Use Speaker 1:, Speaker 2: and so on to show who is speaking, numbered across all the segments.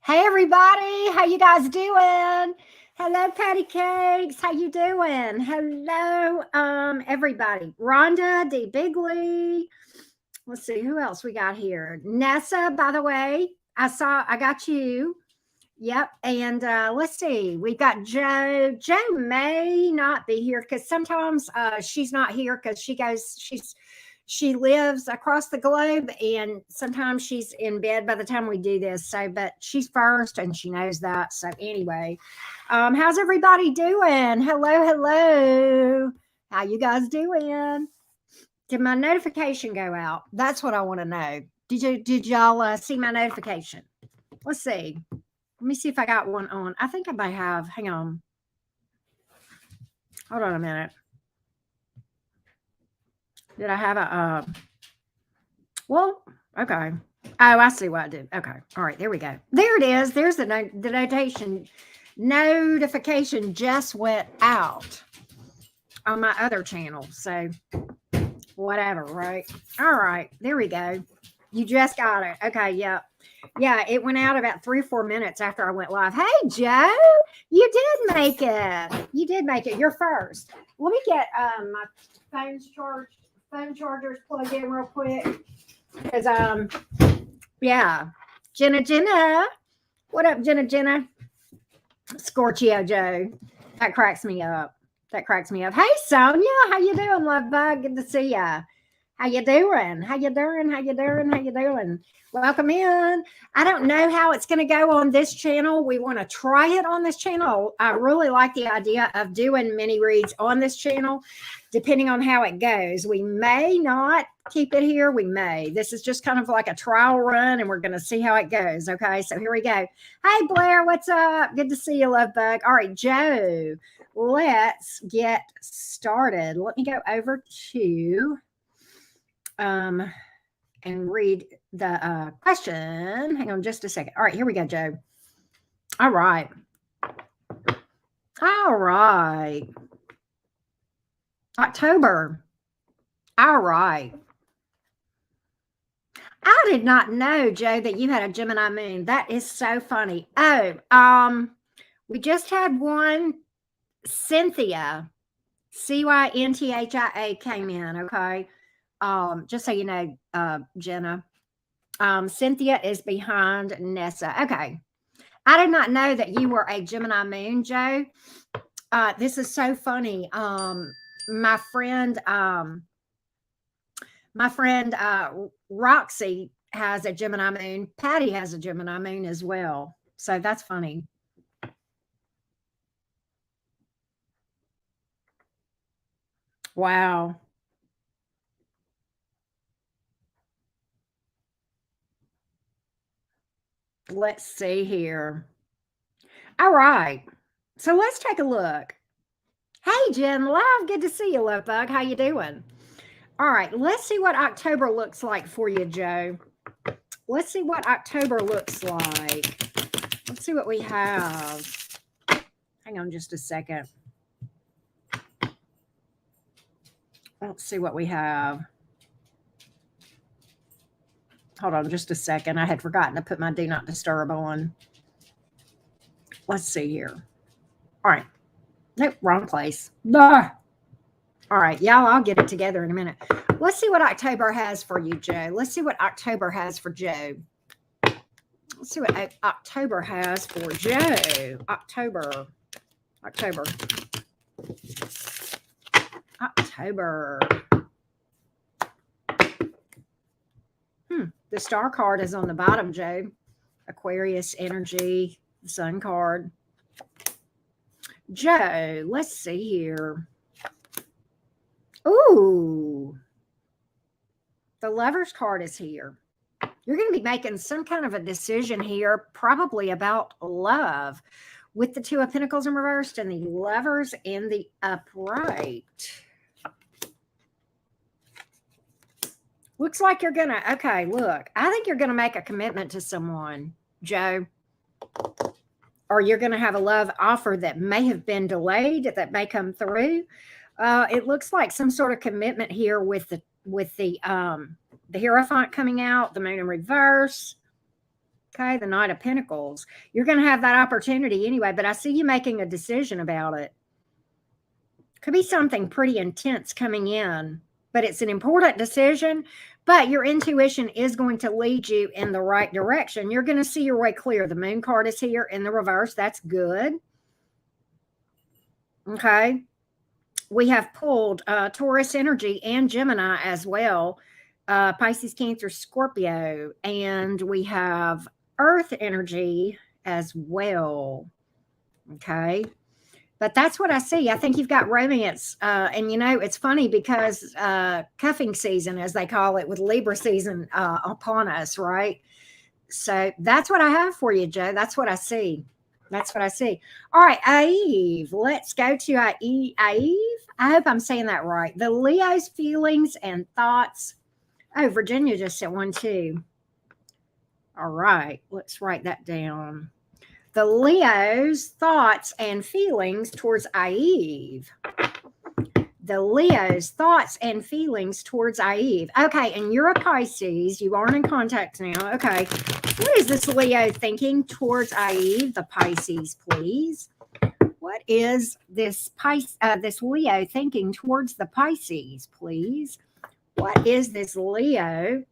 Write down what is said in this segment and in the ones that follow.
Speaker 1: Hey everybody, how you guys doing? Hello, patty cakes. How you doing? Hello, everybody. Rhonda D. Bigley. Let's see who else we got here. Nessa, by the way, I got you. Yep. And let's see, we've got Joe. Joe may not be here because sometimes she's not here because she lives across the globe and sometimes she's in bed by the time we do this. So, but she's first and she knows that. So anyway, how's everybody doing? Hello, hello. How you guys doing? Did my notification go out? That's what I want to know. Did y'all see my notification? Let's see. Let me see if I got one on. I think I may have. Hang on. Hold on a minute. Did I have a, well, okay. Oh, I see what I did. Okay. All right. There we go. There it is. There's the notation. Notification just went out on my other channel. So whatever, right? All right. There we go. You just got it. Okay. Yep. Yeah, it went out about 3 or 4 minutes after I went live. Hey, Joe, you did make it. You did make it. You're first. Let me get my phone chargers plugged in real quick. Because, yeah. Jenna. What up, Jenna? Scorpio Joe. That cracks me up. Hey, Sonia, how you doing, love bug? Good to see ya. How you doing? Welcome in. I don't know how it's going to go on this channel. We want to try it on this channel. I really like the idea of doing mini reads on this channel, depending on how it goes. We may not keep it here. We may. This is just kind of like a trial run, and we're going to see how it goes. Okay, so here we go. Hey, Blair, what's up? Good to see you, love bug. All right, Joe, let's get started. Let me go over to and read the question. Hang on just a second. All right, here we go, Joe. All right. October. All right. I did not know, Joe, that you had a Gemini moon. That is so funny. Oh, we just had one. Cynthia, Cynthia came in. Okay. Just so you know, Jenna, Cynthia is behind Nessa. Okay. I did not know that you were a Gemini moon, Joe. This is so funny. My friend Roxy has a Gemini moon. Patty has a Gemini moon as well. So that's funny. Wow. Let's see here. All right. So let's take a look. Hey, Jen Love. Good to see you, love bug. How you doing? All right. Let's see what October looks like for you, Joe. Let's see what October looks like. Let's see what we have. Hang on just a second. Let's see what we have. Hold on just a second. I had forgotten to put my do not disturb on. Let's see here. All right. Nope, wrong place. All right, y'all, I'll get it together in a minute. Let's see what October has for you, Joe. Let's see what October has for Joe. Let's see what October has for Joe. October. The star card is on the bottom, Joe. Aquarius energy, the sun card. Joe, let's see here. Ooh. The Lover's card is here. You're going to be making some kind of a decision here, probably about love, with the Two of Pentacles in reversed and the Lovers in the upright. Looks like you're going to, okay, look, I think you're going to make a commitment to someone, Joe. Or you're going to have a love offer that may have been delayed, that may come through. It looks like some sort of commitment here with the Hierophant coming out, the Moon in reverse. Okay, the Knight of Pentacles. You're going to have that opportunity anyway, but I see you making a decision about it. Could be something pretty intense coming in, but it's an important decision. But your intuition is going to lead you in the right direction. You're going to see your way clear. The Moon card is here in the reverse. That's good. Okay. We have pulled Taurus energy and Gemini as well. Pisces, Cancer, Scorpio. And we have Earth energy as well. Okay. But that's what I see. I think you've got romance. And, you know, it's funny because cuffing season, as they call it, with Libra season upon us, right? So that's what I have for you, Joe. That's what I see. That's what I see. All right, Eve. Let's go to Eve. I hope I'm saying that right. The Leo's feelings and thoughts. Oh, Virginia just sent one too. All right, let's write that down. The Leo's thoughts and feelings towards Eve. The Leo's thoughts and feelings towards Eve. Okay, and you're a Pisces. You aren't in contact now. Okay, what is this Leo thinking towards Eve? The Pisces, please. What is this Leo thinking towards the Pisces, please? What is this Leo?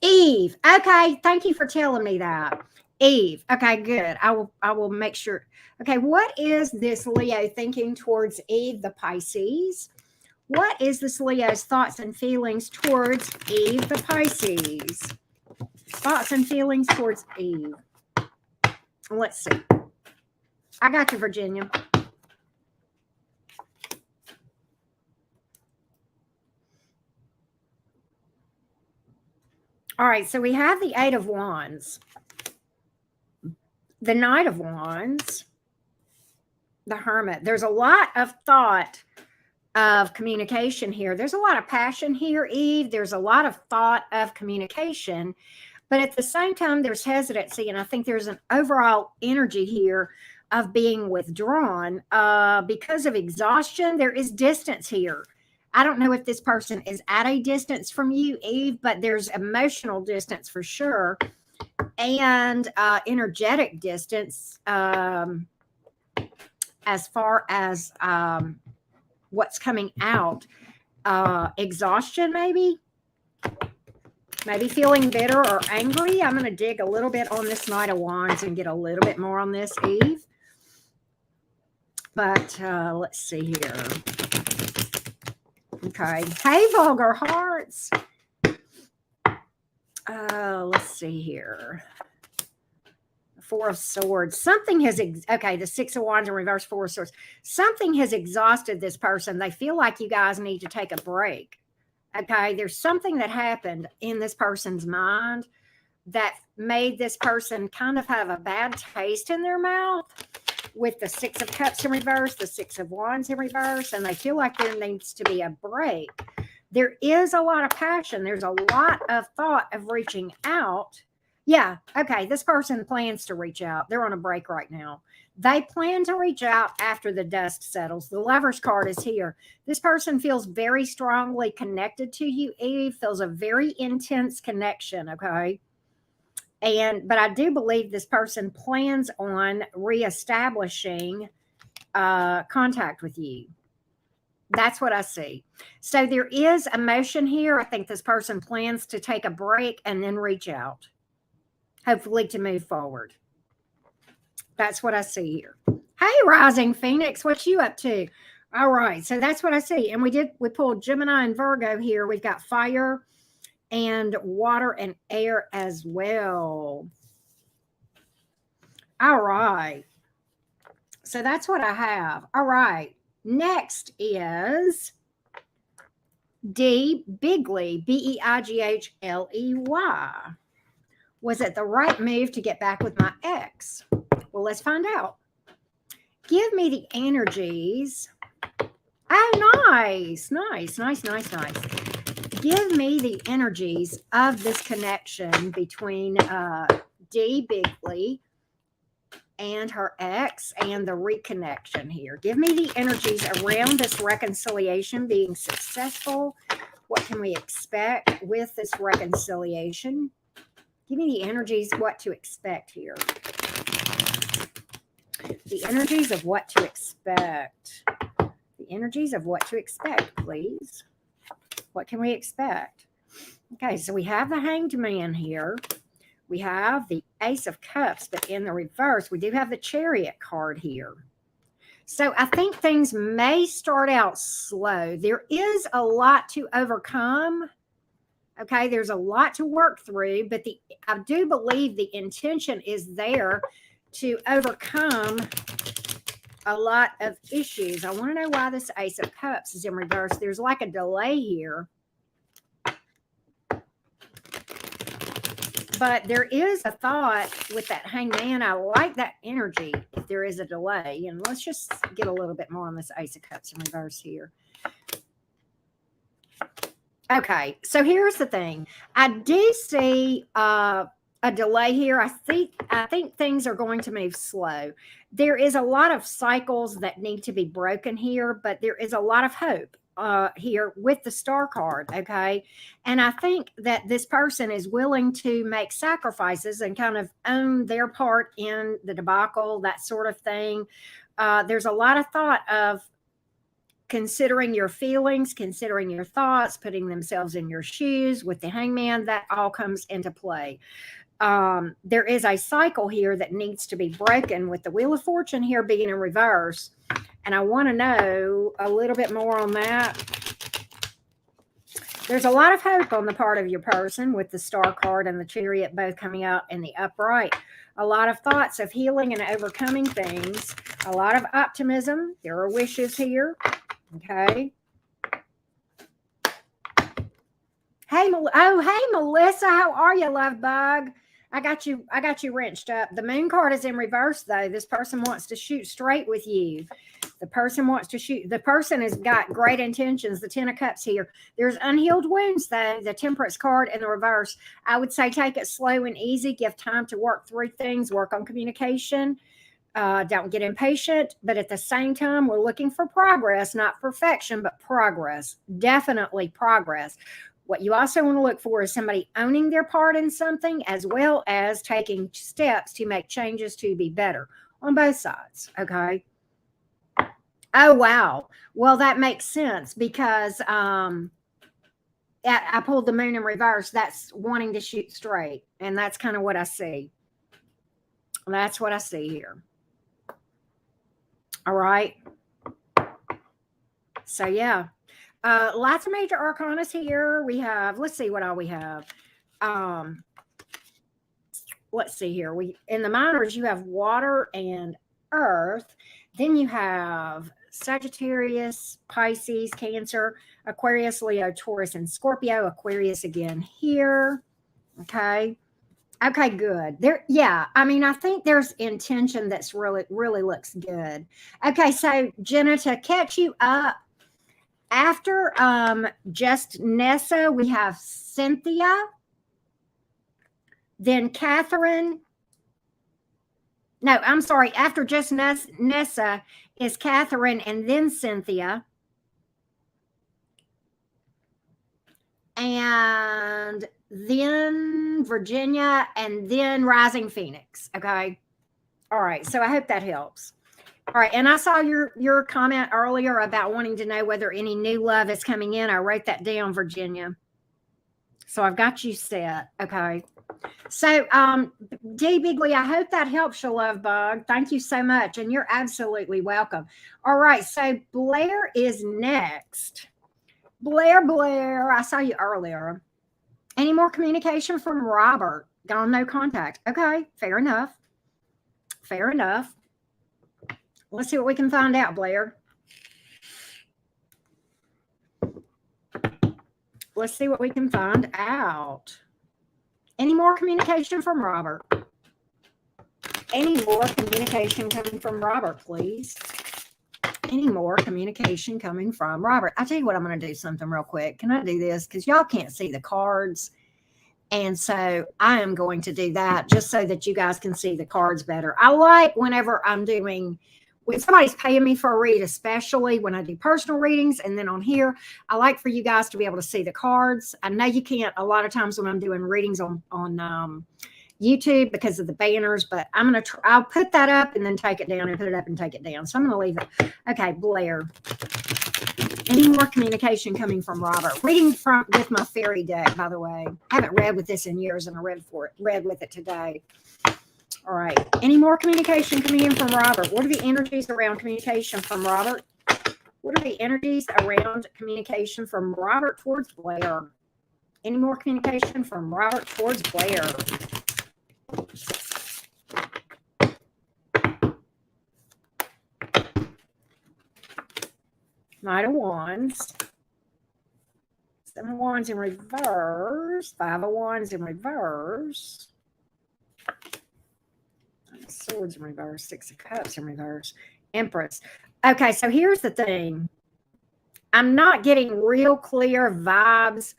Speaker 1: Eve. Okay, thank you for telling me that. Eve. Okay, good. I will make sure. Okay, what is this Leo thinking towards Eve, the Pisces? What is this Leo's thoughts and feelings towards Eve, the Pisces? Thoughts and feelings towards Eve. Let's see. I got you, Virginia. All right, so we have the Eight of Wands, the Knight of Wands, the Hermit. There's a lot of thought of communication here. There's a lot of passion here, Eve. There's a lot of thought of communication, but at the same time, there's hesitancy, and I think there's an overall energy here of being withdrawn because of exhaustion. There is distance here. I don't know if this person is at a distance from you, Eve, but there's emotional distance for sure, and energetic distance as far as what's coming out. Exhaustion, maybe feeling bitter or angry. I'm going to dig a little bit on this Knight of Wands and get a little bit more on this, Eve. But let's see here. Okay. Hey, Vulgar Hearts. Let's see here. Four of Swords. Something has, okay, the Six of Wands in reverse, Four of Swords. Something has exhausted this person. They feel like you guys need to take a break. Okay, there's something that happened in this person's mind that made this person kind of have a bad taste in their mouth with the Six of Cups in reverse, the Six of Wands in reverse, and they feel like there needs to be a break. There is a lot of passion. There's a lot of thought of reaching out. Yeah, okay, this person plans to reach out. They're on a break right now. They plan to reach out after the dust settles. The Lover's card is here. This person feels very strongly connected to you, Eve, feels a very intense connection, okay? But I do believe this person plans on reestablishing contact with you. That's what I see. So there is emotion here. I think this person plans to take a break and then reach out, hopefully to move forward. That's what I see here. Hey, Rising Phoenix, what you up to? All right, so that's what I see. And we pulled Gemini and Virgo here. We've got fire and water and air as well. All right. So that's what I have. All right. Next is D. Bigley, B-E-I-G-H-L-E-Y. Was it the right move to get back with my ex? Well, let's find out. Give me the energies. Oh, nice. Give me the energies of this connection between D. Bigley and her ex and the reconnection here. Give me the energies around this reconciliation being successful. What can we expect with this reconciliation? Give me the energies, what to expect here. The energies of what to expect. The energies of what to expect, please. What can we expect? Okay, so we have the Hanged Man here. We have the Ace of Cups, but in the reverse, we do have the Chariot card here. So I think things may start out slow. There is a lot to overcome. Okay, there's a lot to work through, but I do believe the intention is there to overcome a lot of issues. I want to know why this Ace of Cups is in reverse. There's like a delay here. But there is a thought with that Hangman. I like that energy if there is a delay. And let's just get a little bit more on this Ace of Cups in reverse here. Okay, so here's the thing. I do see a delay here. I think things are going to move slow. There is a lot of cycles that need to be broken here, but there is a lot of hope here with the Star card, okay? And I think that this person is willing to make sacrifices and kind of own their part in the debacle, that sort of thing. There's a lot of thought of considering your feelings, considering your thoughts, putting themselves in your shoes with the Hangman. That all comes into play. There is a cycle here that needs to be broken with the Wheel of Fortune here being in reverse. And I want to know a little bit more on that. There's a lot of hope on the part of your person with the Star card and the Chariot both coming out in the upright. A lot of thoughts of healing and overcoming things. A lot of optimism. There are wishes here. Okay. Hey, Melissa, how are you, love bug? I got you wrenched up. The Moon card is in reverse, though. This person wants to shoot straight with you. The person wants to shoot. The person has got great intentions. The Ten of Cups here. There's unhealed wounds, though. The Temperance card in the reverse. I would say take it slow and easy. Give time to work through things. Work on communication. Don't get impatient. But at the same time, we're looking for progress, not perfection, but progress. Definitely progress. What you also want to look for is somebody owning their part in something, as well as taking steps to make changes to be better on both sides. Okay. Oh, wow. Well, that makes sense because I pulled the Moon in reverse. That's wanting to shoot straight. And that's kind of what I see. That's what I see here. All right. So, yeah. Lots of major arcanas here. We have, let's see what all we have. Let's see here. In the minors, you have water and earth. Then you have Sagittarius, Pisces, Cancer, Aquarius, Leo, Taurus, and Scorpio. Aquarius again here. Okay. Okay, good. Yeah. I mean, I think there's intention that's really looks good. Okay, so Jenna, to catch you up, after just Nessa, we have Cynthia, then Catherine. No, I'm sorry. After just Nessa is Catherine and then Cynthia. And then Virginia and then Rising Phoenix. Okay. All right. So I hope that helps. All right, and I saw your comment earlier about wanting to know whether any new love is coming in. I wrote that down, Virginia. So I've got you set. Okay. So, D. Bigley, I hope that helps you, love bug. Thank you so much, and you're absolutely welcome. All right, so Blair is next. Blair, I saw you earlier. Any more communication from Robert? Gone, no contact. Okay, fair enough. Fair enough. Let's see what we can find out, Blair. Let's see what we can find out. Any more communication from Robert? Any more communication coming from Robert, please? Any more communication coming from Robert? I'll tell you what, I'm going to do something real quick. Can I do this? Because y'all can't see the cards. And so I am going to do that just so that you guys can see the cards better. I like whenever I'm doing when somebody's paying me for a read, especially when I do personal readings, and then on here, I like for you guys to be able to see the cards. I know you can't a lot of times when I'm doing readings on YouTube because of the banners, but I'll put that up and then take it down and put it up and take it down. So I'm going to leave it. Okay, Blair. Any more communication coming from Robert? Reading with my fairy deck, by the way. I haven't read with this in years, and I read with it today. All right. Any more communication coming in from Robert? What are the energies around communication from Robert? What are the energies around communication from Robert towards Blair? Any more communication from Robert towards Blair? Knight of Wands. 7 of Wands in reverse. 5 of Wands in reverse. Swords in reverse. 6 of Cups in reverse. Empress. Okay, so here's the thing. I'm not getting real clear vibes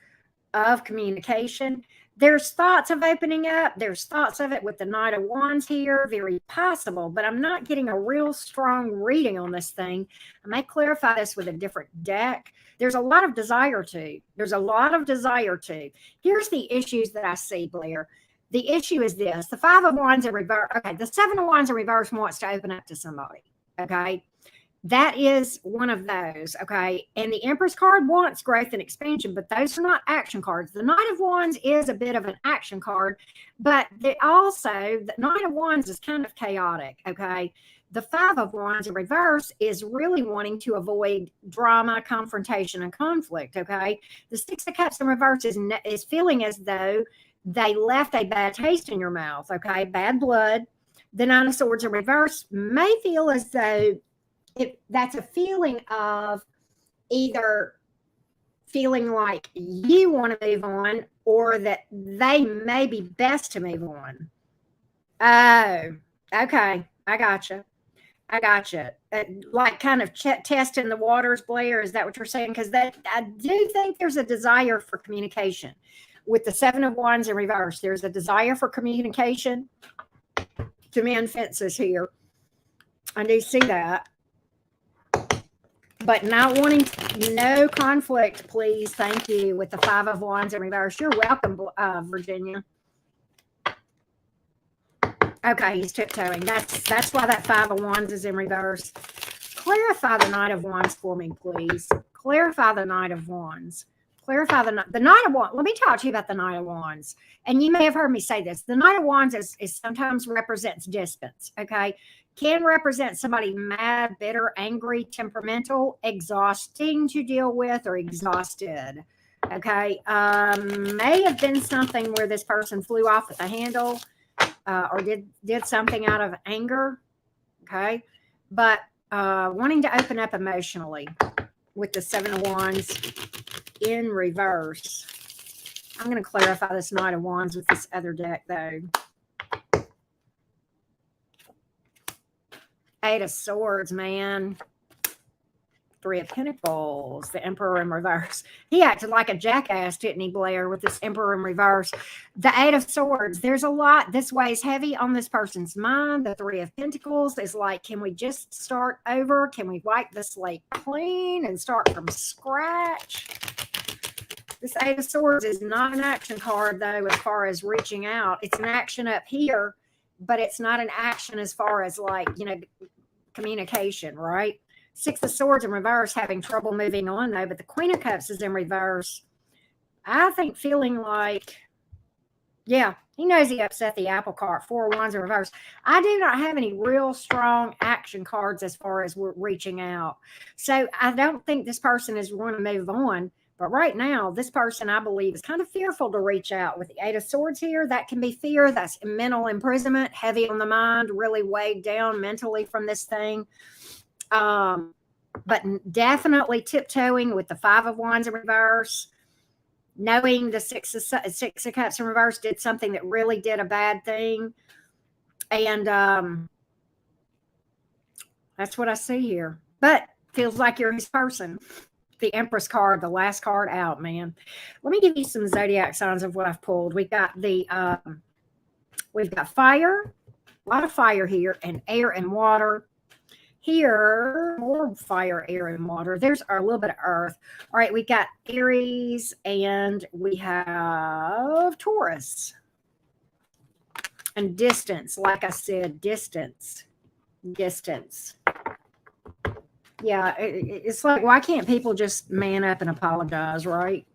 Speaker 1: of communication. There's thoughts of opening up. There's thoughts of it with the Knight of Wands here. Very possible, but I'm not getting a real strong reading on this thing. I may clarify this with a different deck. There's a lot of desire to. There's a lot of desire to. Here's the issues that I see, Blair. The issue is this. The 5 of Wands in reverse. Okay, the 7 of Wands in reverse wants to open up to somebody. Okay. That is one of those, okay? And the Empress card wants growth and expansion, but those are not action cards. The Knight of Wands is a bit of an action card, but the Knight of Wands is kind of chaotic, okay? The 5 of Wands in reverse is really wanting to avoid drama, confrontation, and conflict, okay? The 6 of Cups in reverse is feeling as though they left a bad taste in your mouth, okay? Bad blood. The 9 of Swords in reverse may feel as though that's a feeling of either feeling like you want to move on or that they may be best to move on. Oh, okay. I gotcha. Like kind of testing the waters, Blair. Is that what you're saying? Because I do think there's a desire for communication. With the 7 of Wands in reverse, there's a desire for communication to mend fences here. I do see that. But not wanting no conflict, please. Thank you. With the 5 of Wands in reverse. You're welcome, Virginia. Okay, he's tiptoeing. That's why that 5 of Wands is in reverse. Clarify the Knight of Wands for me, please. Clarify the Knight of Wands. Clarify the Knight of Wands. Let me talk to you about the Knight of Wands. And you may have heard me say this. The Knight of Wands is sometimes represents distance, okay? Can represent somebody mad, bitter, angry, temperamental, exhausting to deal with, or exhausted. Okay. May have been something where this person flew off at the handle or did something out of anger. Okay. But wanting to open up emotionally with the 7 of Wands in reverse. I'm going to clarify this Knight of Wands with this other deck, though. 8 of Swords, man. 3 of Pentacles, the Emperor in reverse. He acted like a jackass, didn't he, Blair, with this Emperor in reverse. The 8 of Swords, there's a lot. This weighs heavy on this person's mind. The 3 of Pentacles is like, can we just start over? Can we wipe the slate clean and start from scratch? This 8 of Swords is not an action card, though, as far as reaching out. It's an action up here, but it's not an action as far as, like, communication, right? 6 of Swords in reverse, having trouble moving on, though, but the Queen of Cups is in reverse. I think feeling like, yeah, he knows he upset the apple cart. 4 of Wands in reverse. I do not have any real strong action cards as far as we're reaching out. So I don't think this person is going to move on. But right now, this person, I believe, is kind of fearful to reach out. With the 8 of Swords here, that can be fear. That's mental imprisonment, heavy on the mind, really weighed down mentally from this thing. But definitely tiptoeing with the 5 of Wands in reverse, knowing the 6 of Cups in reverse did something that really did a bad thing. And that's what I see here. But feels like you're his person. The Empress card, the last card out, man. Let me give you some zodiac signs of what I've pulled. We've got fire, a lot of fire here, and air and water. here, more fire, air, and water. There's a little bit of earth. All right, we got Aries and we have Taurus. And distance, like I said, distance. Yeah, it's like, why can't people just man up and apologize, right?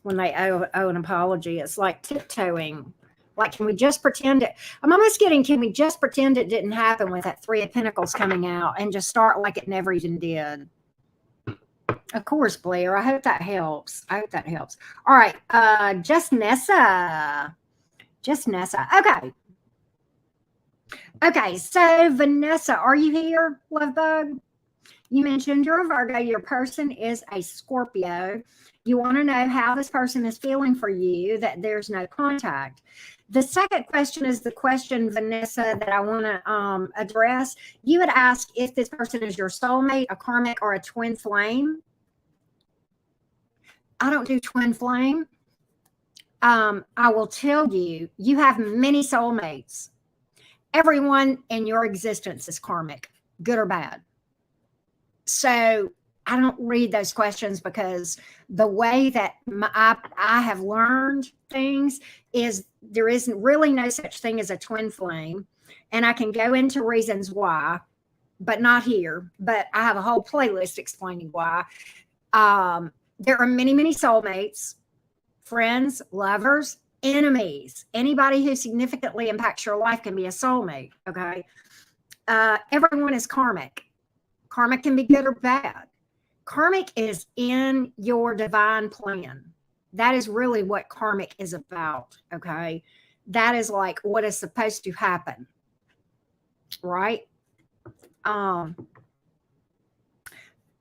Speaker 1: When they owe an apology, it's like tiptoeing. Like, can we just pretend it? I'm almost getting, can we just pretend it didn't happen with that Three of Pentacles coming out and just start like it never even did? Of course, Blair. I hope that helps. All right. Just Nessa. Okay. So, Vanessa, are you here, love bug? You mentioned you're a Virgo. Your person is a Scorpio. You want to know how this person is feeling for you, that there's no contact. The second question is the question, Vanessa, that I want to address. You would ask if this person is your soulmate, a karmic, or a twin flame. I don't do twin flame. I will tell you, you have many soulmates. Everyone in your existence is karmic, good or bad. So I don't read those questions, because the way that I have learned things is there isn't really no such thing as a twin flame. And I can go into reasons why, but not here. But I have a whole playlist explaining why. There are many, many soulmates, friends, lovers, enemies. Anybody who significantly impacts your life can be a soulmate, okay? Everyone is karmic. Karmic can be good or bad. Karmic is in your divine plan. That is really what karmic is about, okay? That is like what is supposed to happen, right?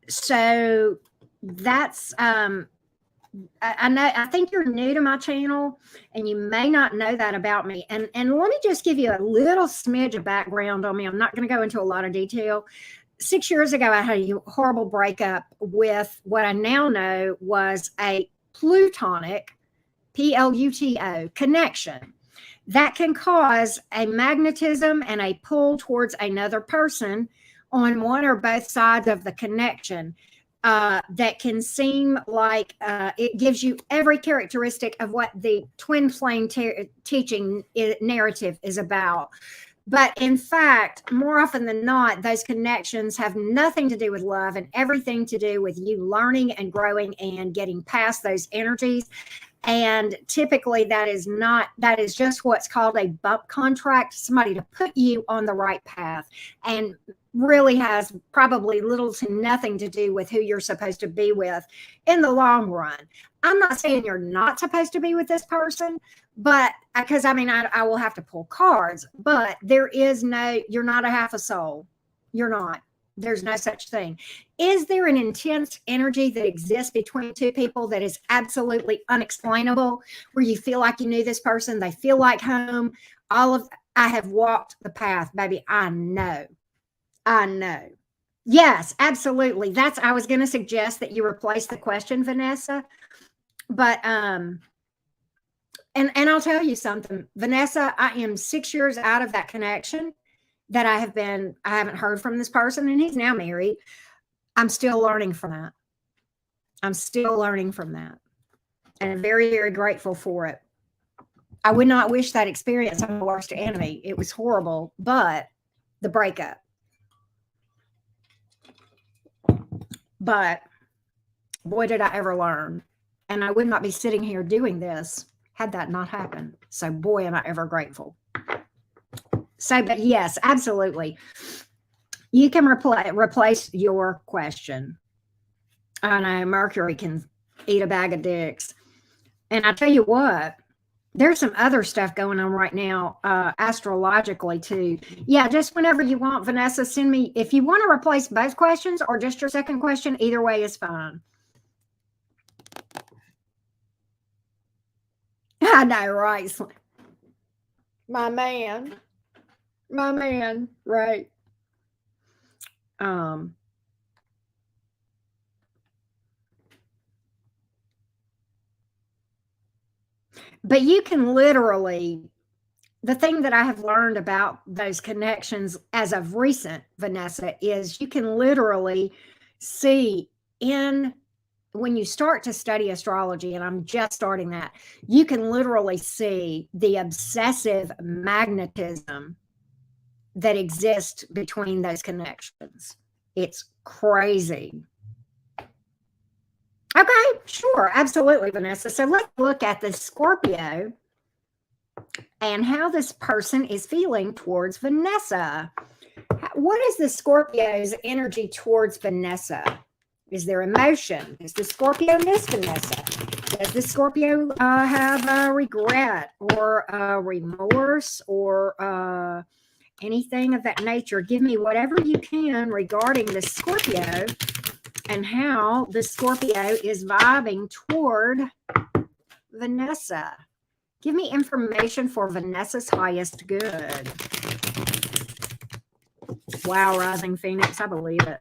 Speaker 1: So that's I think you're new to my channel and you may not know that about me. And let me just give you a little smidge of background on me. I'm not going to go into a lot of detail. 6 years ago, I had a horrible breakup with what I now know was a plutonic, Pluto, connection that can cause a magnetism and a pull towards another person on one or both sides of the connection. That can seem like it gives you every characteristic of what the twin flame teaching narrative is about. But in fact, more often than not, those connections have nothing to do with love and everything to do with you learning and growing and getting past those energies. And typically that is just what's called a bump contract, somebody to put you on the right path, and really has probably little to nothing to do with who you're supposed to be with in the long run. I'm not saying you're not supposed to be with this person, but because I mean, I will have to pull cards, but you're not a half a soul. You're not. There's no such thing. Is there an intense energy that exists between two people that is absolutely unexplainable, where you feel like you knew this person, they feel like home? I have walked the path, baby. I know. Yes, absolutely. I was going to suggest that you replace the question, Vanessa. But and I'll tell you something, Vanessa, I am 6 years out of that connection that I haven't heard from this person, and he's now married. I'm still learning from that. And I'm very, very grateful for it. I would not wish that experience on my worst enemy. It was horrible, but the breakup. But boy, did I ever learn. And I would not be sitting here doing this had that not happened. So boy, am I ever grateful. So, but yes, absolutely. You can replace your question. I know Mercury can eat a bag of dicks. And I tell you what, there's some other stuff going on right now, astrologically too. Yeah, just whenever you want, Vanessa, send me, if you want to replace both questions or just your second question, either way is fine. I know, right? My man, right. But you can literally the thing that I have learned about those connections as of recent, Vanessa, is you can literally see when you start to study astrology, and I'm just starting that, you can literally see the obsessive magnetism that exists between those connections. It's crazy. Okay, sure, absolutely, Vanessa. So let's look at the Scorpio and how this person is feeling towards Vanessa. What is the Scorpio's energy towards Vanessa? Is there emotion? Is the Scorpio miss Vanessa? Does the Scorpio have regret or remorse or anything of that nature? Give me whatever you can regarding the Scorpio and how the Scorpio is vibing toward Vanessa. Give me information for Vanessa's highest good. Wow, Rising Phoenix, I believe it.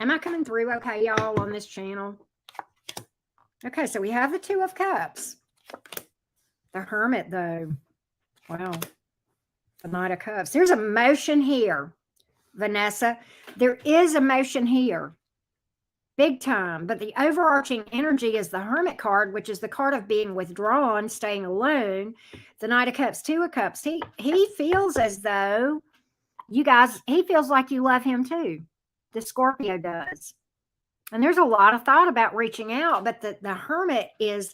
Speaker 1: Am I coming through okay, y'all, on this channel? Okay, so we have the Two of Cups. The Hermit, though. Wow. The Knight of Cups. There's emotion here, Vanessa. There is emotion here. Big time. But the overarching energy is the Hermit card, which is the card of being withdrawn, staying alone. The Knight of Cups, Two of Cups. He feels as though you guys, he feels like you love him too. The Scorpio does. And there's a lot of thought about reaching out, but the Hermit is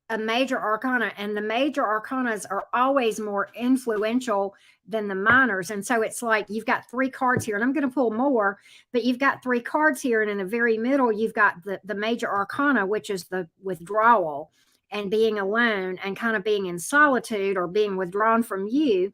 Speaker 1: a major arcana, and the major arcanas are always more influential than the minors. And so it's like you've got three cards here, and I'm going to pull more, but you've got three cards here, and in the very middle, you've got the major arcana, which is the withdrawal and being alone and kind of being in solitude or being withdrawn from you.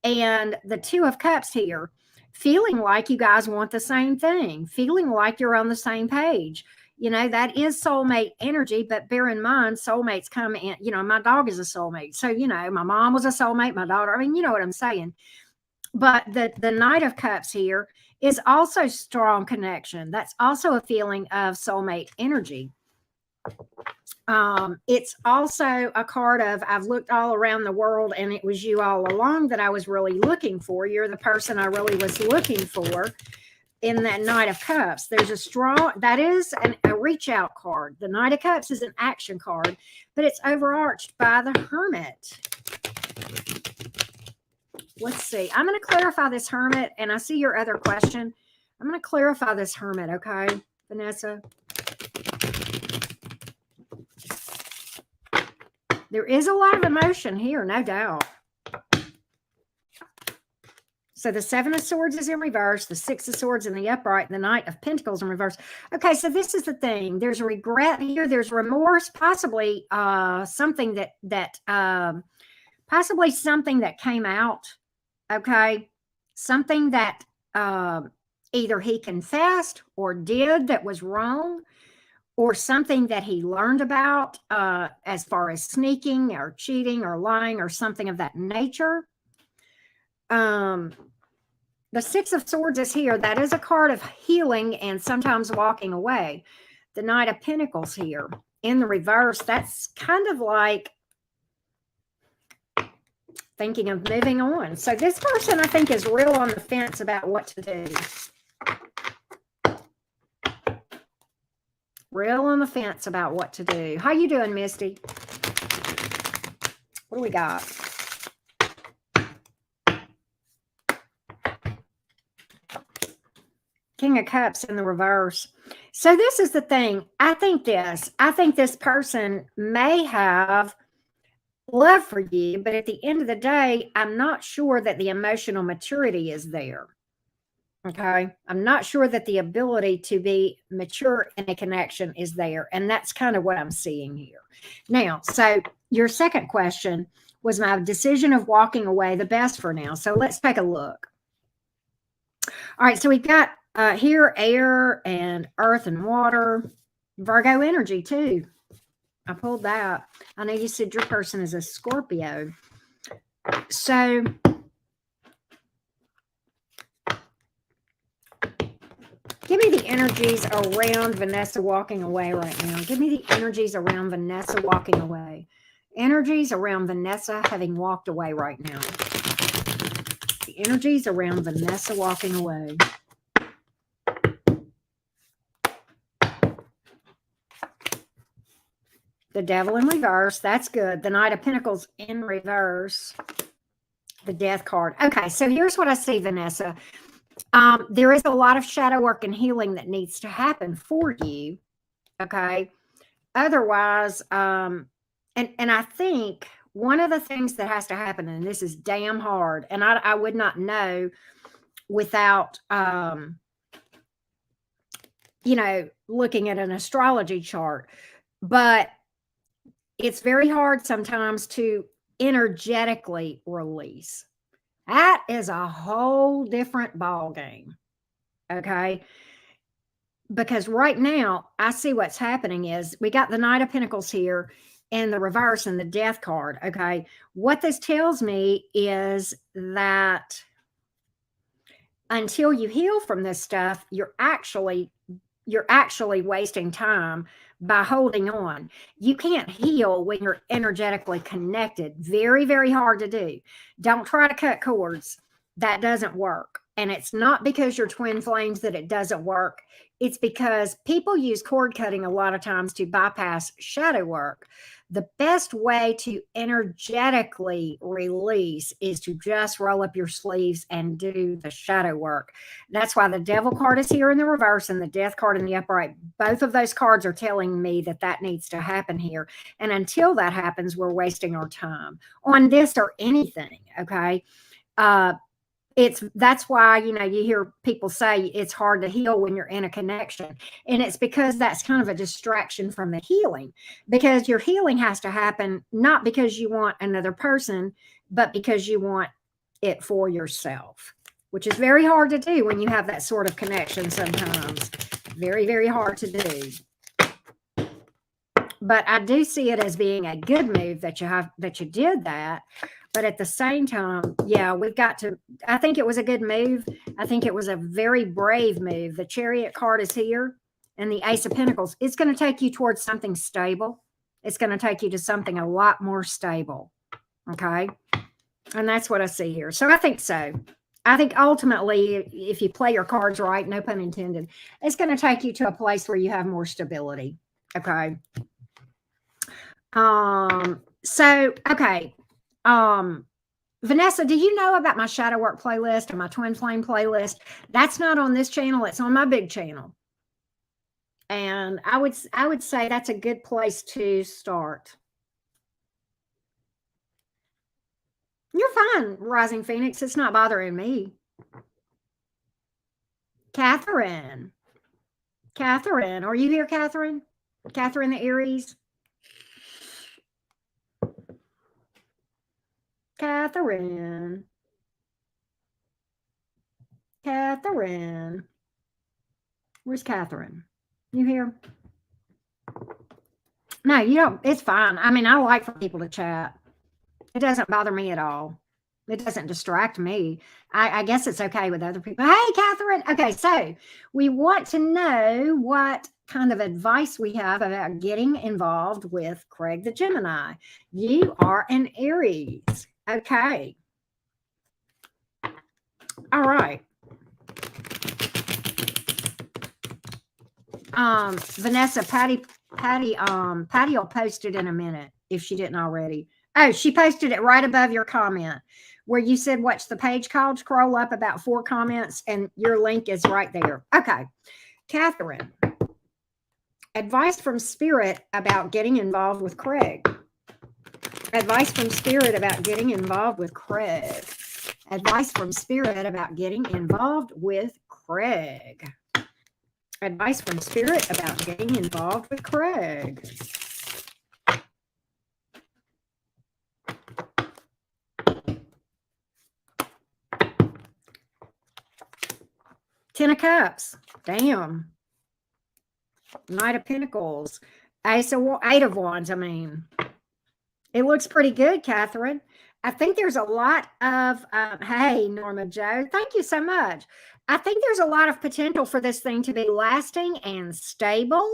Speaker 1: And the Two of Cups here, feeling like you guys want the same thing, feeling like you're on the same page. You know, that is soulmate energy, but bear in mind, soulmates come in, you know, my dog is a soulmate. So, you know, my mom was a soulmate, my daughter, I mean, you know what I'm saying. But the Knight of Cups here is also strong connection. That's also a feeling of soulmate energy. It's also a card of, I've looked all around the world and it was you all along that I was really looking for. You're the person I really was looking for in that Knight of Cups. There's a strong, that is a reach out card. The Knight of Cups is an action card, but it's overarched by the Hermit. Let's see. I'm going to clarify this Hermit, and I see your other question. I'm going to clarify this Hermit, okay, Vanessa? There is a lot of emotion here, no doubt. So the Seven of Swords is in reverse, the Six of Swords in the upright, and the Knight of Pentacles in reverse. Okay, so this is the thing. There's regret here. There's remorse, possibly something possibly something that came out. Okay, something that either he confessed or did that was wrong, or something that he learned about as far as sneaking or cheating or lying or something of that nature. The Six of Swords is here. That is a card of healing and sometimes walking away. The Knight of Pentacles here in the reverse, that's kind of like thinking of moving on. So this person, I think, is real on the fence about what to do. Real on the fence about what to do. How you doing, Misty? What do we got? King of Cups in the reverse. So this is the thing. I think this person may have love for you, but at the end of the day, I'm not sure that the emotional maturity is there. Okay. I'm not sure that the ability to be mature in a connection is there. And that's kind of what I'm seeing here. Now, so your second question, was my decision of walking away the best for now? So let's take a look. All right. So we've got here air and earth and water, Virgo energy too. I pulled that. I know you said your person is a Scorpio. So give me the energies around Vanessa walking away right now. Give me the energies around Vanessa walking away. Energies around Vanessa having walked away right now. The energies around Vanessa walking away. The Devil in reverse. That's good. The Knight of Pentacles in reverse. The Death card. Okay, so here's what I see, Vanessa. There is a lot of shadow work and healing that needs to happen for you. Okay. Otherwise, and I think one of the things that has to happen, and this is damn hard, and I would not know without, looking at an astrology chart, but it's very hard sometimes to energetically release. That is a whole different ball game. Okay. Because right now I see what's happening is we got the Knight of Pentacles here in the reverse and the Death card. Okay. What this tells me is that until you heal from this stuff, you're actually wasting time by holding on. You can't heal when you're energetically connected. Very, very hard to do. Don't try to cut cords. That doesn't work. And it's not because you're twin flames that it doesn't work. It's because people use cord cutting a lot of times to bypass shadow work. The best way to energetically release is to just roll up your sleeves and do the shadow work. That's why the Devil card is here in the reverse and the Death card in the upright. Both of those cards are telling me that that needs to happen here. And until that happens, we're wasting our time on this or anything. Okay. That's why, you hear people say it's hard to heal when you're in a connection. And it's because that's kind of a distraction from the healing, because your healing has to happen, not because you want another person, but because you want it for yourself, which is very hard to do when you have that sort of connection sometimes. Very, very hard to do. But I do see it as being a good move that you did that. But at the same time, yeah, I think it was a good move. I think it was a very brave move. The Chariot card is here and the Ace of Pentacles. It's going to take you towards something stable. It's going to take you to something a lot more stable. Okay. And that's what I see here. So I think so. I think ultimately, if you play your cards right, no pun intended, it's going to take you to a place where you have more stability. Okay. Okay. Vanessa, do you know about my shadow work playlist or my twin flame playlist? That's not on this channel. It's on my big channel. And I would say that's a good place to start. You're fine, Rising Phoenix. It's not bothering me. Catherine, are you here, Catherine? Catherine the Aries? Catherine. Where's Catherine? You here? No, you don't. It's fine. I mean, I like for people to chat. It doesn't bother me at all. It doesn't distract me. I guess it's okay with other people. Hey, Catherine. Okay, so we want to know what kind of advice we have about getting involved with Craig the Gemini. You are an Aries. Okay. All right. Vanessa, Patty will post it in a minute if she didn't already. Oh, she posted it right above your comment where you said, what's the page called? Scroll up about 4 comments and your link is right there. Okay. Catherine, advice from Spirit about getting involved with Craig. Advice from Spirit about getting involved with Craig. Advice from Spirit about getting involved with Craig. Advice from Spirit about getting involved with Craig. Ten of Cups. Damn. Knight of Pentacles. Eight of Wands, I mean. It looks pretty good, Catherine. I think there's a lot of, hey, Norma Joe, thank you so much. I think there's a lot of potential for this thing to be lasting and stable.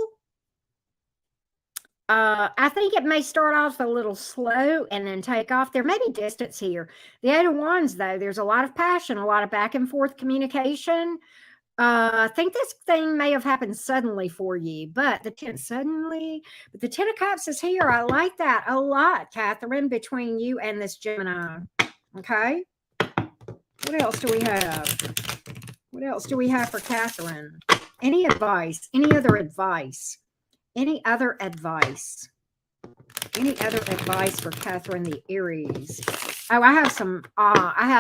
Speaker 1: I think it may start off a little slow and then take off. There may be distance here. The Eight of Wands, though, there's a lot of passion, a lot of back and forth communication. I think this thing may have happened suddenly for you, but the Ten of Cups is here. I like that a lot, Catherine, between you and this Gemini. Okay. What else do we have? What else do we have for Catherine? Any advice? Any other advice? Any other advice? Any other advice for Catherine the Aries? Oh, I have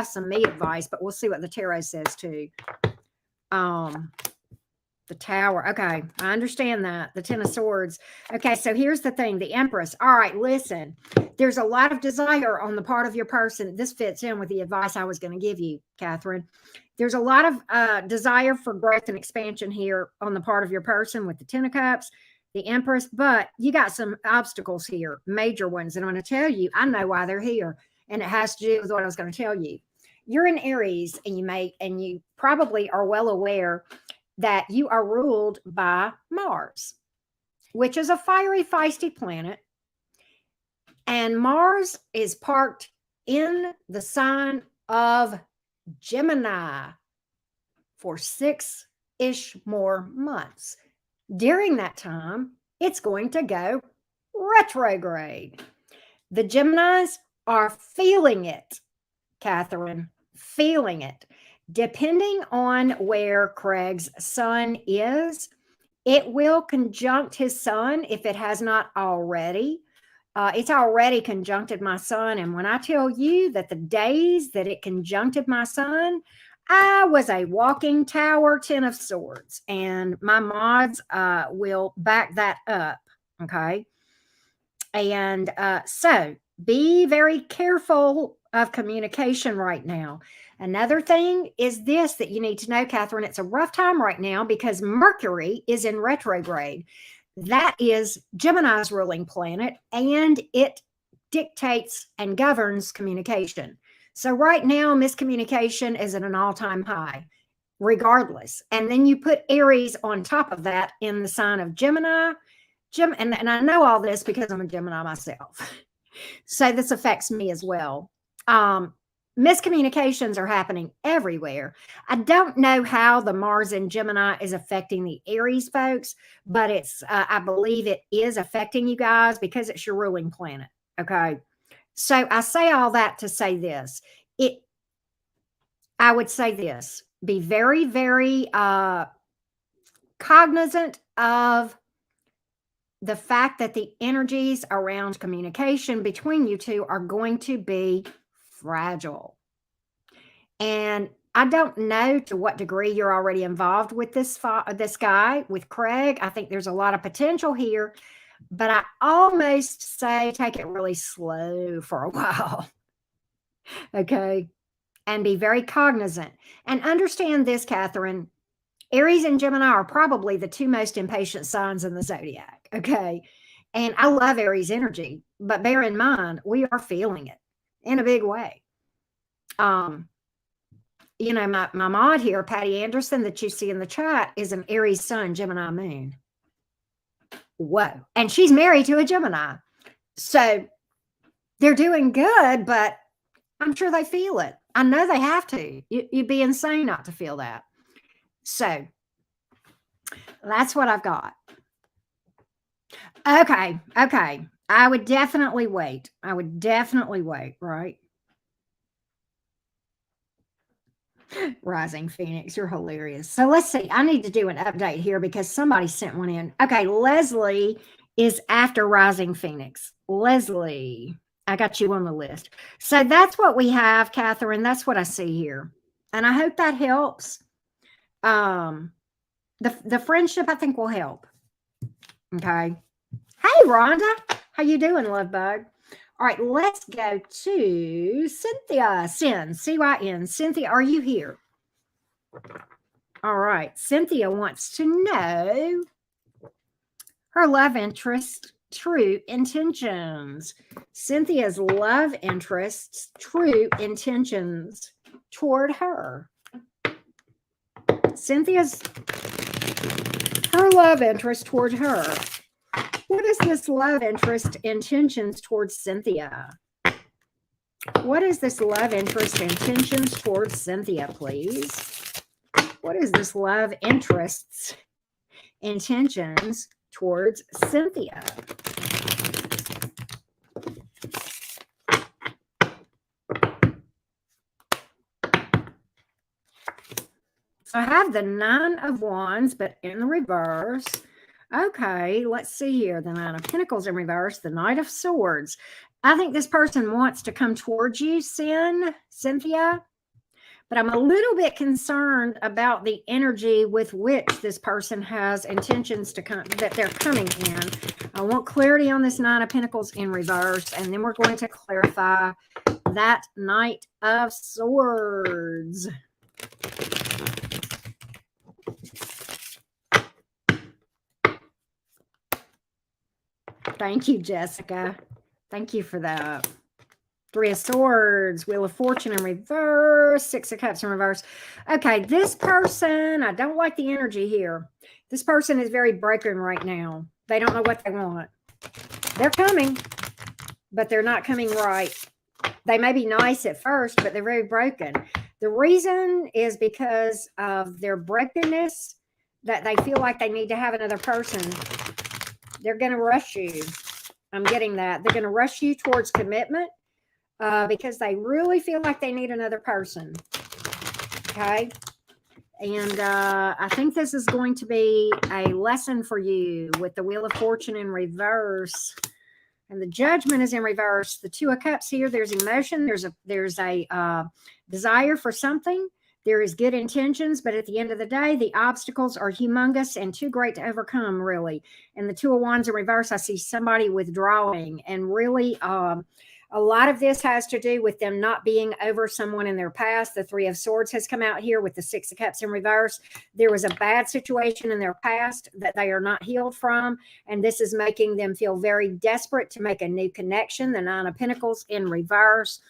Speaker 1: some me advice, but we'll see what the tarot says too. The Tower. Okay, I understand that. The Ten of Swords. Okay, so here's the thing. The Empress. All right, listen. There's a lot of desire on the part of your person. This fits in with the advice I was going to give you, Catherine. There's a lot of desire for growth and expansion here on the part of your person with the Ten of Cups, the Empress, but you got some obstacles here, major ones. And I'm going to tell you, I know why they're here. And it has to do with what I was going to tell you. You're in Aries, and you probably are well aware that you are ruled by Mars, which is a fiery, feisty planet. And Mars is parked in the sign of Gemini for 6-ish more months. During that time, it's going to go retrograde. The Geminis are feeling it, Catherine, feeling it. Depending on where Craig's sun is, it will conjunct his sun if it has not already. It's already conjuncted my sun. And when I tell you that the days that it conjuncted my sun, I was a walking tower, 10 of Swords. And my mods will back that up. Okay. And so be very careful of communication right now. Another thing is this that you need to know, Catherine. It's a rough time right now because Mercury is in retrograde. That is Gemini's ruling planet, and it dictates and governs communication. So right now, miscommunication is at an all-time high, regardless. And then you put Aries on top of that in the sign of Gemini. And I know all this because I'm a Gemini myself. So this affects me as well. Miscommunications are happening everywhere. I don't know how the Mars in Gemini is affecting the Aries folks, but I believe it is affecting you guys because it's your ruling planet. Okay. So I say all that to say this. I would say this. Be very, very cognizant of the fact that the energies around communication between you two are going to be fragile. And I don't know to what degree you're already involved with this guy, with Craig. I think there's a lot of potential here, but I almost say take it really slow for a while. Okay. And be very cognizant. And understand this, Catherine. Aries and Gemini are probably the two most impatient signs in the zodiac. Okay. And I love Aries energy, but bear in mind, we are feeling it in a big way. You know, my mod here, Patty Anderson, that you see in the chat, is an Aries sun, Gemini moon. Whoa. And she's married to a Gemini. So they're doing good, but I'm sure they feel it. I know they have to. You'd be insane not to feel that. So that's what I've got. Okay. I would definitely wait. Right? Rising Phoenix, you're hilarious. So let's see. I need to do an update here because somebody sent one in. Okay, Leslie is after Rising Phoenix. Leslie, I got you on the list. So that's what we have, Catherine. That's what I see here. And I hope that helps. The friendship, I think, will help. Okay. Hey, Rhonda. How you doing, love bug? All right, let's go to Cynthia. C-Y-N. Cynthia, are you here? All right. Cynthia wants to know her love interest, true intentions. Cynthia's love interests, true intentions toward her. Cynthia's, her love interest toward her. What is this love interest intentions towards Cynthia? What is this love interest intentions towards Cynthia, please? What is this love interests intentions towards Cynthia? So I have the 9 of Wands, but in the reverse. Okay, let's see here. The 9 of Pentacles in reverse, the Knight of Swords. I think this person wants to come towards you, Cynthia, but I'm a little bit concerned about the energy with which this person has intentions to come, that they're coming in. I want clarity on this 9 of Pentacles in reverse, and then we're going to clarify that Knight of Swords. Thank you, Jessica. Thank you for that. 3 of Swords, Wheel of Fortune in reverse, 6 of Cups in reverse. Okay, this person, I don't like the energy here. This person is very broken right now. They don't know what they want. They're coming, but they're not coming right. They may be nice at first, but they're very broken. The reason is because of their brokenness, that they feel like they need to have another person. They're going to rush you. I'm getting that. They're going to rush you towards commitment because they really feel like they need another person. Okay. And I think this is going to be a lesson for you with the Wheel of Fortune in reverse. And the Judgment is in reverse. The 2 of Cups here, there's emotion. There's a desire for something. There is good intentions, but at the end of the day, the obstacles are humongous and too great to overcome, really. And the 2 of Wands in reverse, I see somebody withdrawing. And really, a lot of this has to do with them not being over someone in their past. The 3 of Swords has come out here with the 6 of Cups in reverse. There was a bad situation in their past that they are not healed from, and this is making them feel very desperate to make a new connection. The 9 of Pentacles in reverse.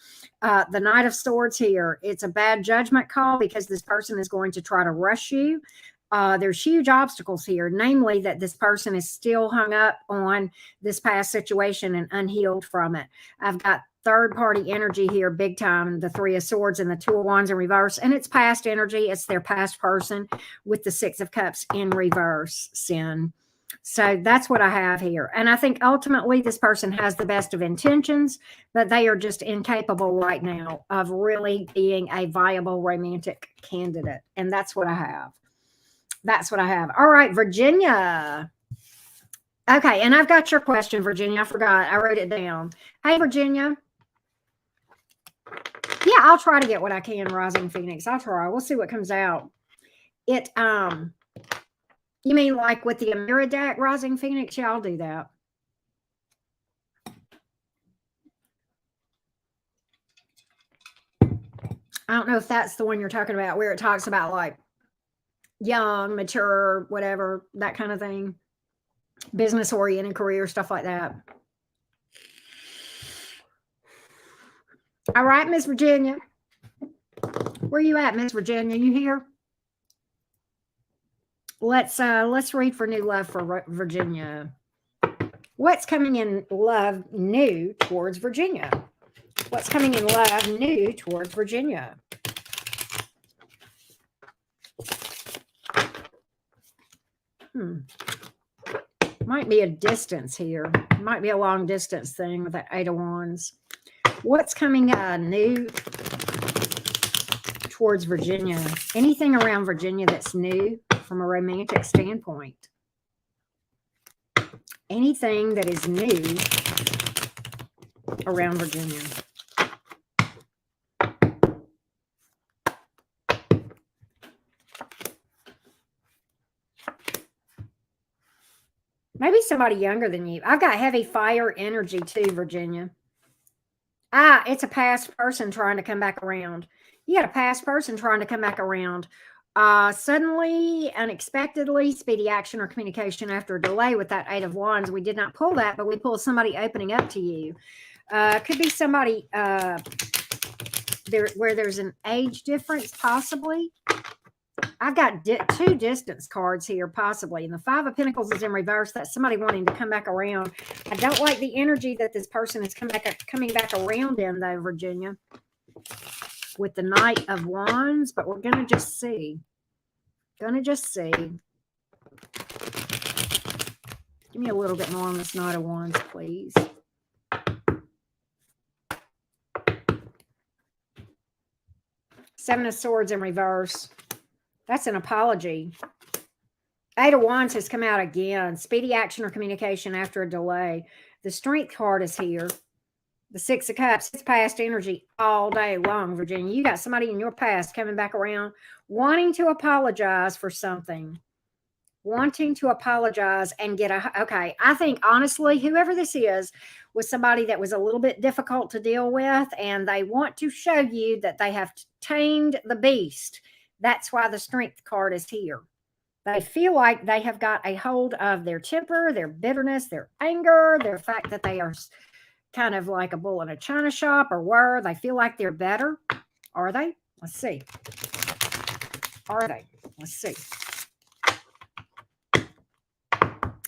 Speaker 1: The Knight of Swords here, it's a bad judgment call because this person is going to try to rush you. There's huge obstacles here, namely that this person is still hung up on this past situation and unhealed from it. I've got third-party energy here big time, the 3 of Swords and the 2 of Wands in reverse, and it's past energy. It's their past person with the 6 of Cups in reverse, Sin. So that's what I have here. And I think ultimately this person has the best of intentions, but they are just incapable right now of really being a viable romantic candidate. And that's what I have. That's what I have. All right, Virginia. Okay, and I've got your question, Virginia. I forgot. I wrote it down. Hey, Virginia. Yeah, I'll try to get what I can, Rising Phoenix. I'll try. We'll see what comes out. You mean like with the Amira Rising Phoenix? Yeah, I'll do that. I don't know if that's the one you're talking about where it talks about like young, mature, whatever, that kind of thing. Business oriented career, stuff like that. All right, Miss Virginia. Where you at, Miss Virginia? You here? Let's read for new love for Virginia. What's coming in love new towards Virginia? What's coming in love new towards Virginia? Might be a distance here. Might be a long distance thing with that 8 of Wands. What's coming new towards Virginia? Anything around Virginia that's new from a romantic standpoint? Anything that is new around Virginia? Maybe somebody younger than you. I've got heavy fire energy too, Virginia. It's a past person trying to come back around. You got a past person trying to come back around. Suddenly, unexpectedly, speedy action or communication after a delay with that 8 of Wands. We did not pull that, but we pulled somebody opening up to you. Could be somebody where there's an age difference, possibly. I've got two distance cards here, possibly. And the Five of Pentacles is in reverse. That's somebody wanting to come back around. I don't like the energy that this person is coming back around in, though, Virginia, with the Knight of Wands. But we're going to just see. Give me a little bit more on this Knight of Wands, please. Seven of Swords in reverse. That's an apology. Eight of Wands has come out again. Speedy action or communication after a delay. The Strength card is here. The Six of Cups. It's past energy all day long, Virginia. You got somebody in your past coming back around, wanting to apologize for something. Wanting to apologize and get a... Okay, I think, honestly, whoever this is was somebody that was a little bit difficult to deal with, and they want to show you that they have tamed the beast. That's why the Strength card is here. They feel like they have got a hold of their temper, their bitterness, their anger, their fact that they are kind of like a bull in a china shop, or were. They feel like they're better. Are they? Let's see. Are they? Let's see.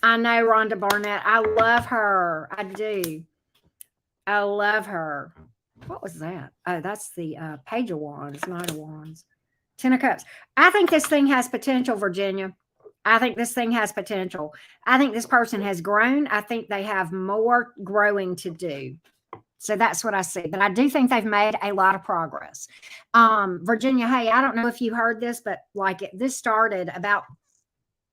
Speaker 1: I know Rhonda Barnett. I love her. I do. I love her. What was that? Oh, that's the Page of Wands, Knight of Wands. Ten of Cups. I think this thing has potential, Virginia. I think this thing has potential. I think this person has grown. I think they have more growing to do. So that's what I see. But I do think they've made a lot of progress. Virginia, hey, I don't know if you heard this, but like this started about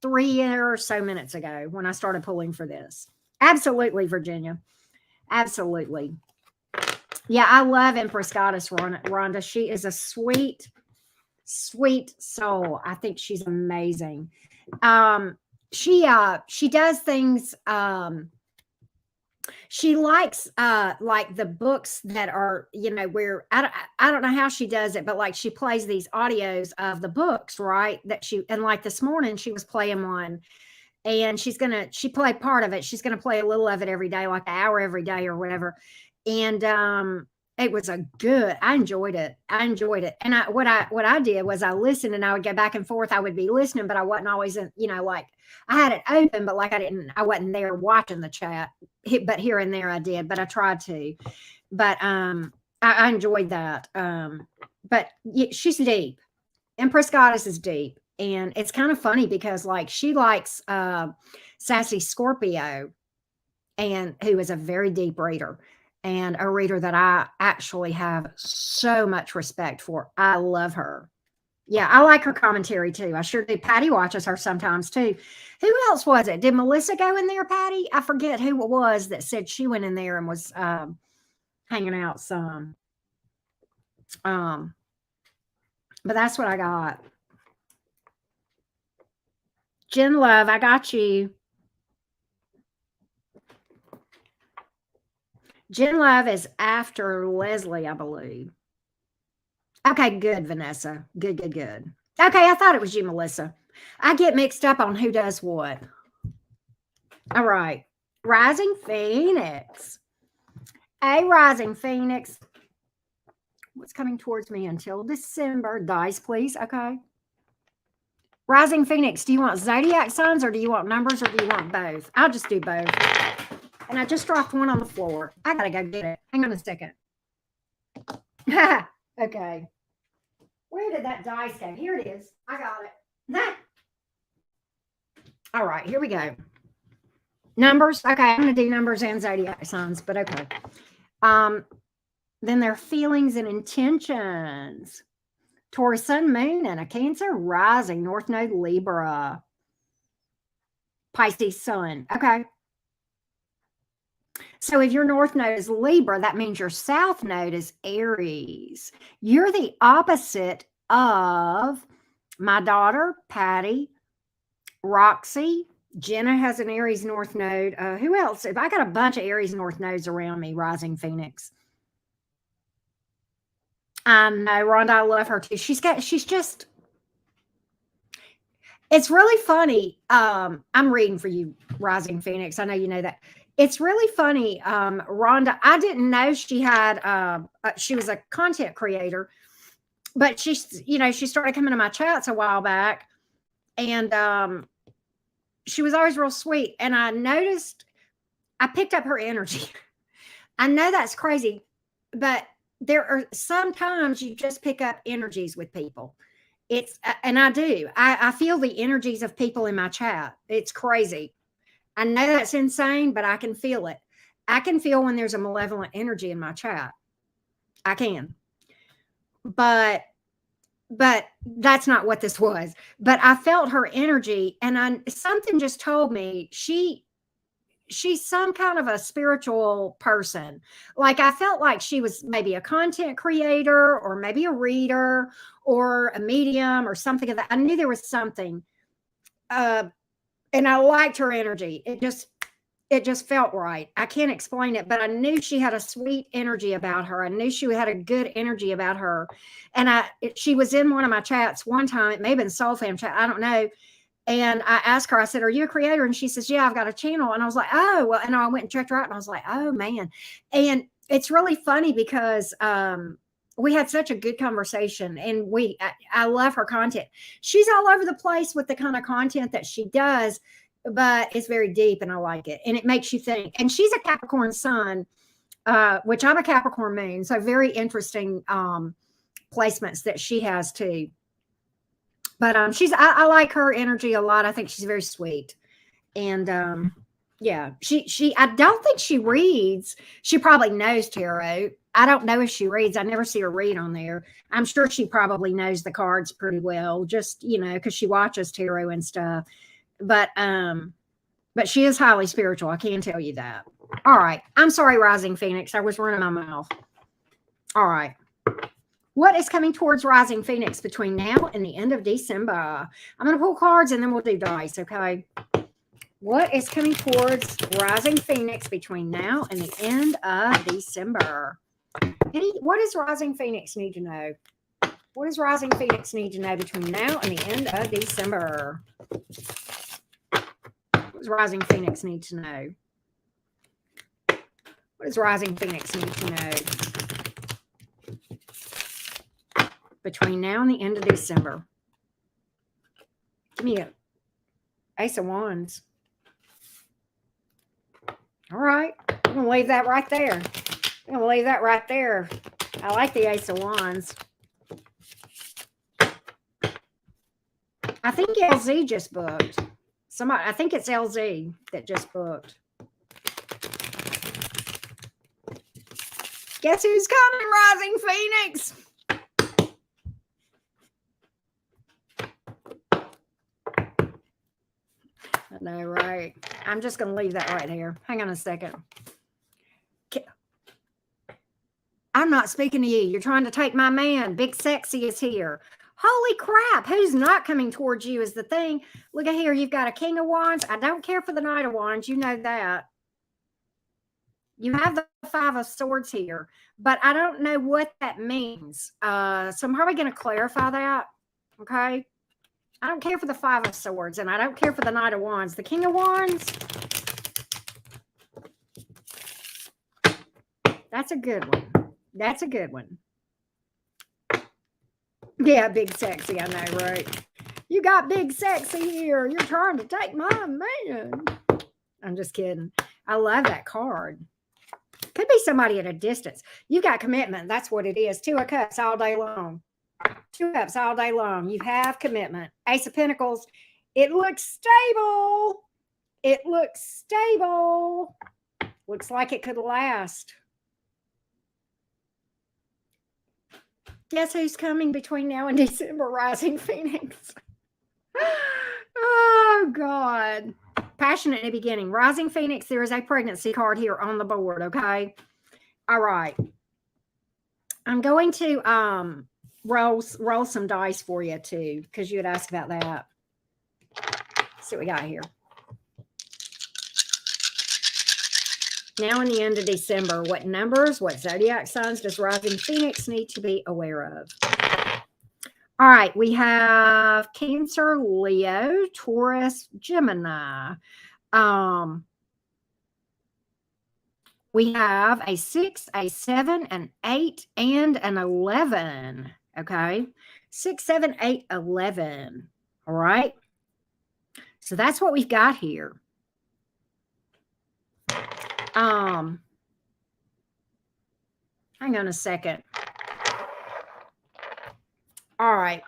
Speaker 1: 3 or so minutes ago when I started pulling for this. Absolutely, Virginia. Absolutely. Yeah, I love Empress Goddess Rhonda. She is a sweet, sweet soul. I think she's amazing. She does things. She likes like the books that are, you know, where I don't know how she does it, but like she plays these audios of the books, right? And like this morning she was playing one, and she played part of it. She's gonna play a little of it every day, like an hour every day or whatever. And it was I enjoyed it. And what I did was I listened, and I would go back and forth. I would be listening, but I wasn't always in, you know, like I had it open, but like I wasn't there watching the chat. But here and there I did, but I tried to. But I enjoyed that. But she's deep. Empress Goddess is deep. And it's kind of funny because like she likes Sassy Scorpio, and who is a very deep reader, and a reader that I actually have so much respect for. I love her. Yeah, I like her commentary too. I sure do. Patty watches her sometimes too. Who else was it? Did Melissa go in there, Patty? I forget who it was that said she went in there and was hanging out some. But that's what I got. Jen Love, I got you. Jen Love is after Leslie, I believe. Okay, good, Vanessa. Good. Okay, I thought it was you, Melissa. I get mixed up on who does what. All right. Rising Phoenix. Rising Phoenix. What's coming towards me until December? Dice, please. Okay. Rising Phoenix, do you want zodiac signs, or do you want numbers, or do you want both? I'll just do both. And I just dropped one on the floor. I got to go get it. Hang on a second. Okay. Where did that dice go? Here it is. I got it. All right, here we go. Numbers. Okay, I'm going to do numbers and zodiac signs, but okay. Then their feelings and intentions. Taurus, Sun, Moon, and a Cancer rising. North Node, Libra. Pisces, Sun. Okay. So if your North Node is Libra, that means your South Node is Aries. You're the opposite of my daughter, Patty, Roxy. Jenna has an Aries North Node. Who else? If I got a bunch of Aries North Nodes around me, Rising Phoenix. I know, Rhonda, I love her too. It's really funny. I'm reading for you, Rising Phoenix. I know you know that. It's really funny, Rhonda. I didn't know she had, she was a content creator, but she's, you know, she started coming to my chats a while back, and she was always real sweet. And I noticed, I picked up her energy. I know that's crazy, but there are sometimes you just pick up energies with people. It's, and I do. I feel the energies of people in my chat. It's crazy. I know that's insane, but I can feel it. I can feel when there's a malevolent energy in my chat. I can. But that's not what this was. But I felt her energy, and something just told me she's some kind of a spiritual person. Like, I felt like she was maybe a content creator, or maybe a reader, or a medium, or something of that. I knew there was something. And I liked her energy. It just felt right. I can't explain it, but I knew she had a sweet energy about her. I knew she had a good energy about her. And she was in one of my chats one time. It may have been Soul Fam chat. I don't know. And I asked her, I said, "Are you a creator?" And she says, "Yeah, I've got a channel." And I was like, "Oh, well," and I went and checked her out, and I was like, "Oh man." And it's really funny because, we had such a good conversation, and I love her content. She's all over the place with the kind of content that she does, but it's very deep, and I like it. And it makes you think. And she's a Capricorn sun, which I'm a Capricorn moon. So very interesting placements that she has too. But I like her energy a lot. I think she's very sweet. And yeah, I don't think she reads. She probably knows tarot. I don't know if she reads. I never see her read on there. I'm sure she probably knows the cards pretty well, just, you know, because she watches tarot and stuff. But she is highly spiritual. I can tell you that. All right. I'm sorry, Rising Phoenix. I was running my mouth. All right. What is coming towards Rising Phoenix between now and the end of December? I'm going to pull cards and then we'll do dice, okay? What is coming towards Rising Phoenix between now and the end of December? What does Rising Phoenix need to know? What does Rising Phoenix need to know between now and the end of December? What does Rising Phoenix need to know? What does Rising Phoenix need to know between now and the end of December? Give me a Ace of Wands. All right. I'm going to leave that right there. I'm going to leave that right there. I like the Ace of Wands. I think LZ just booked. I think it's LZ that just booked. Guess who's coming, Rising Phoenix? I know, right? I'm just going to leave that right here. Hang on a second. I'm not speaking to you. You're trying to take my man. Big Sexy is here. Holy crap. Who's not coming towards you is the thing. Look at here. You've got a King of Wands. I don't care for the Knight of Wands. You know that. You have the Five of Swords here, but I don't know what that means. So I'm probably going to clarify that. Okay. I don't care for the Five of Swords, and I don't care for the Knight of Wands. The King of Wands, that's a good one. That's a good one. Yeah, Big Sexy, I know, right? You got Big Sexy here. You're trying to take my man. I'm just kidding. I love that card. Could be somebody at a distance. You got commitment. That's what it is. Two of Cups all day long. Two Cups all day long. You have commitment. Ace of Pentacles. It looks stable. It looks stable. Looks like it could last. Guess who's coming between now and December, Rising Phoenix? Oh, God. Passionate in the beginning. Rising Phoenix, there is a pregnancy card here on the board, okay? All right. I'm going to roll some dice for you, too, because you had asked about that. Let's see what we got here. Now in the end of December, what numbers, what zodiac signs does Rising Phoenix need to be aware of? All right, we have Cancer, Leo, Taurus, Gemini. We have a 6, a 7, an 8, and an 11. Okay. 6, 7, 8, 11. All right. So that's what we've got here. Hang on a second. All right.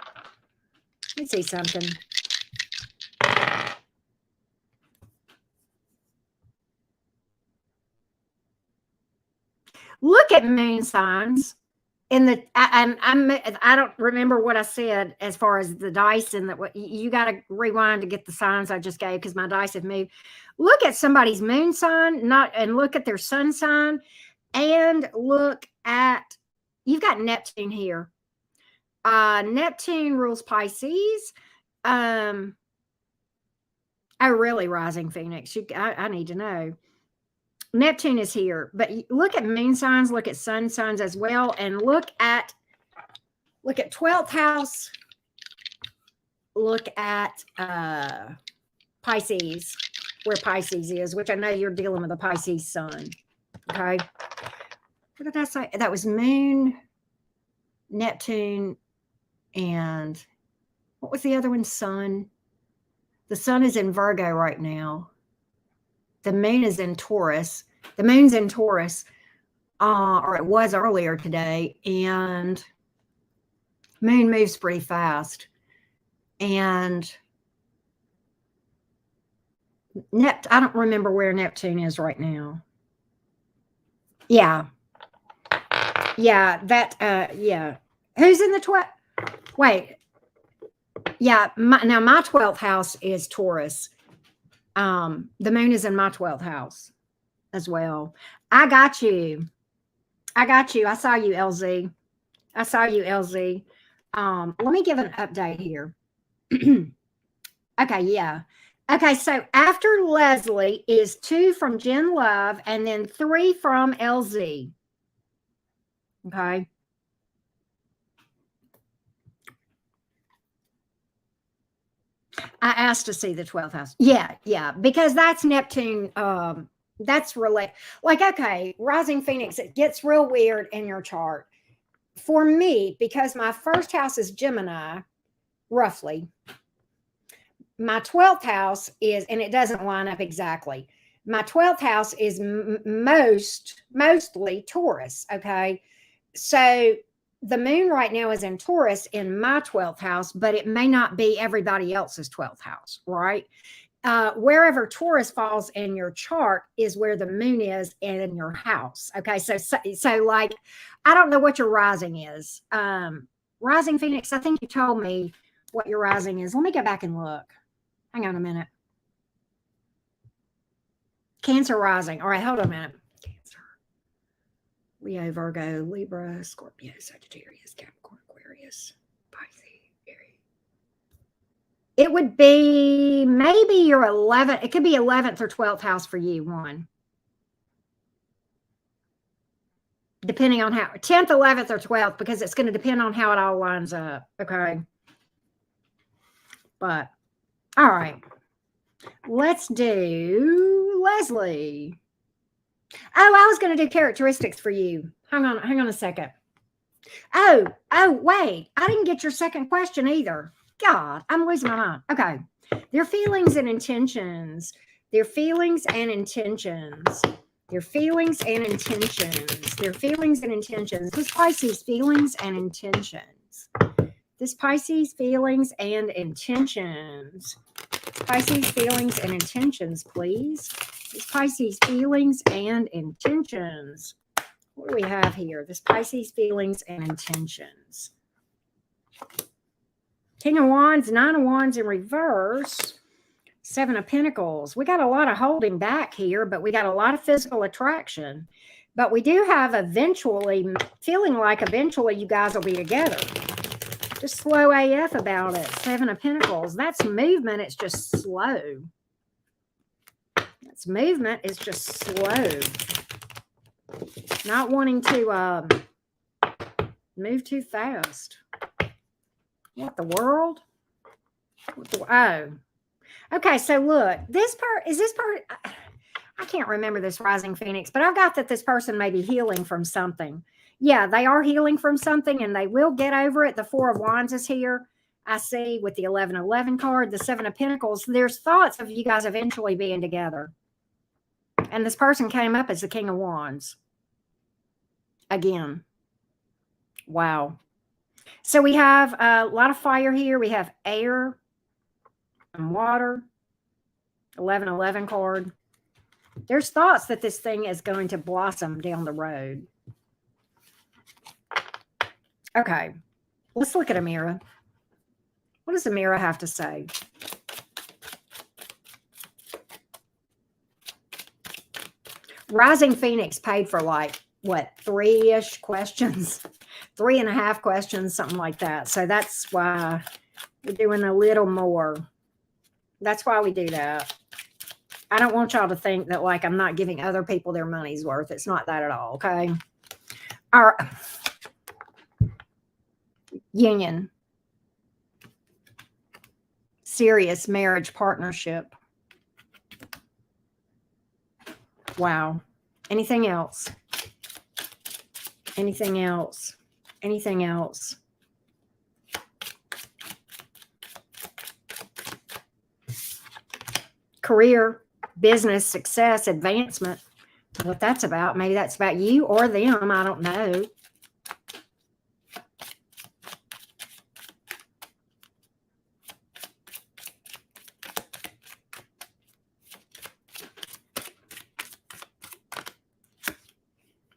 Speaker 1: Let's see something. Look at moon signs. In the I don't remember what I said as far as the dice and that. You got to rewind to get the signs I just gave because my dice have moved. Look at somebody's moon sign, and look at their sun sign, and look at, you've got Neptune here. Neptune rules Pisces. Oh, really, rising Phoenix? I need to know. Neptune is here, but look at moon signs, look at sun signs as well, and look at 12th house. Look at Pisces, where Pisces is, which I know you're dealing with a Pisces sun. Okay. What did I say? That was moon, Neptune, and what was the other one? Sun. The sun is in Virgo right now. The moon is in Taurus. The moon's in Taurus, or it was earlier today, and moon moves pretty fast. And I don't remember where Neptune is right now. Yeah. Yeah, yeah. Who's in the 12th? Wait. Yeah, my 12th house is Taurus. The moon is in my 12th house as well. I got you. I saw you, LZ. Let me give an update here. Okay, yeah. Okay, so after Leslie is 2 from Jen Love and then 3 from LZ. Okay. I asked to see the 12th house. Yeah, because that's Neptune. That's really like, okay, rising Phoenix, it gets real weird in your chart. For me, because my first house is Gemini, roughly. My 12th house is, and it doesn't line up exactly. My 12th house is mostly Taurus. Okay. So the moon right now is in Taurus in my 12th house, but it may not be everybody else's 12th house, right? Wherever Taurus falls in your chart is where the moon is in your house. Okay. So like, I don't know what your rising is. Rising Phoenix, I think you told me what your rising is. Let me go back and look. Hang on a minute. Cancer rising. All right, hold on a minute. Cancer, Leo, Virgo, Libra, Scorpio, Sagittarius, Capricorn, Aquarius, Pisces, Aries. It would be maybe your 11th. It could be 11th or 12th house for you, one. Depending on how, 10th, 11th, or 12th, because it's going to depend on how it all lines up. Okay. But, all right. Let's do Leslie. Oh, I was going to do characteristics for you. Hang on a second. Oh, wait. I didn't get your second question either. God, I'm losing my mind. Okay. Their feelings and intentions. Their feelings and intentions. Their feelings and intentions. Their feelings and intentions. This Pisces feelings and intentions. This Pisces feelings and intentions. Pisces feelings and intentions, please. This Pisces feelings and intentions. What do we have here? This Pisces feelings and intentions. King of Wands, 9 of Wands in reverse. 7 of Pentacles. We got a lot of holding back here, but we got a lot of physical attraction. But we do have eventually, feeling like eventually you guys will be together. Just slow AF about it. 7 of Pentacles. That's movement. It's just slow. That's movement. It's just slow. Not wanting to move too fast. What the world? Oh. Okay, so look. I can't remember this rising Phoenix, but I've got that this person may be healing from something. Yeah, they are healing from something and they will get over it. The Four of Wands is here. I see with the 1111 card, the Seven of Pentacles, there's thoughts of you guys eventually being together. And this person came up as the King of Wands. Again. Wow. So we have a lot of fire here. We have air and water. 1111 card. There's thoughts that this thing is going to blossom down the road. Okay. Let's look at a mirror. What does the mirror have to say? Rising Phoenix paid for like, what, 3-ish questions? 3.5 questions, something like that. So that's why we're doing a little more. That's why we do that. I don't want y'all to think that like I'm not giving other people their money's worth. It's not that at all, okay? Our union. Serious marriage partnership. Wow. Anything else? Anything else? Anything else? Career, business, success, advancement. What that's about. Maybe that's about you or them. I don't know.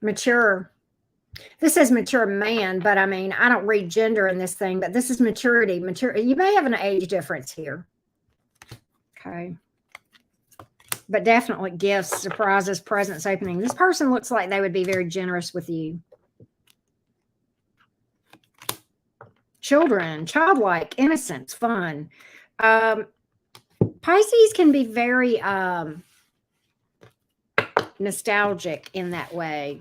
Speaker 1: Mature. This is mature man, but I mean, I don't read gender in this thing, but this is maturity. Mature. You may have an age difference here. Okay. But definitely gifts, surprises, presents, opening. This person looks like they would be very generous with you. Children, childlike, innocence, fun. Pisces can be very nostalgic in that way.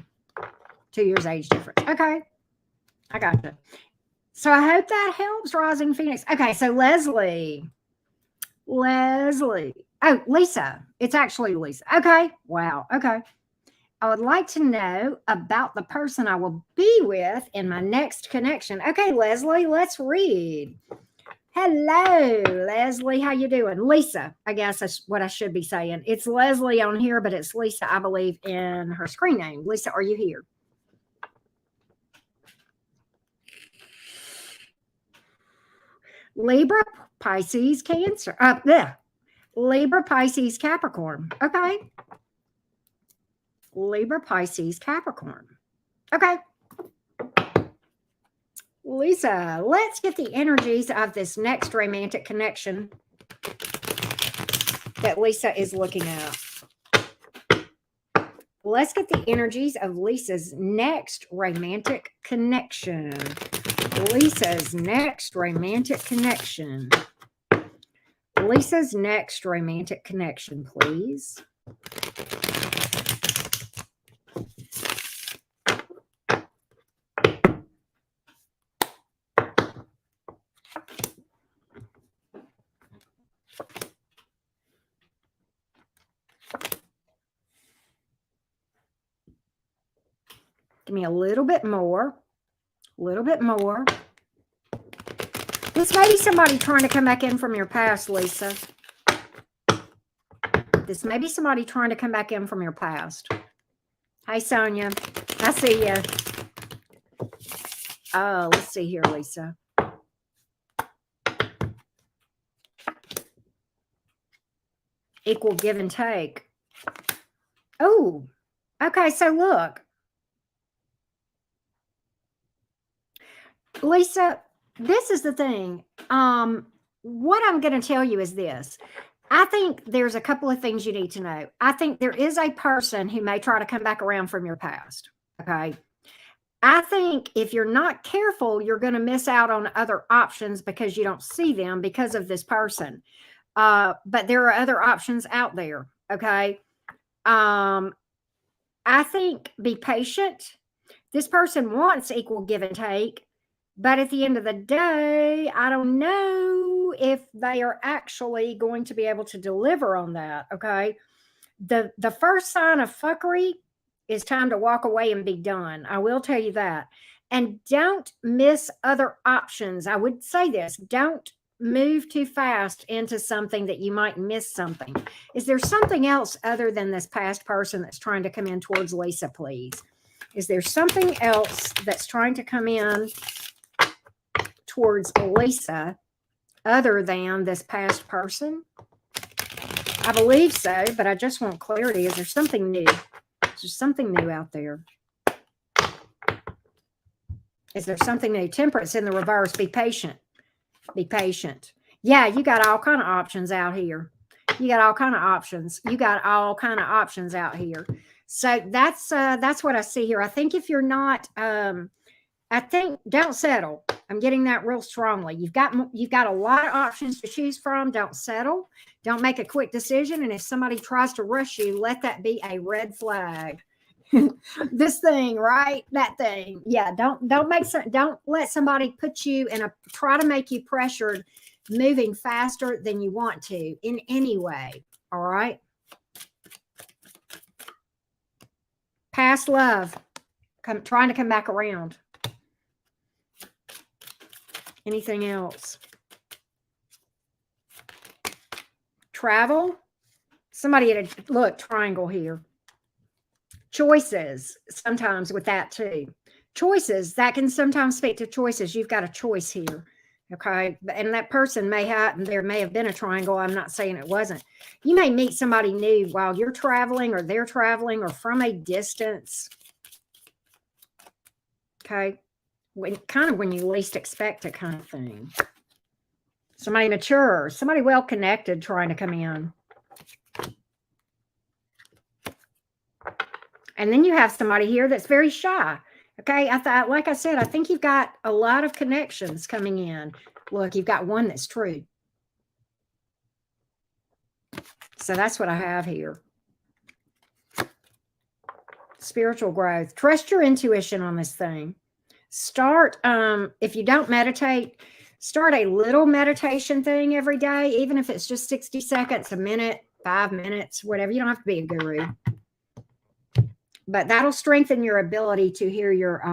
Speaker 1: 2 years age difference. Okay. I got you. So I hope that helps, Rising Phoenix. Okay, so Leslie. Oh, Lisa. It's actually Lisa. Okay. Wow. Okay. I would like to know about the person I will be with in my next connection. Okay, Leslie, let's read. Hello, Leslie. How you doing? Lisa, I guess that's what I should be saying. It's Leslie on here, but it's Lisa, I believe, in her screen name. Lisa, are you here? Libra, Pisces, Cancer. Libra, Pisces, Capricorn. Okay. Libra, Pisces, Capricorn. Okay. Lisa, let's get the energies of this next romantic connection that Lisa is looking at. Let's get the energies of Lisa's next romantic connection. Lisa's next romantic connection. Lisa's next romantic connection, please. Give me a little bit more. A little bit more. This may be somebody trying to come back in from your past, Lisa. This may be somebody trying to come back in from your past. Hey, Sonia. I see you. Oh, let's see here, Lisa. Equal give and take. Oh, okay. So look. Lisa, this is the thing. What I'm going to tell you is this. I think there's a couple of things you need to know. I think there is a person who may try to come back around from your past. Okay. I think if you're not careful, you're going to miss out on other options because you don't see them because of this person. But there are other options out there. Okay. I think be patient. This person wants equal give and take. But at the end of the day, I don't know if they are actually going to be able to deliver on that, okay? The first sign of fuckery is time to walk away and be done. I will tell you that. And don't miss other options. I would say this, don't move too fast into something that you might miss something. Is there something else other than this past person that's trying to come in towards Lisa, please? Is there something else that's trying to come in towards Lisa other than this past person? I believe so, but I just want clarity. Is there something new? Is there something new out there? Is there something new? Temperance in the reverse. Be patient. Be patient. Yeah, you got all kind of options out here. You got all kind of options. You got all kind of options out here. So that's what I see here. I think if you're not, I think don't settle. I'm getting that real strongly. You've got a lot of options to choose from. Don't settle. Don't make a quick decision. And if somebody tries to rush you, let that be a red flag. This thing, right? That thing. Yeah. Don't let somebody put you in try to make you pressured moving faster than you want to in any way. All right. Past love. Trying to come back around. Anything else? Travel. Somebody had a look triangle here. Choices sometimes with that too. Choices that can sometimes speak to choices. You've got a choice here. Okay. And that person may have, there may have been a triangle. I'm not saying it wasn't. You may meet somebody new while you're traveling or they're traveling or from a distance. Okay. When you least expect it kind of thing. Somebody mature, somebody well-connected trying to come in. And then you have somebody here that's very shy. Okay. Like I said, I think you've got a lot of connections coming in. Look, you've got one that's true. So that's what I have here. Spiritual growth. Trust your intuition on this thing. Start, if you don't meditate, start a little meditation thing every day, even if it's just 60 seconds, a minute, 5 minutes, whatever. You don't have to be a guru. But that'll strengthen your ability to hear your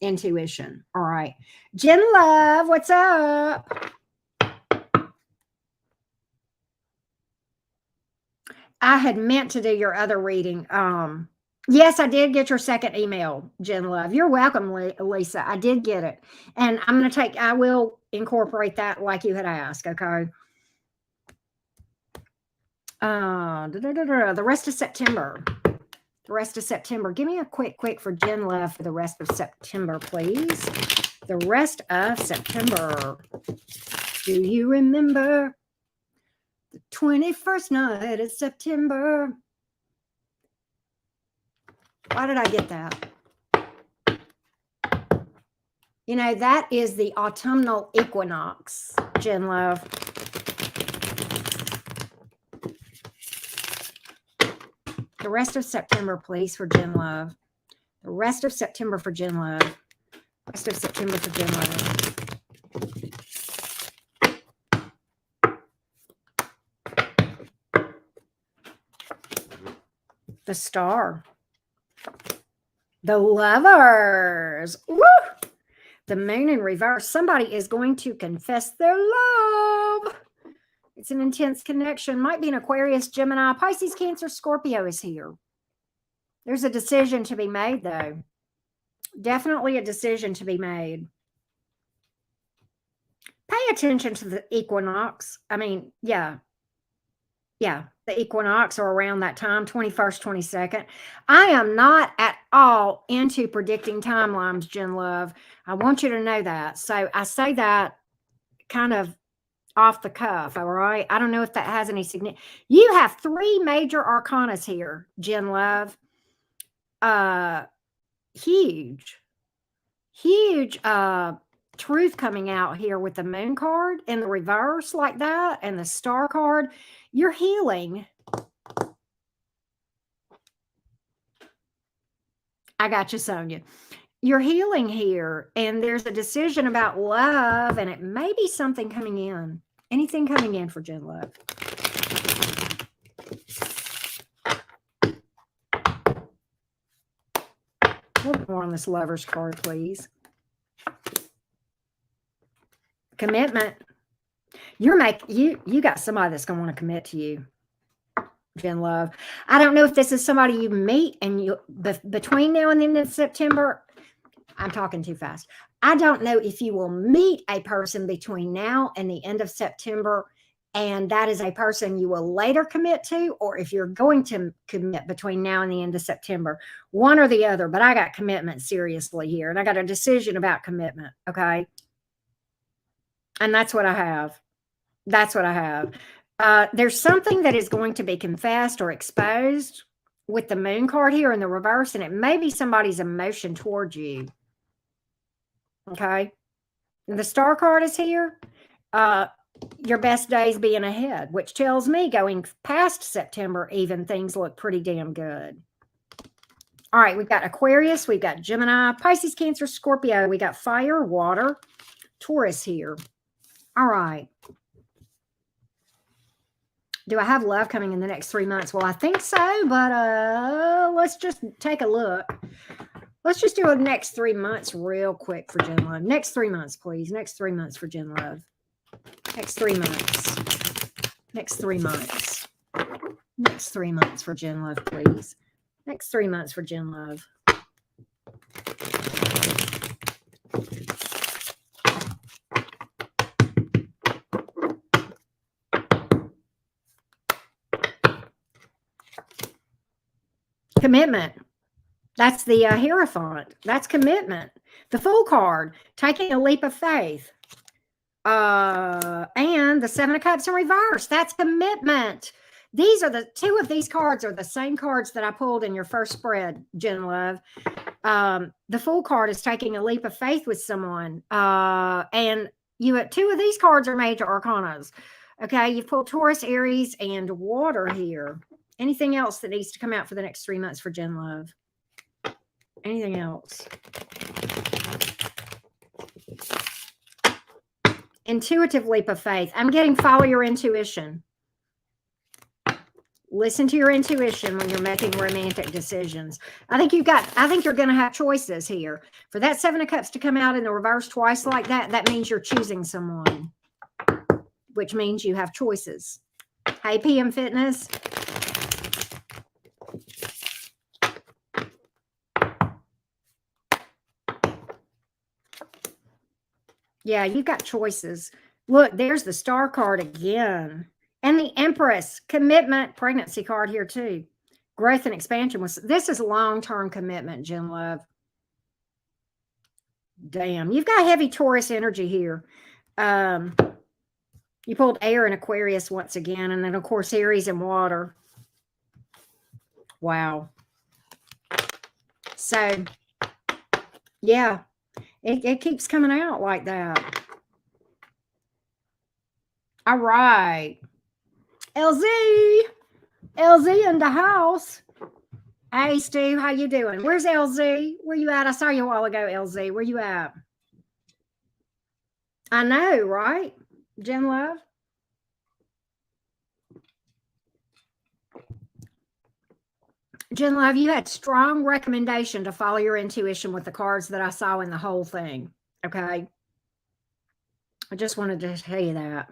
Speaker 1: intuition. All right. Jen Love, what's up? I had meant to do your other reading. Yes, I did get your second email, Jen Love. You're welcome, Lisa. I did get it. And I will incorporate that like you had asked, okay? The rest of September. The rest of September. Give me a quick for Jen Love for the rest of September, please. The rest of September. Do you remember the 21st night of September? Why did I get that? You know, that is the autumnal equinox, Jen Love. The rest of September, please, for Jen Love. The rest of September for Jen Love. Rest of September for Jen Love. The star. The lovers. Woo! The moon in reverse. Somebody is going to confess their love. It's an intense connection. Might be an Aquarius, Gemini, Pisces, Cancer, Scorpio is here. There's a decision to be made, though. Definitely a decision to be made. Pay attention to the equinox. I mean, yeah. Yeah, the equinox or around that time, 21st, 22nd. I am not at all into predicting timelines, Jen Love. I want you to know that. So I say that kind of off the cuff, all right? I don't know if that has any significance. You have 3 major arcanas here, Jen Love. Huge truth coming out here with the moon card in the reverse like that and the star card. You're healing. I got you, Sonia. You're healing here, and there's a decision about love, and it may be something coming in. Anything coming in for Jen Love? A little more on this Lover's card, please. Commitment. You got somebody that's going to want to commit to you, Jen Love. I don't know if this is somebody you meet and you between now and the end of September. I'm talking too fast. I don't know if you will meet a person between now and the end of September, and that is a person you will later commit to, or if you're going to commit between now and the end of September, one or the other. But I got commitment seriously here, and I got a decision about commitment. Okay. And that's what I have. That's what I have. There's something that is going to be confessed or exposed with the moon card here in the reverse, and it may be somebody's emotion towards you. Okay. And the star card is here. Your best days being ahead, which tells me going past September, even things look pretty damn good. All right. We've got Aquarius. We've got Gemini, Pisces, Cancer, Scorpio. We got fire, water, Taurus here. All right. Do I have love coming in the next 3 months? Well, I think so, but let's just take a look. Let's just do a next 3 months real quick for Jen Love. Next 3 months, please. Next 3 months for Jen Love. Next 3 months. Next 3 months. Next 3 months for Jen Love, please. Next 3 months for Jen Love. Commitment. That's the Hierophant. That's commitment. The Fool card, taking a leap of faith. And the Seven of Cups in reverse. That's commitment. These are the two of these cards are the same cards that I pulled in your first spread, Jen Love. The Fool card is taking a leap of faith with someone. And two of these cards are major arcanas. Okay, you've pulled Taurus, Aries, and water here. Anything else that needs to come out for the next 3 months for Jen Love? Anything else? Intuitive leap of faith. I'm getting follow your intuition. Listen to your intuition when you're making romantic decisions. I think you're going to have choices here. For that Seven of Cups to come out in the reverse twice like that, that means you're choosing someone, which means you have choices. Hey, PM Fitness. Yeah, you've got choices. Look, there's the Star card again. And the Empress, commitment, pregnancy card here too. Growth and expansion. This is long-term commitment, Jen Love. Damn, you've got heavy Taurus energy here. You pulled air and Aquarius once again. And then, of course, Aries and water. Wow. So, yeah. It keeps coming out like that. All right. LZ in the house. Hey, Stu, how you doing? Where's LZ? Where you at? I saw you a while ago, LZ. Where you at? I know, right? Jen Love? Jen Love, you had strong recommendation to follow your intuition with the cards that I saw in the whole thing. Okay. I just wanted to tell you that.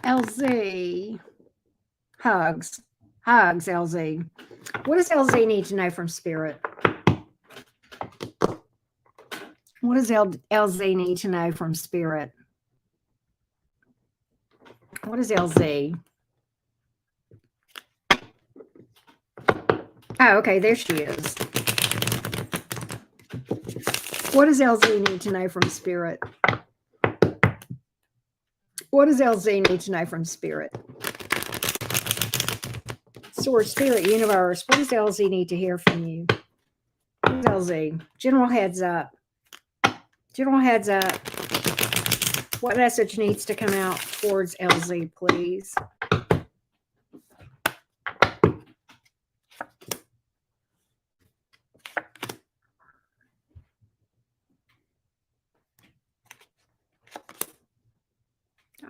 Speaker 1: LZ. Hugs. Hugs, LZ. What does LZ need to know from Spirit? What does LZ need to know from Spirit? What is LZ? Oh, okay, there she is. What does LZ need to know from Spirit? What does LZ need to know from Spirit? Source, Spirit, Universe. What does LZ need to hear from you? What is LZ? General heads up. General heads up. What message needs to come out towards LZ, please?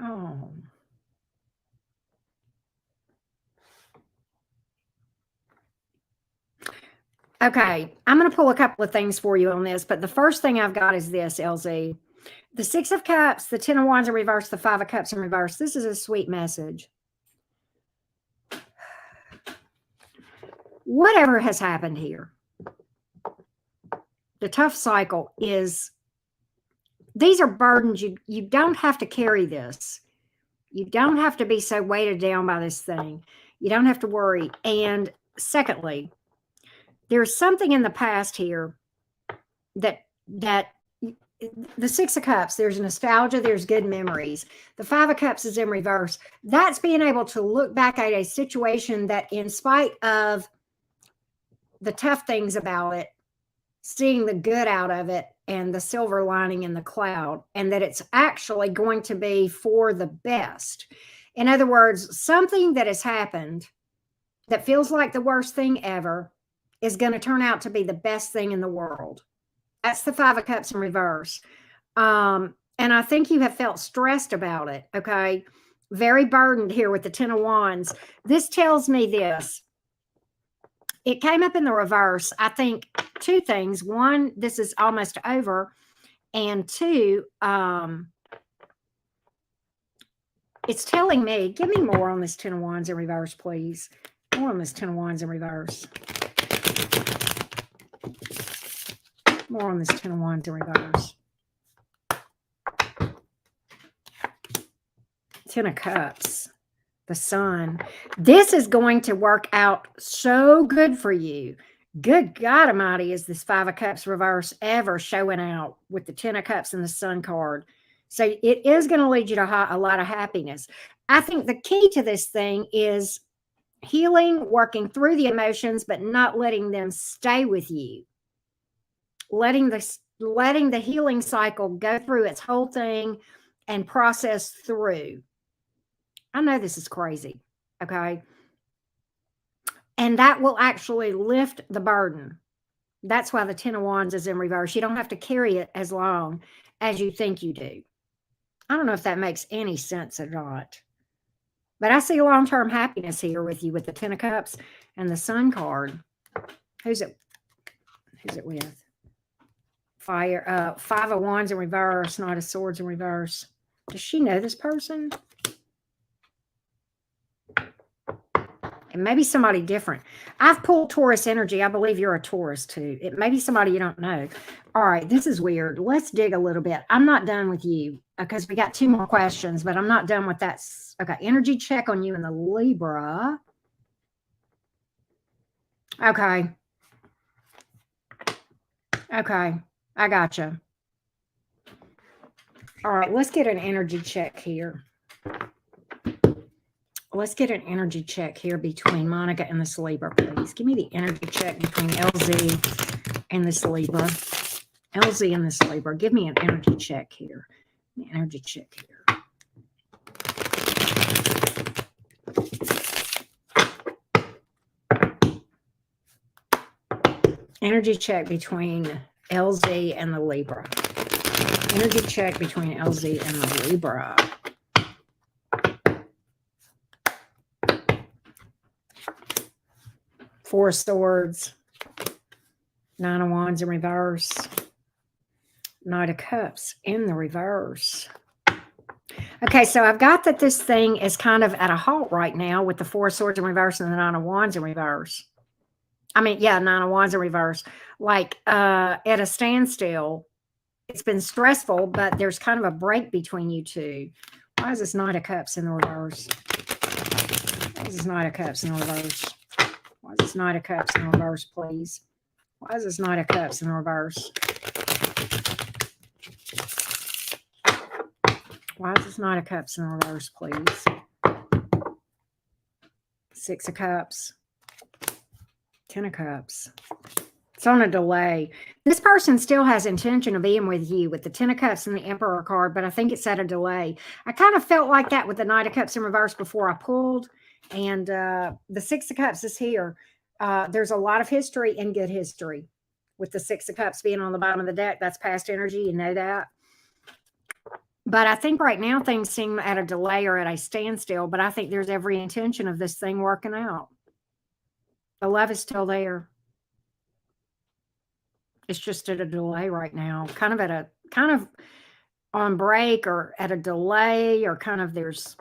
Speaker 1: Oh. Okay, I'm going to pull a couple of things for you on this, but the first thing I've got is this, LZ. The Six of Cups, the Ten of Wands in reverse, the Five of Cups in reverse. This is a sweet message. Whatever has happened here, the tough cycle is, these are burdens. You don't have to carry this. You don't have to be so weighted down by this thing. You don't have to worry. And secondly, there's something in the past here that the Six of Cups, there's nostalgia, there's good memories. The Five of Cups is in reverse. That's being able to look back at a situation that, in spite of the tough things about it, seeing the good out of it and the silver lining in the cloud, and that it's actually going to be for the best. In other words, something that has happened that feels like the worst thing ever is going to turn out to be the best thing in the world. That's the Five of Cups in reverse. And I think you have felt stressed about it, okay? Very burdened here with the Ten of Wands. This tells me this. It came up in the reverse. I think two things. One, this is almost over. And two, it's telling me, give me more on this Ten of Wands in reverse, please. More on this Ten of Wands in reverse. More on this Ten of Wands in reverse. Ten of Cups. The Sun. This is going to work out so good for you. Good God Almighty, is this Five of Cups reverse ever showing out with the Ten of Cups and the Sun card. So it is going to lead you to a lot of happiness. I think the key to this thing is healing, working through the emotions, but not letting them stay with you. Letting the healing cycle go through its whole thing and process through. I know this is crazy, okay? And that will actually lift the burden. That's why the Ten of Wands is in reverse. You don't have to carry it as long as you think you do. I don't know if that makes any sense or not. But I see long-term happiness here with you with the Ten of Cups and the Sun card. Who's it with? Five of Wands in reverse, Knight of Swords in reverse. Does she know this person? It may be somebody different. I've pulled Taurus energy. I believe you're a Taurus too. It may be somebody you don't know. All right, this is weird. Let's dig a little bit. I'm not done with you because we got two more questions, but I'm not done with that. Okay, energy check on you in the Libra. Okay. Okay, I gotcha. All right, let's get an energy check here. Let's get an energy check here between Monica and this Libra, please. Give me the energy check between LZ and this Libra. LZ and this Libra. Give me an energy check here. An energy check here. Energy check between LZ and the Libra. Energy check between LZ and the Libra. Four of Swords, Nine of Wands in reverse, Knight of Cups in the reverse. Okay, so I've got that this thing is kind of at a halt right now with the Four of Swords in reverse and the Nine of Wands in reverse. I mean, yeah, Nine of Wands in reverse. Like at a standstill. It's been stressful, but there's kind of a break between you two. Why is this Knight of Cups in the reverse? Why is this Knight of Cups in the reverse? Why is this Knight of Cups in reverse, please? Why is this Knight of Cups in reverse? Why is this Knight of Cups in reverse, please? Six of Cups. Ten of Cups. It's on a delay. This person still has intention of being with you with the Ten of Cups and the Emperor card, but I think it's at a delay. I kind of felt like that with the Knight of Cups in reverse before I pulled. And the Six of Cups is here. There's a lot of history and good history with the Six of Cups being on the bottom of the deck. That's past energy. You know that. But I think right now things seem at a delay or at a standstill. But I think there's every intention of this thing working out. The love is still there. It's just at a delay right now, kind of on break or at a delay, or kind of there's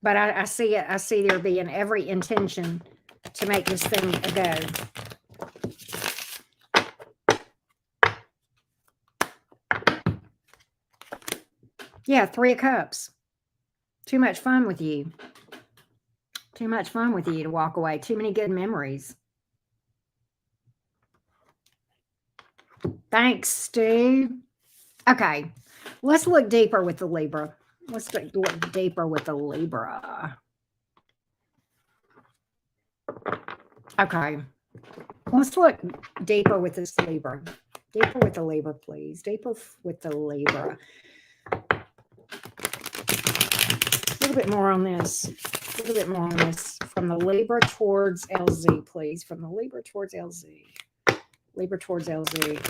Speaker 1: but I see it. I see there being every intention to make this thing a go. Yeah, 3 of Cups. Too much fun with you. Too much fun with you to walk away. Too many good memories. Thanks, Stu. Okay, let's look deeper with the Libra. Let's look deeper with the Libra. Okay, let's look deeper with this Libra. Deeper with the Libra, please. Deeper with the Libra. A little bit more on this. A little bit more on this. From the Libra towards LZ, please. From the Libra towards LZ. Libra towards LZ.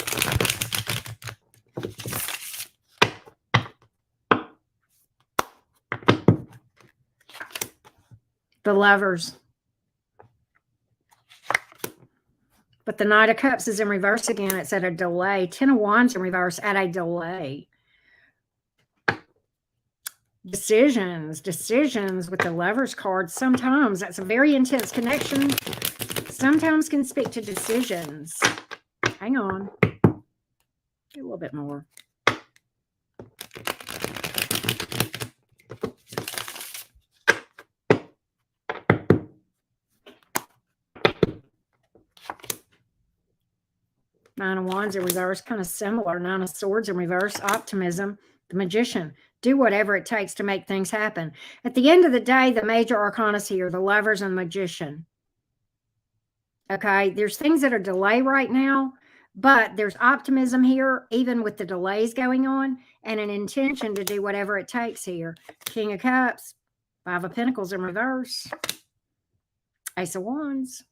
Speaker 1: The Lovers. But the Knight of Cups is in reverse again. It's at a delay. 10 of Wands in reverse at a delay. Decisions with the Lovers card. Sometimes that's a very intense connection. Sometimes can speak to decisions. Hang on. A little bit more. Nine of Wands in reverse, kind of similar. 9 of Swords in reverse, optimism. The Magician. Do whatever it takes to make things happen. At the end of the day, the major arcanas here, the Lovers and the Magician. Okay, there's things that are delayed right now, but there's optimism here, even with the delays going on, and an intention to do whatever it takes here. King of Cups, 5 of Pentacles in reverse, Ace of Wands.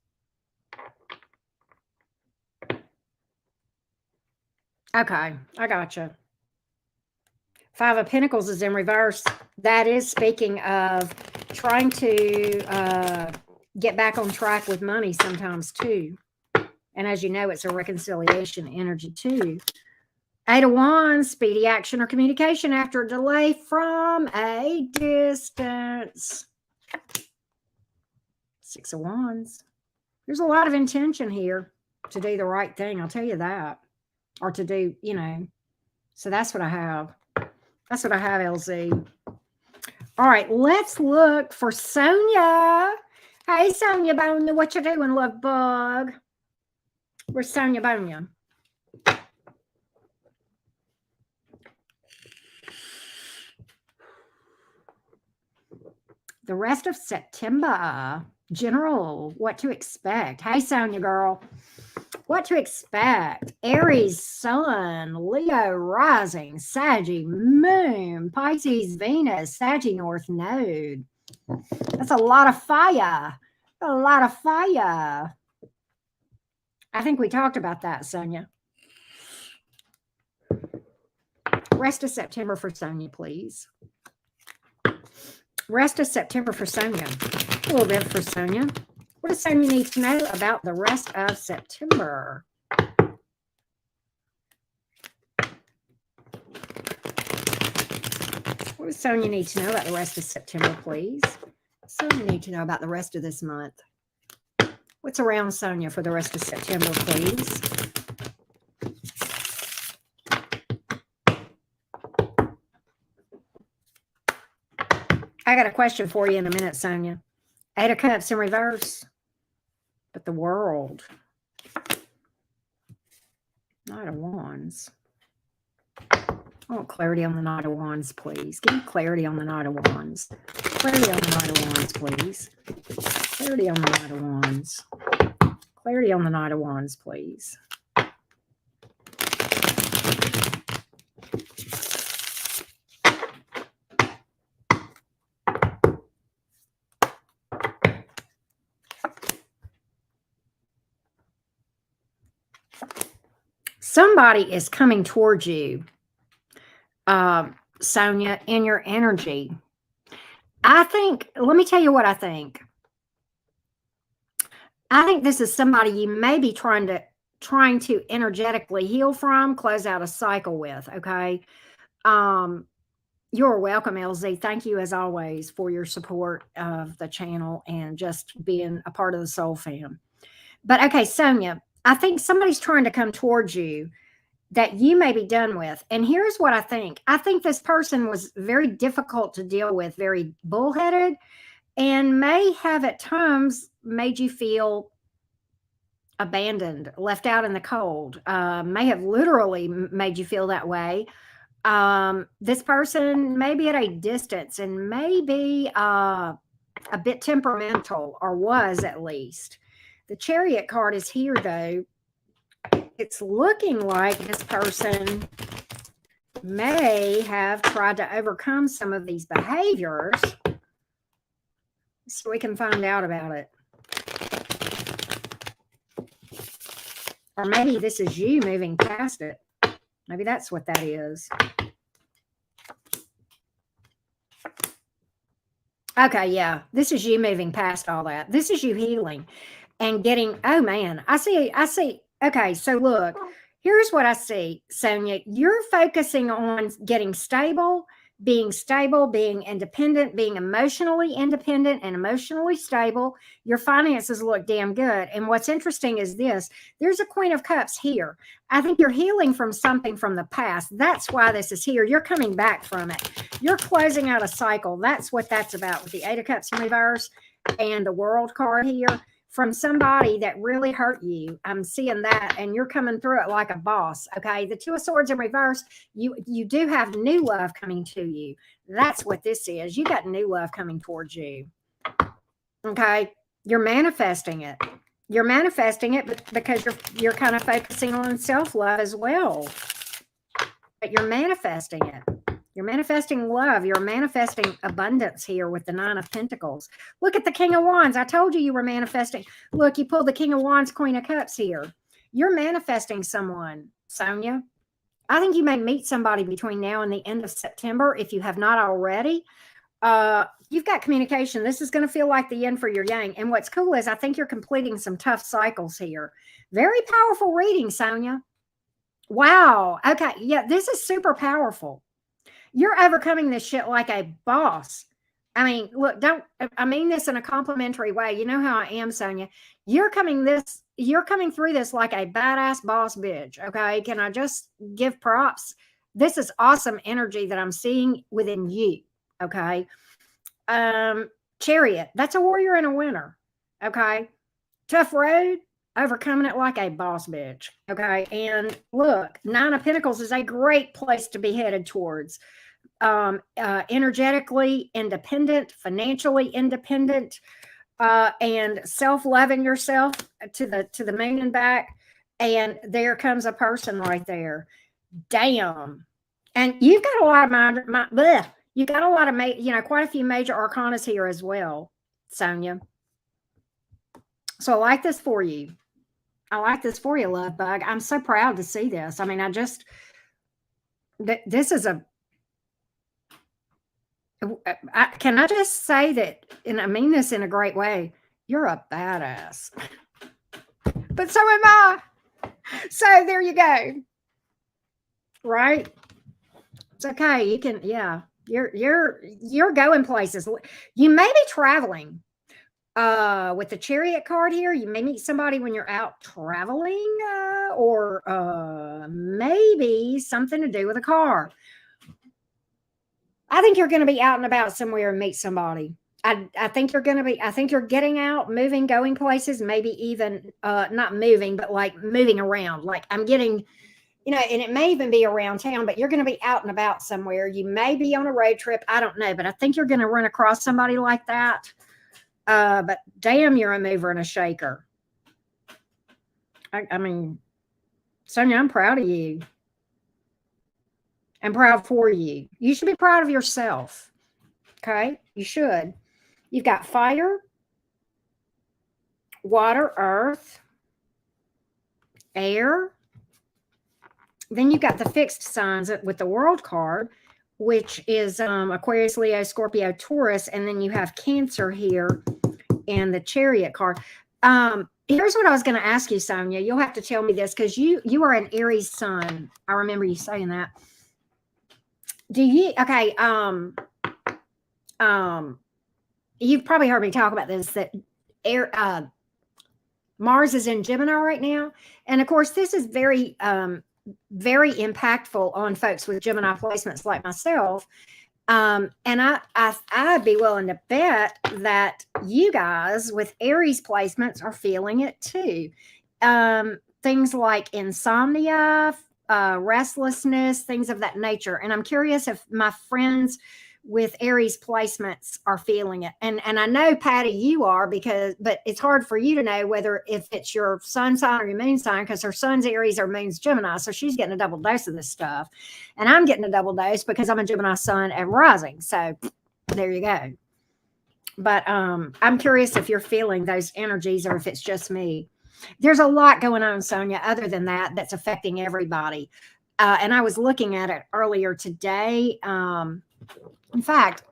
Speaker 1: Okay, I gotcha. 5 of Pentacles is in reverse. That is speaking of trying to get back on track with money sometimes too. And as you know, it's a reconciliation energy too. 8 of Wands, speedy action or communication after a delay from a distance. 6 of Wands. There's a lot of intention here to do the right thing. I'll tell you that. Or to do, you know. So that's what I have. That's what I have, LZ. All right, let's look for Sonia. Hey, Sonia Bonia, what you doing, love bug? Where's Sonia Bonia? The rest of September. General, what to expect? Hey, Sonia girl. What to expect? Aries, Sun, Leo, Rising, Saggy, Moon, Pisces, Venus, Saggy, North Node. That's a lot of fire. A lot of fire. I think we talked about that, Sonia. Rest of September for Sonia, please. Rest of September for Sonia. A little bit for Sonia. What does Sonia need to know about the rest of September? What does Sonia need to know about the rest of September, please? Sonia need to know about the rest of this month. What's around Sonia for the rest of September, please? I got a question for you in a minute, Sonia. 8 of Cups in reverse. But the World. Knight of Wands. I want clarity on the Knight of Wands, please. Give me clarity on the Knight of Wands. Clarity on the Knight of Wands, please. Clarity on the Knight of Wands. Clarity on the Knight of Wands, please. Somebody is coming towards you, Sonia, in your energy. I think, let me tell you what I think. I think this is somebody you may be trying to energetically heal from, close out a cycle with. Okay. Um, you're welcome, LZ. Thank you as always for your support of the channel and just being a part of the Soul Fam. But okay, Sonia, I think somebody's trying to come towards you that you may be done with. And here's what I think. I think this person was very difficult to deal with, very bullheaded, and may have at times made you feel abandoned, left out in the cold, may have literally made you feel that way. This person may be at a distance and maybe a bit temperamental, or was at least. The Chariot card is here, though. It's looking like this person may have tried to overcome some of these behaviors. So we can find out about it. Or maybe this is you moving past it. Maybe that's what that is. Okay, yeah. This is you moving past all that. This is you healing and getting, oh man, I see. Okay, so look, here's what I see, Sonia. You're focusing on getting stable, being independent, being emotionally independent and emotionally stable. Your finances look damn good. And what's interesting is this. There's a Queen of Cups here. I think you're healing from something from the past. That's why this is here. You're coming back from it. You're closing out a cycle. That's what that's about with the Eight of Cups in reverse and the World card here. From somebody that really hurt you. I'm seeing that, and you're coming through it like a boss. Okay, the Two of Swords in reverse. You do have new love coming to you. That's what this is. You got new love coming towards you. Okay, you're manifesting it. You're manifesting it because you're kind of focusing on self-love as well. But you're manifesting it. You're manifesting love. You're manifesting abundance here with the Nine of Pentacles. Look at the King of Wands. I told you were manifesting. Look, you pulled the King of Wands, Queen of Cups here. You're manifesting someone, Sonia. I think you may meet somebody between now and the end of September if you have not already. You've got communication. This is going to feel like the yin for your yang. And what's cool is I think you're completing some tough cycles here. Very powerful reading, Sonia. Wow. Okay. Yeah, this is super powerful. You're overcoming this shit like a boss. I mean, look, I mean this in a complimentary way. You know how I am, Sonia. You're coming through this like a badass boss bitch. Okay. Can I just give props? This is awesome energy that I'm seeing within you. Okay. Chariot, that's a warrior and a winner. Okay. Tough road, overcoming it like a boss bitch. Okay. And look, Nine of Pentacles is a great place to be headed towards. Energetically independent, financially independent, and self-loving yourself to the moon and back. And there comes a person right there. Damn. And you've got a lot of you got a lot of quite a few major arcanas here as well, Sonia. So I like this for you. I like this for you, love bug. I'm so proud to see this. I mean, this is can I just say that, and I mean this in a great way, you're a badass. But so am I. So there you go. Right? It's okay. You can, yeah. You're going places. You may be traveling. With the Chariot card here, you may meet somebody when you're out traveling, or maybe something to do with a car. I think you're going to be out and about somewhere and meet somebody. I think you're going to be, I think you're getting out, moving, going places, maybe even not moving, but like moving around. Like I'm getting, and it may even be around town, but you're going to be out and about somewhere. You may be on a road trip. I don't know, but I think you're going to run across somebody like that. But damn, you're a mover and a shaker. I mean, Sonia, I'm proud of you. I'm proud for you. You should be proud of yourself. Okay? You should. You've got fire, water, earth, air. Then you've got the fixed signs with the World card, which is Aquarius, Leo, Scorpio, Taurus. And then you have Cancer here and the Chariot card. Here's what I was going to ask you, Sonia. You'll have to tell me this because you are an Aries sun. I remember you saying that. Do you? Okay. You've probably heard me talk about this. That Mars is in Gemini right now, and of course, this is very impactful on folks with Gemini placements like myself. And I'd be willing to bet that you guys with Aries placements are feeling it too. Things like insomnia, restlessness, things of that nature. And I'm curious if my friends with Aries placements are feeling it. And I know, Patty, you are, but it's hard for you to know whether if it's your sun sign or your moon sign, because her sun's Aries or moon's Gemini. So she's getting a double dose of this stuff. And I'm getting a double dose because I'm a Gemini sun and rising. So there you go. But I'm curious if you're feeling those energies or if it's just me. There's a lot going on, Sonia, other than that, that's affecting everybody. And I was looking at it earlier today. In fact,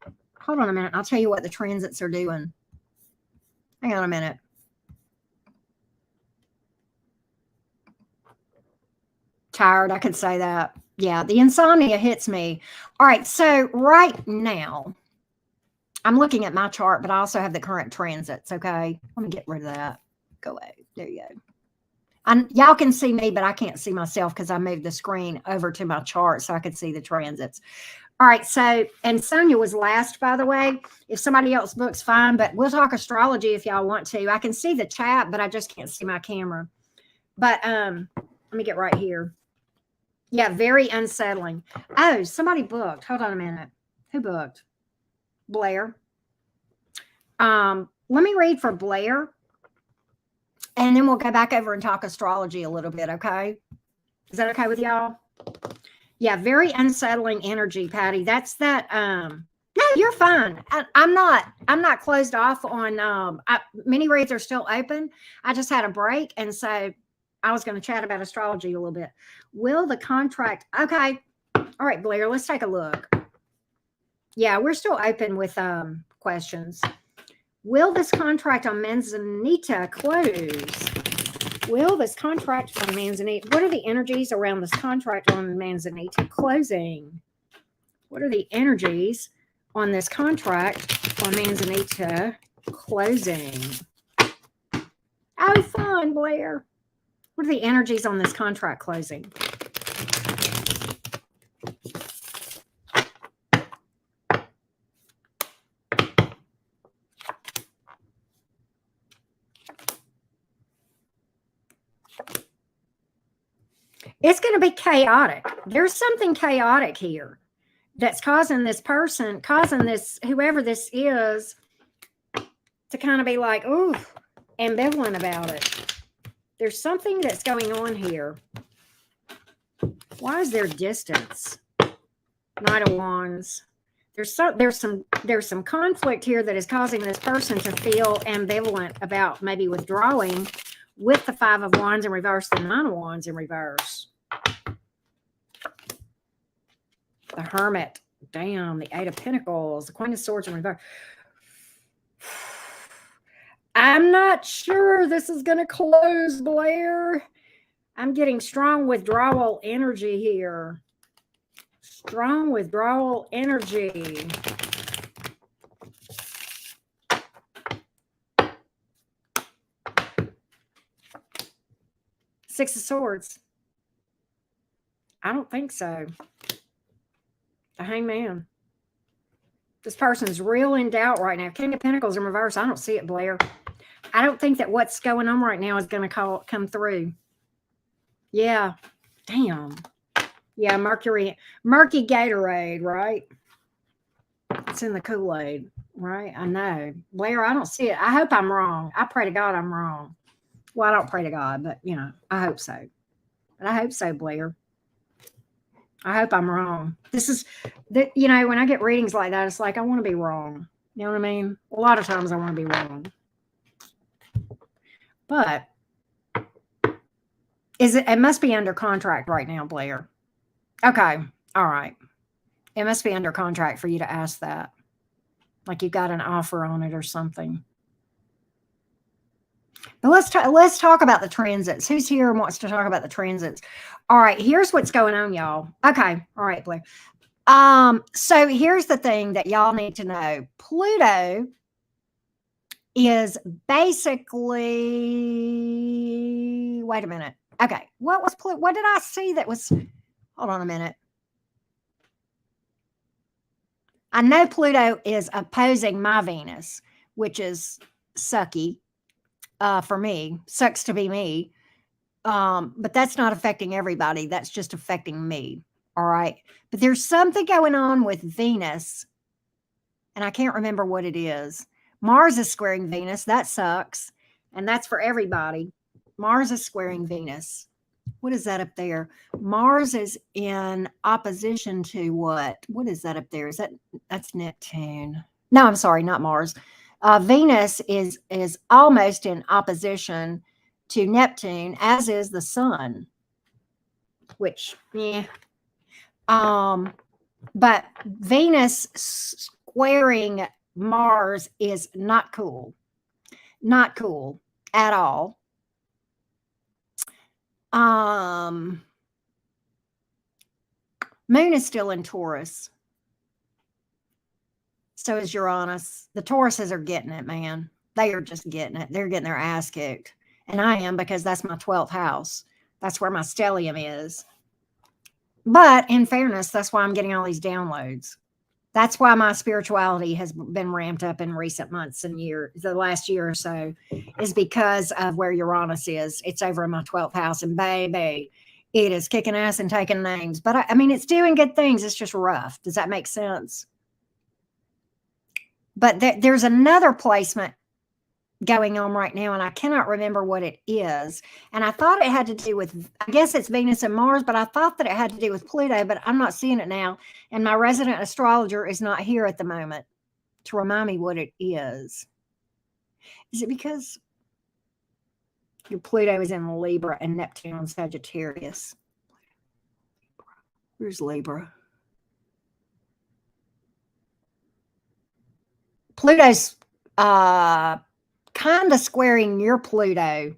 Speaker 1: hold on a minute. I'll tell you what the transits are doing. Hang on a minute. Tired, I could say that. Yeah, the insomnia hits me. All right, so right now, I'm looking at my chart, but I also have the current transits, okay? Let me get rid of that. Go away. There you go. Y'all can see me, but I can't see myself because I moved the screen over to my chart so I could see the transits. All right, so, and Sonia was last, by the way. If somebody else books, fine, but we'll talk astrology if y'all want to. I can see the chat, but I just can't see my camera. But let me get right here. Yeah, very unsettling. Oh, somebody booked. Hold on a minute. Who booked? Blair. Let me read for Blair, and then we'll go back over and talk astrology a little bit, okay? Is that okay with y'all? Yeah, very unsettling energy, Patty. That's that. No, you're fine. I'm not closed off on. Mini reads are still open. I just had a break, and so I was going to chat about astrology a little bit. Will the contract? Okay, all right, Blair. Let's take a look. Yeah, we're still open with questions. Will this contract on Manzanita close? Will this contract on Manzanita, what are the energies around this contract on Manzanita closing? What are the energies on this contract on Manzanita closing? Oh, fun, Blair. What are the energies on this contract closing? It's going to be chaotic. There's something chaotic here that's causing this person, whoever this is, to kind of be like, ooh, ambivalent about it. There's something that's going on here. Why is there distance? Knight of Wands. There's some conflict here that is causing this person to feel ambivalent about maybe withdrawing, with the Five of Wands in reverse, the Nine of Wands in reverse. The Hermit, damn, the Eight of Pentacles, the Queen of Swords in reverse. I'm not sure this is going to close, Blair. I'm getting strong withdrawal energy here. Strong withdrawal energy. Six of Swords. I don't think so. The Hangman. This person's real in doubt right now. King of Pentacles in reverse. I don't see it, Blair. I don't think that what's going on right now is going to come through. Yeah. Damn. Yeah, murky Gatorade, right? It's in the Kool-Aid, right? I know. Blair, I don't see it. I hope I'm wrong. I pray to God I'm wrong. Well, I don't pray to God, but, you know, I hope so. But I hope so, Blair. I hope I'm wrong. This is, you know, when I get readings like that, it's like I want to be wrong. You know what I mean? A lot of times I want to be wrong. But it must be under contract right now, Blair. Okay. All right. It must be under contract for you to ask that. Like you got an offer on it or something. But let's talk about the transits. Who's here and wants to talk about the transits? All right, here's what's going on, y'all. Okay, all right, Blair. So here's the thing that y'all need to know. Pluto is basically, wait a minute. Okay, what was Pluto? What did I see that was, hold on a minute. I know Pluto is opposing my Venus, which is sucky for me. Sucks to be me. But that's not affecting everybody. That's just affecting me. All right. But there's something going on with Venus, and I can't remember what it is. Mars is squaring Venus. That sucks. And that's for everybody. Mars is squaring Venus. What is that up there? Mars is in opposition to what? What is that up there? That's Neptune? No, I'm sorry, not Mars. Venus is almost in opposition to Neptune, as is the sun. Which, yeah. But Venus squaring Mars is not cool. Not cool at all. Moon is still in Taurus. So is Uranus. The Tauruses are getting it, man. They are just getting it. They're getting their ass kicked. And I am, because that's my 12th house. That's where my stellium is. But in fairness, that's why I'm getting all these downloads. That's why my spirituality has been ramped up in recent months and years. The last year or so is because of where Uranus is. It's over in my 12th house, and baby, it is kicking ass and taking names. But I mean, it's doing good things. It's just rough. Does that make sense? But there's another placement going on right now, and I cannot remember what it is. And I thought it had to do with, I guess it's Venus and Mars, but I thought that it had to do with Pluto, but I'm not seeing it now. And my resident astrologer is not here at the moment to remind me what it is. Is it because your Pluto is in Libra and Neptune on Sagittarius? Where's Libra? Pluto's kind of squaring your Pluto,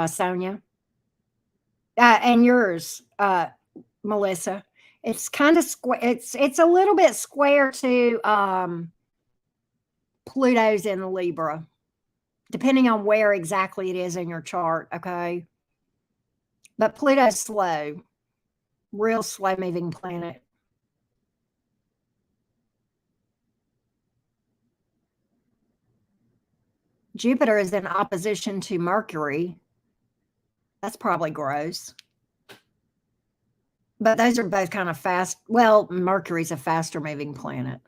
Speaker 1: Sonia, and yours, Melissa. It's kind of square. It's a little bit square to Pluto's in Libra, depending on where exactly it is in your chart. Okay, but Pluto's slow, real slow moving planet. Jupiter is in opposition to Mercury. That's probably gross. But those are both kind of fast. Well, Mercury's a faster moving planet.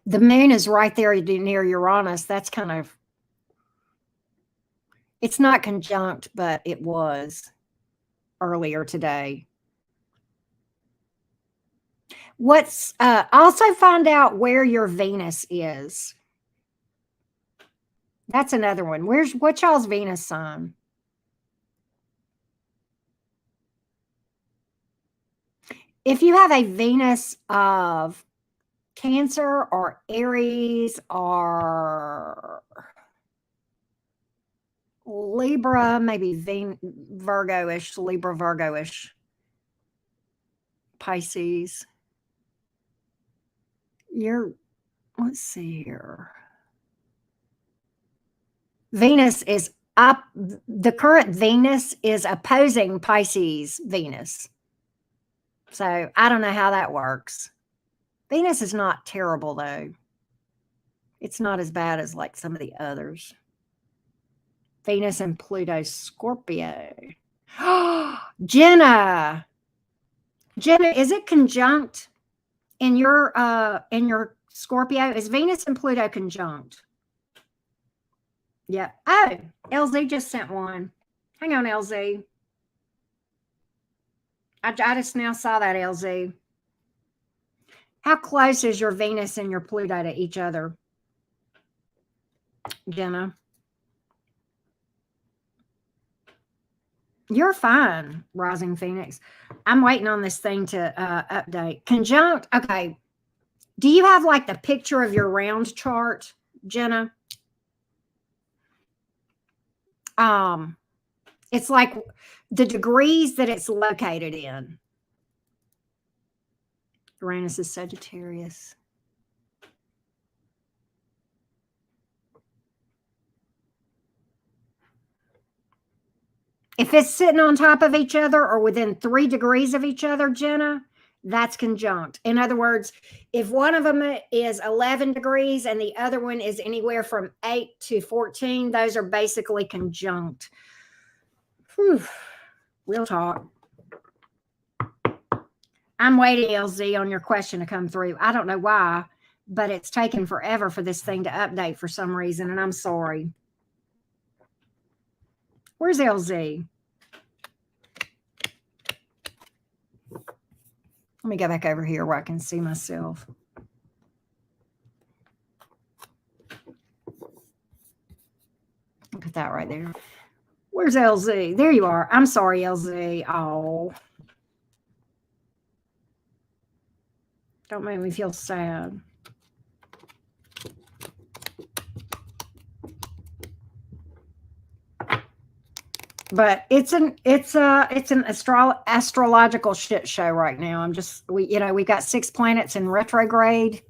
Speaker 1: The moon is right there near Uranus. That's kind of, it's not conjunct, but it was earlier today. What's also find out where your Venus is. That's another one. What's y'all's Venus sign? If you have a Venus of Cancer or Aries or Libra, maybe Virgo-ish, Libra, Virgo-ish, Pisces. Let's see here. Venus is up. The current Venus is opposing Pisces Venus. So I don't know how that works. Venus is not terrible, though. It's not as bad as like some of the others. Venus and Pluto, Scorpio. Jenna, is it conjunct in your Scorpio? Is Venus and Pluto conjunct? Yep. Oh, LZ just sent one. Hang on, LZ. I just now saw that, LZ. How close is your Venus and your Pluto to each other, Jenna? You're fine, Rising Phoenix. I'm waiting on this thing to update. Conjunct, okay. Do you have like the picture of your round chart Jenna. It's like the degrees that it's located in. Uranus is Sagittarius. If it's sitting on top of each other or within 3 degrees of each other, Jenna, that's conjunct. In other words, if one of them is 11 degrees and the other one is anywhere from 8 to 14, those are basically conjunct. Whew. Real talk. I'm waiting, LZ, on your question to come through. I don't know why, but it's taken forever for this thing to update for some reason, and I'm sorry. Where's LZ? Let me go back over here where I can see myself. Look at that right there. Where's LZ? There you are. I'm sorry, LZ. Oh. Don't make me feel sad. But it's an astrological shit show right now. We got 6 planets in retrograde.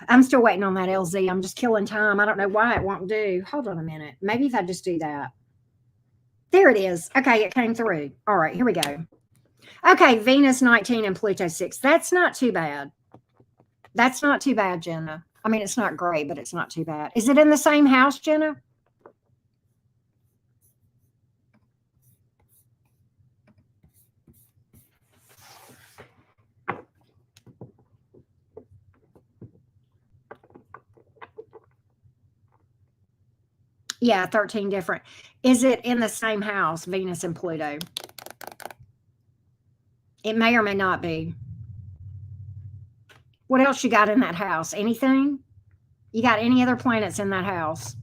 Speaker 1: I'm still waiting on that, LZ. I'm just killing time. I don't know why it won't do. Hold on a minute. Maybe if I just do that. There it is. Okay, it came through. All right, here we go. Okay, Venus 19 and Pluto 6. That's not too bad. That's not too bad, Jenna. I mean, it's not great, but it's not too bad. Is it in the same house, Jenna? Yeah, 13 different. Is it in the same house, Venus and Pluto? It may or may not be. What else you got in that house? Anything? You got any other planets in that house?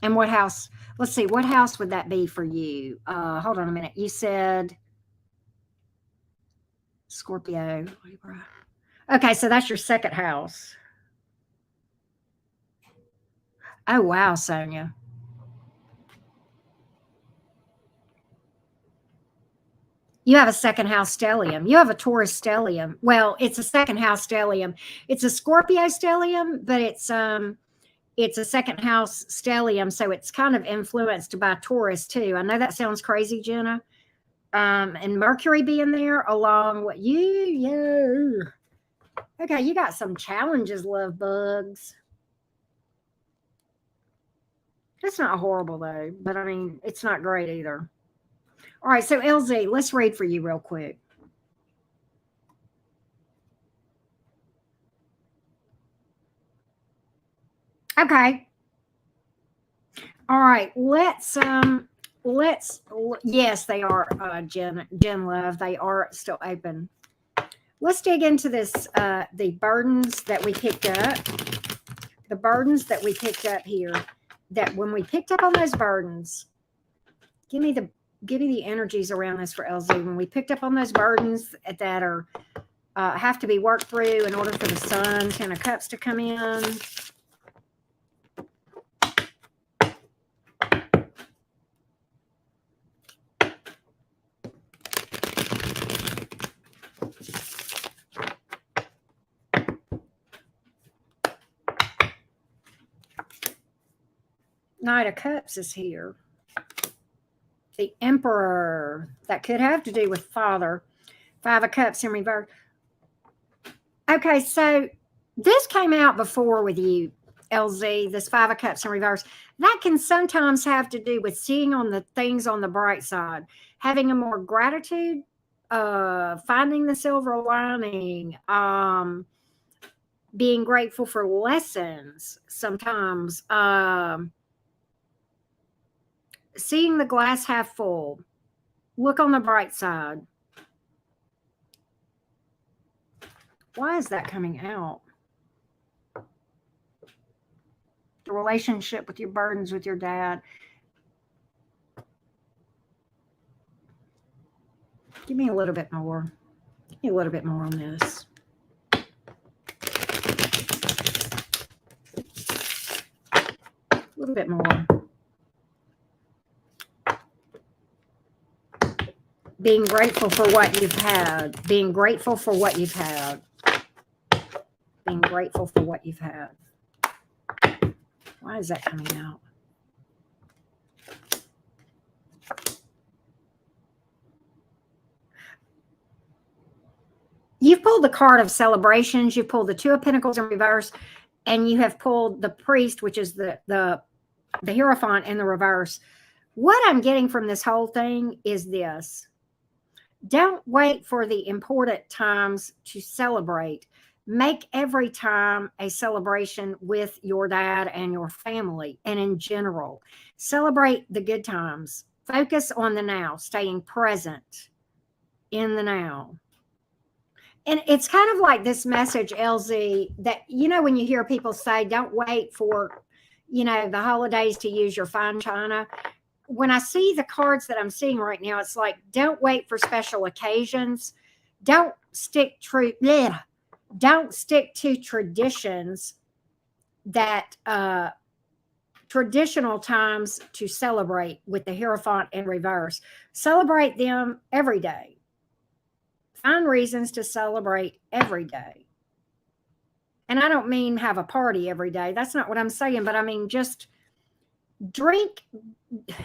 Speaker 1: And what house? Let's see. What house would that be for you? Hold on a minute. You said Scorpio, Libra. Okay, so that's your second house. Oh, wow, Sonia. You have a second house stellium. You have a Taurus stellium. Well, it's a second house stellium. It's a Scorpio stellium, but it's a second house stellium, so it's kind of influenced by Taurus too. I know that sounds crazy, Jenna. And Mercury being there along with you. Okay, you got some challenges, love bugs. It's not horrible though, but I mean, it's not great either. All right, so LZ, let's read for you real quick. Okay. All right, let's yes, they are Jen Love. They are still open. Let's dig into this the burdens that we picked up. The burdens that we picked up here. That when we picked up on those burdens, give me the energies around this for LZ. When we picked up on those burdens that are have to be worked through in order for the Sun, 10 of Cups to come in. Knight of Cups is here. The Emperor. That could have to do with father. 5 of Cups in reverse. Okay, so this came out before with you, LZ, this 5 of Cups in reverse. That can sometimes have to do with seeing on the things on the bright side, having a more gratitude, finding the silver lining, being grateful for lessons sometimes, seeing the glass half full. Look on the bright side. Why is that coming out? The relationship with your burdens with your dad. Give me a little bit more. Give me a little bit more on this. little bit more. Being grateful for what you've had. Being grateful for what you've had. Being grateful for what you've had. Why is that coming out? You've pulled the card of celebrations. You've pulled the Two of Pentacles in reverse, and you have pulled the Priest, which is the Hierophant in the reverse. What I'm getting from this whole thing is this. Don't wait for the important times to celebrate. Make every time a celebration with your dad and your family, and in general. Celebrate the good times. Focus on the now, staying present in the now. And it's kind of like this message, LZ, that, you know, when you hear people say, don't wait for, you know, the holidays to use your fine china. When I see the cards that I'm seeing right now, it's like, don't wait for special occasions. Don't stick don't stick to traditions that traditional times to celebrate with the Hierophant in reverse. Celebrate them every day. Find reasons to celebrate every day. And I don't mean have a party every day. That's not what I'm saying, but I mean just drink.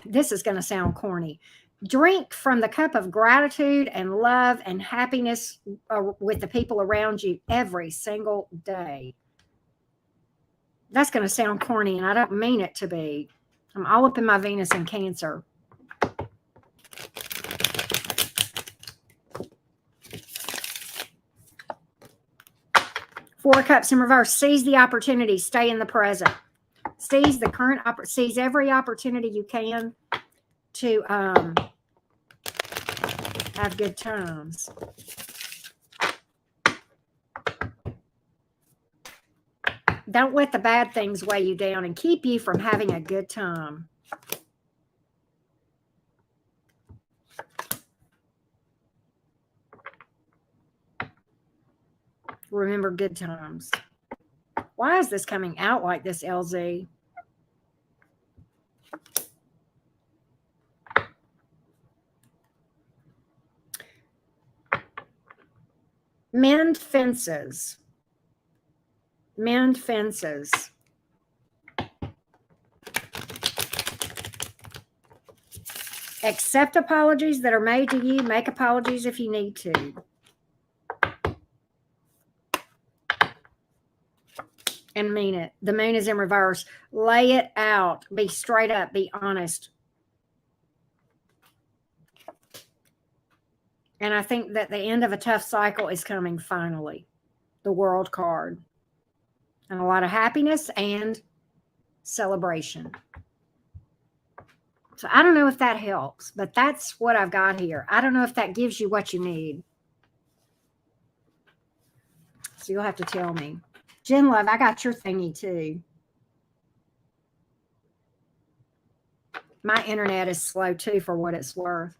Speaker 1: This is going to sound corny. Drink from the cup of gratitude and love and happiness with the people around you every single day. That's going to sound corny, and I don't mean it to be. I'm all up in my Venus and Cancer. Four of Cups in reverse. Seize the opportunity. Stay in the present. Seize the current. Seize every opportunity you can to have good times. Don't let the bad things weigh you down and keep you from having a good time. Remember good times. Why is this coming out like this, LZ? Mend fences. Mend fences. Accept apologies that are made to you. Make apologies if you need to. And mean it. The moon is in reverse. Lay it out. Be straight up. Be honest. And I think that the end of a tough cycle is coming finally. The World card. And a lot of happiness and celebration. So I don't know if that helps, but that's what I've got here. I don't know if that gives you what you need. So you'll have to tell me. Jen Love, I got your thingy too. My internet is slow too, for what it's worth.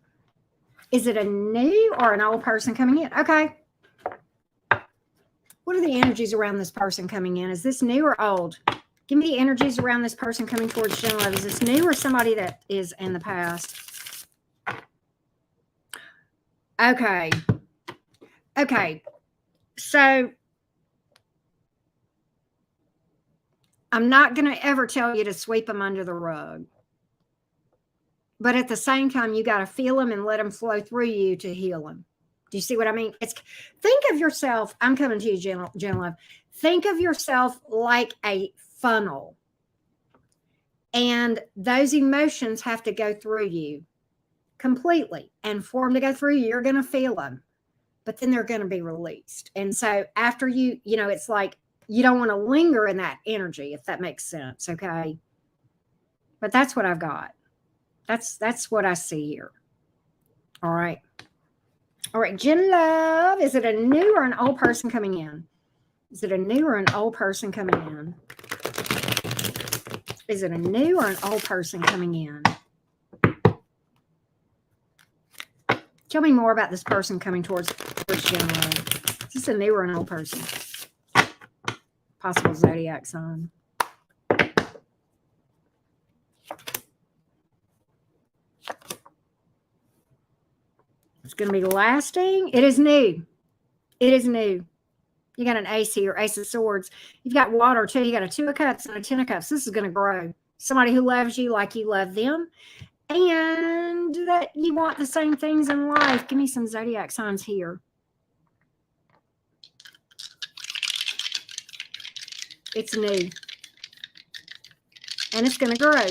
Speaker 1: Is it a new or an old person coming in? Okay. What are the energies around this person coming in? Is this new or old? Give me the energies around this person coming towards Jen Love. Is this new or somebody that is in the past? Okay. Okay. So I'm not going to ever tell you to sweep them under the rug. But at the same time, you got to feel them and let them flow through you to heal them. Do you see what I mean? Think of yourself. I'm coming to you, Jen Love. Think of yourself like a funnel. And those emotions have to go through you completely. And for them to go through you, you're going to feel them. But then they're going to be released. And so after you know, it's like you don't want to linger in that energy, if that makes sense. Okay. But that's what I've got. That's what I see here. All right. All right, Jen Love, is it a new or an old person coming in? Is it a new or an old person coming in? Is it a new or an old person coming in? Tell me more about this person coming towards Jen Love. Is this a new or an old person? Possible zodiac sign. going to be lasting. It is new. It is new. You got an ace here, ace of swords. You've got water too. You got a 2 of cups and a 10 of cups. This is going to grow. Somebody who loves you like you love them. And that you want the same things in life. Give me some zodiac signs here. It's new. And it's going to grow.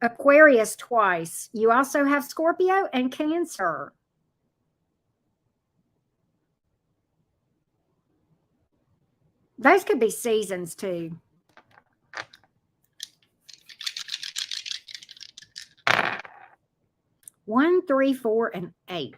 Speaker 1: Aquarius twice. You also have Scorpio and Cancer. Those could be seasons too. One, 3, 4, and 8.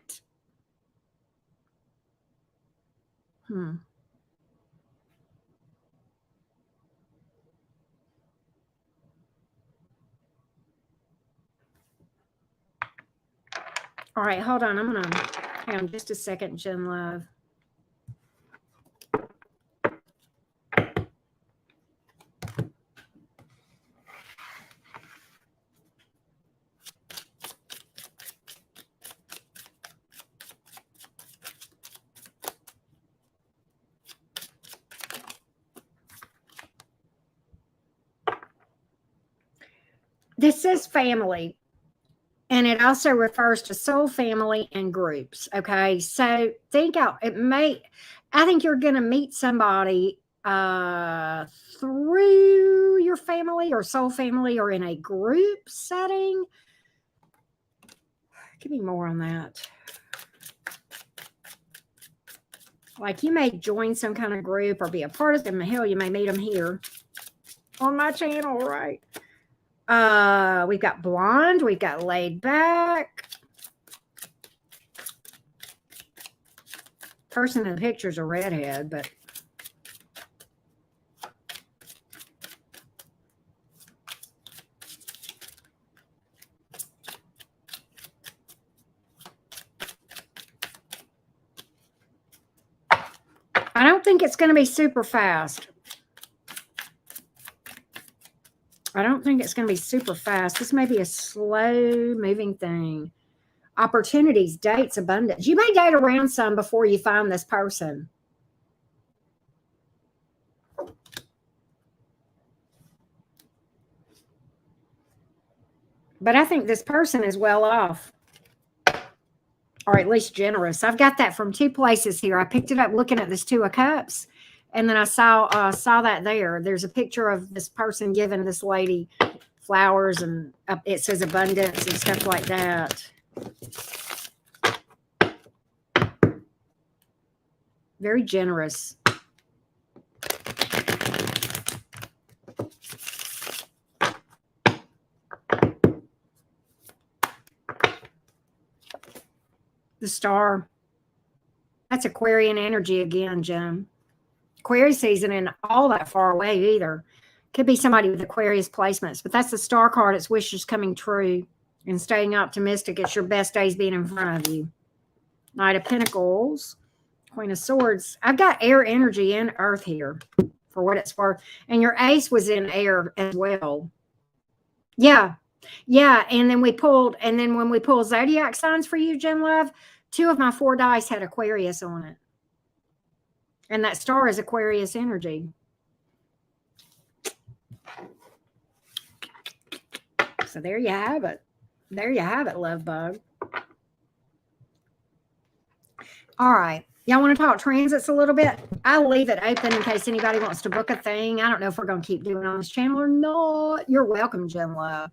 Speaker 1: All right, hold on. I'm going to hang on just a second, Jen Love. This is family. And it also refers to soul family and groups. Okay. So think out, I think you're going to meet somebody through your family or soul family or in a group setting. Give me more on that. Like you may join some kind of group or be a part of them. Hell, you may meet them here on my channel, right? We've got blonde, we've got laid back. Person in the picture's a redhead, but I don't think it's going to be super fast. I don't think it's going to be super fast. This may be a slow moving thing. Opportunities, dates, abundance. You may date around some before you find this person. But I think this person is well off. Or at least generous. I've got that from 2 places here. I picked it up looking at this 2 of cups. And then I saw that there. There's a picture of this person giving this lady flowers and it says abundance and stuff like that. Very generous. The star. That's Aquarian energy again, Jim. Aquarius season ain't all that far away either. Could be somebody with Aquarius placements, but that's the star card. It's wishes coming true and staying optimistic. It's your best days being in front of you. Knight of Pentacles, Queen of Swords. I've got air energy and earth here for what it's worth. And your ace was in air as well. Yeah. Yeah. And then when we pulled zodiac signs for you, Jen Love, 2 of my 4 dice had Aquarius on it. And that star is Aquarius energy. So there you have it. There you have it, love bug. All right. Y'all want to talk transits a little bit? I'll leave it open in case anybody wants to book a thing. I don't know if we're going to keep doing it on this channel or not. You're welcome, Jen Love.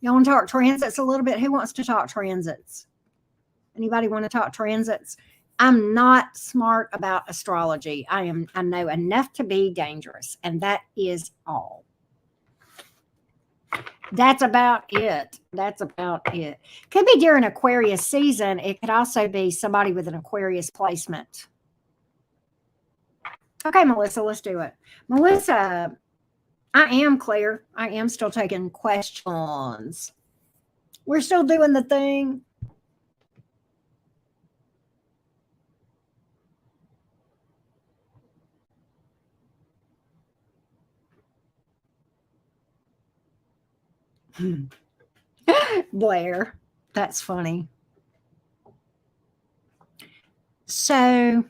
Speaker 1: Y'all want to talk transits a little bit? Who wants to talk transits? Anybody want to talk transits? I'm not smart about astrology. I know enough to be dangerous, and that is all. That's about it. That's about it. Could be during Aquarius season. It could also be somebody with an Aquarius placement. Okay, Melissa, let's do it. Melissa, I am clear. I am still taking questions. We're still doing the thing. Blair. That's funny. So,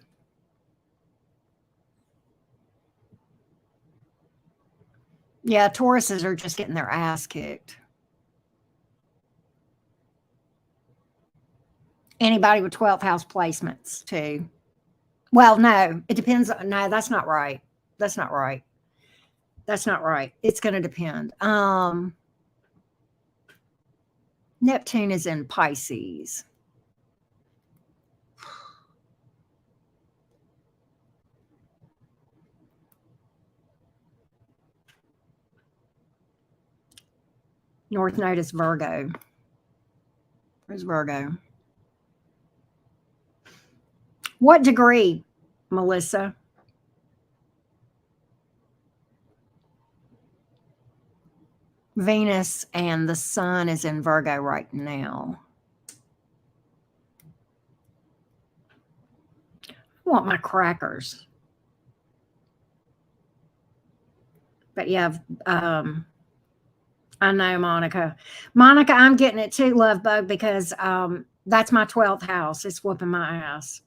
Speaker 1: yeah, Tauruses are just getting their ass kicked. Anybody with 12th house placements, too. Well, no, it depends. No, that's not right. That's not right. That's not right. It's going to depend. Neptune is in Pisces. North Node is Virgo. Where's Virgo? What degree, Melissa? Venus and the sun is in Virgo right now. I want my crackers. But yeah, I know, Monica. Monica, I'm getting it too, Love Bug, because that's my 12th house. It's whooping my ass.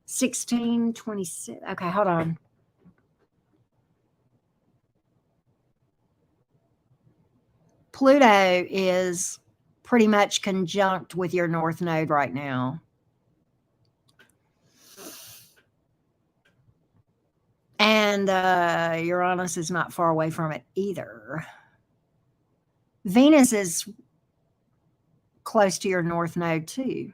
Speaker 1: 16, 26. Okay, hold on. Pluto is pretty much conjunct with your North Node right now. And Uranus is not far away from it either. Venus is close to your North Node too.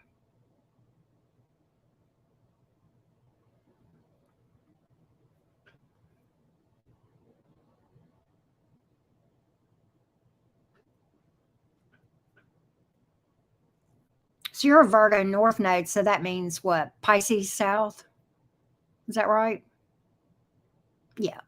Speaker 1: So you're a Virgo North Node, so that means what? Pisces South? Is that right? Yeah.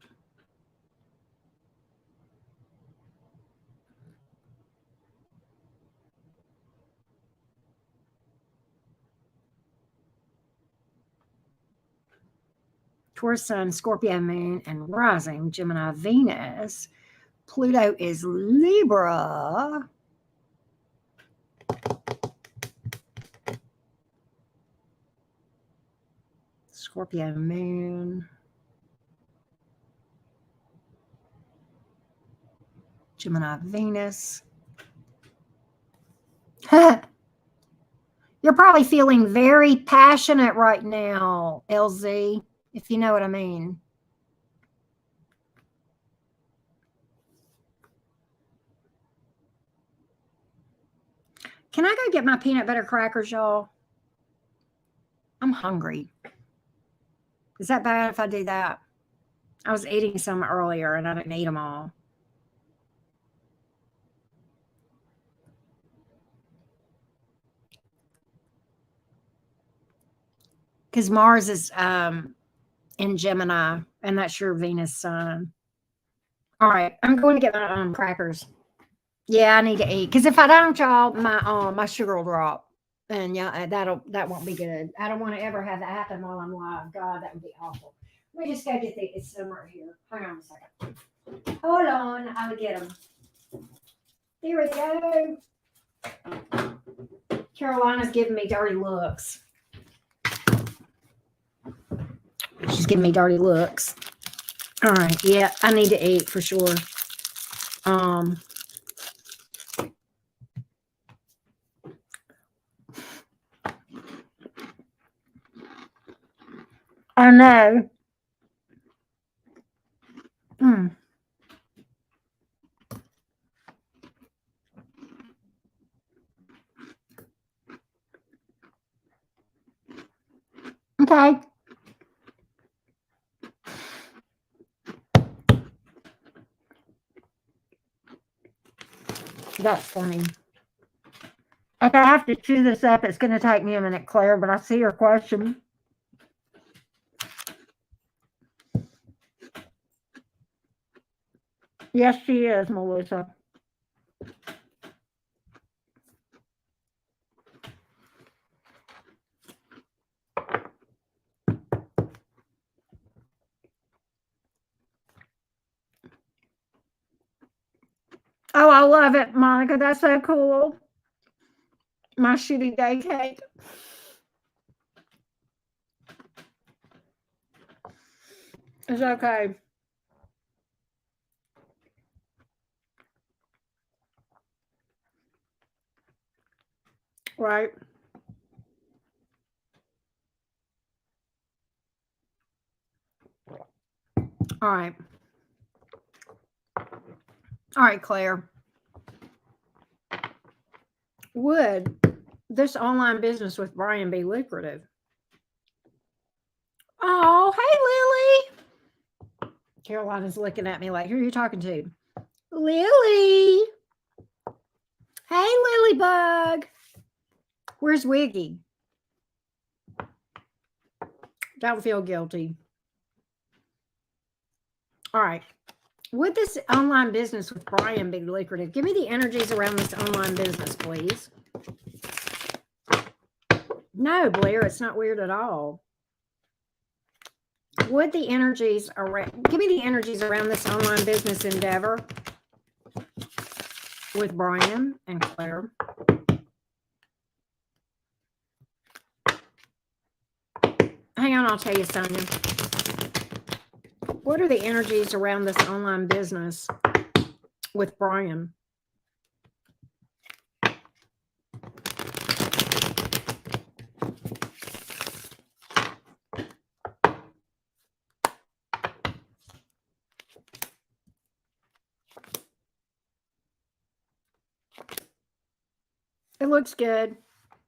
Speaker 1: Taurus Sun, Scorpio Moon, and Rising, Gemini Venus. Pluto is Libra. Scorpio Moon. Gemini Venus. You're probably feeling very passionate right now, LZ, if you know what I mean. Can I go get my peanut butter crackers, y'all? I'm hungry. Is that bad if I do that? I was eating some earlier and I didn't eat them all. Because Mars is in Gemini, and that's your Venus sun. All right, I'm going to get my crackers. Yeah, I need to eat because if I don't, y'all, my sugar will drop, and yeah, that won't be good. I don't want to ever have that happen while I'm live. God, that would be awful. Let me just go get it's some right here. Hang on a second. Hold on, I'll get them. Here we go. Carolina's giving me dirty looks. She's giving me dirty looks. All right, yeah, I need to eat for sure. I know. Okay. That's funny. If I have to chew this up, it's going to take me a minute, Claire, but I see your question. Yes, she is, Melissa. Oh, I love it, Monica. That's so cool. My shitty day cake. It's okay. Right. All right. All right, Claire. Would this online business with Brian be lucrative? Oh, hey, Lily. Carolina's looking at me like, who are you talking to? Lily. Hey, Lilybug. Where's Wiggy? Don't feel guilty. All right. Would this online business with Brian be lucrative? Give me the energies around this online business, please. No, Blair, it's not weird at all. Would the energies around, give me the energies around this online business endeavor with Brian and Claire. Hang on, I'll tell you, Sonia. What are the energies around this online business with Brian? It looks good.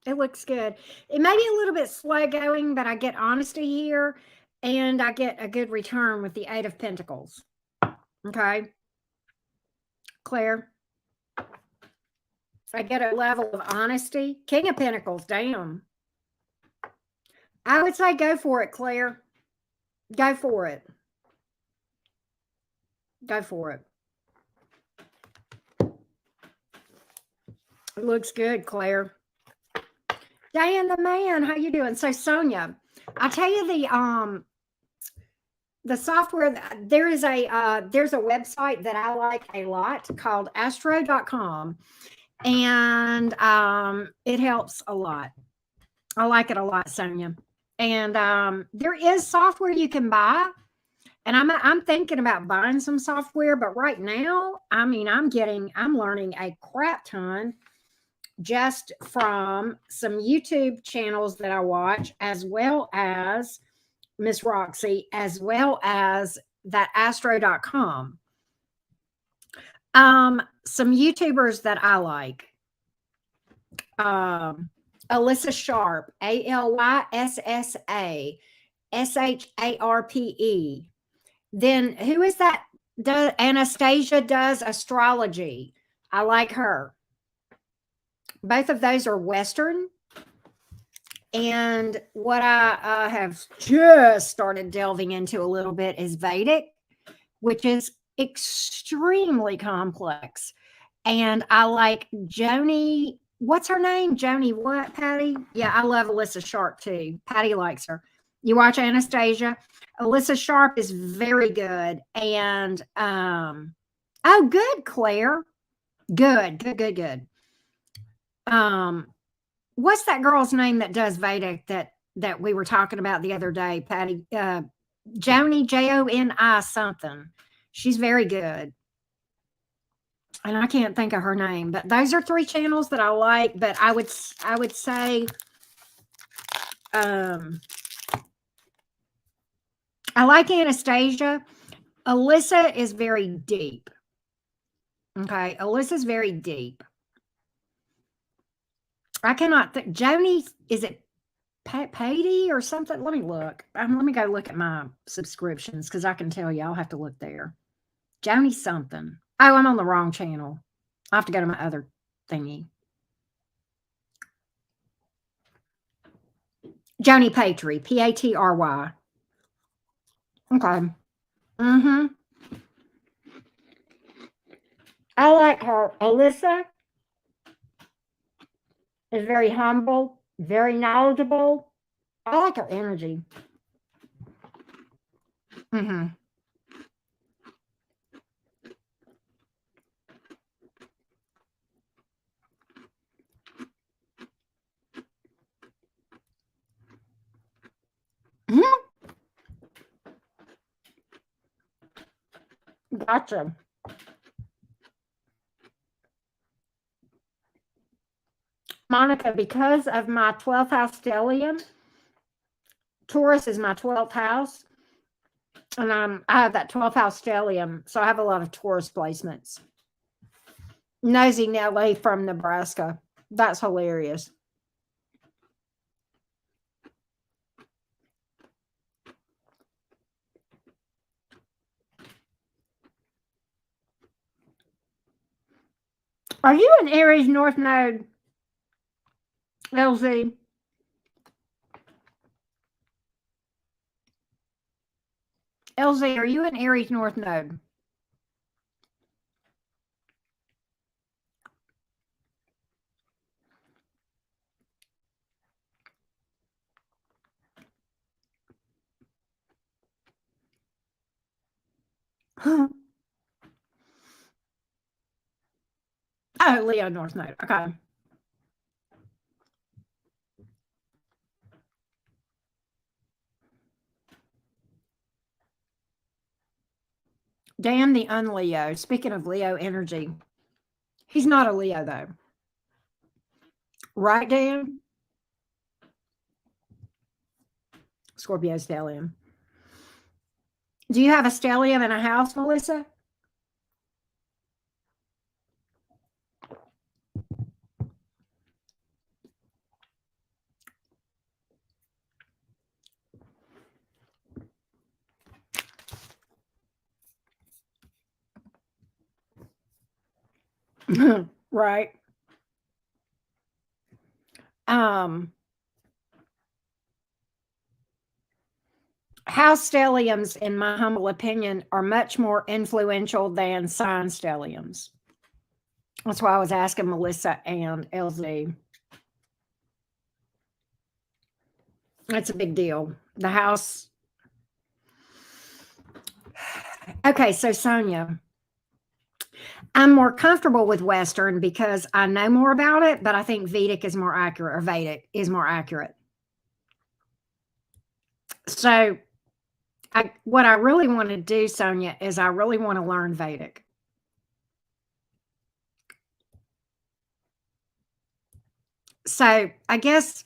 Speaker 1: It looks good. It may be a little bit slow going, but I get honesty here and I get a good return with the Eight of Pentacles. Okay. Claire, I get a level of honesty. King of Pentacles, damn. I would say go for it, Claire. Go for it. Go for it. It looks good, Claire. Diane the man, how you doing? So Sonia, I'll tell you the software, there's a website that I like a lot called astro.com, and it helps a lot. I like it a lot, Sonia. And there is software you can buy, and I'm thinking about buying some software, but right now, I mean, I'm learning a crap ton just from some YouTube channels that I watch, as well as Miss Roxy, as well as that astro.com. Some YouTubers that I like. Alyssa Sharp, ALYSSA SHARPE. Then who is that? Anastasia does astrology. I like her. Both of those are Western. And what I have just started delving into a little bit is Vedic, which is extremely complex. And I like Joni. What's her name? Joni what, Patty? Yeah, I love Alyssa Sharp too. Patty likes her. You watch Anastasia. Alyssa Sharp is very good. And oh, good, Claire. Good, good, good, good. What's that girl's name that does Vedic that we were talking about the other day, Patty? Joni, Joni something. She's very good. And I can't think of her name, but those are three channels that I like. But I would say I like Anastasia. Alyssa is very deep. Okay, Alyssa's very deep. I cannot think. Joni, is it Patty or something? Let me look. Let me go look at my subscriptions because I can tell you. I'll have to look there. Joni something. Oh, I'm on the wrong channel. I have to go to my other thingy. Joni Patry, Patry. Okay. Mm-hmm. I like her. Alyssa is very humble, very knowledgeable. I like her energy. Mm-hmm. Mhm. Gotcha. Monica, because of my 12th house stellium, Taurus is my 12th house, and I have that 12th house stellium, so I have a lot of Taurus placements. Nosy Nelly from Nebraska. That's hilarious. Are you an Aries North Node, LZ? LZ, are you an Aries North Node? Oh, Leo North Node. Okay. Dan the unleo. Speaking of Leo energy, he's not a Leo though. Right, Dan? Scorpio stellium. Do you have a stellium in a house, Melissa? Right. Um, House stelliums, in my humble opinion, are much more influential than sign stelliums. That's why I was asking Melissa and LZ. That's a big deal. The house. Okay, so Sonia, I'm more comfortable with Western because I know more about it, but I think Vedic is more accurate, or Vedic is more accurate. So, what I really want to do, Sonia, is I really want to learn Vedic. So, I guess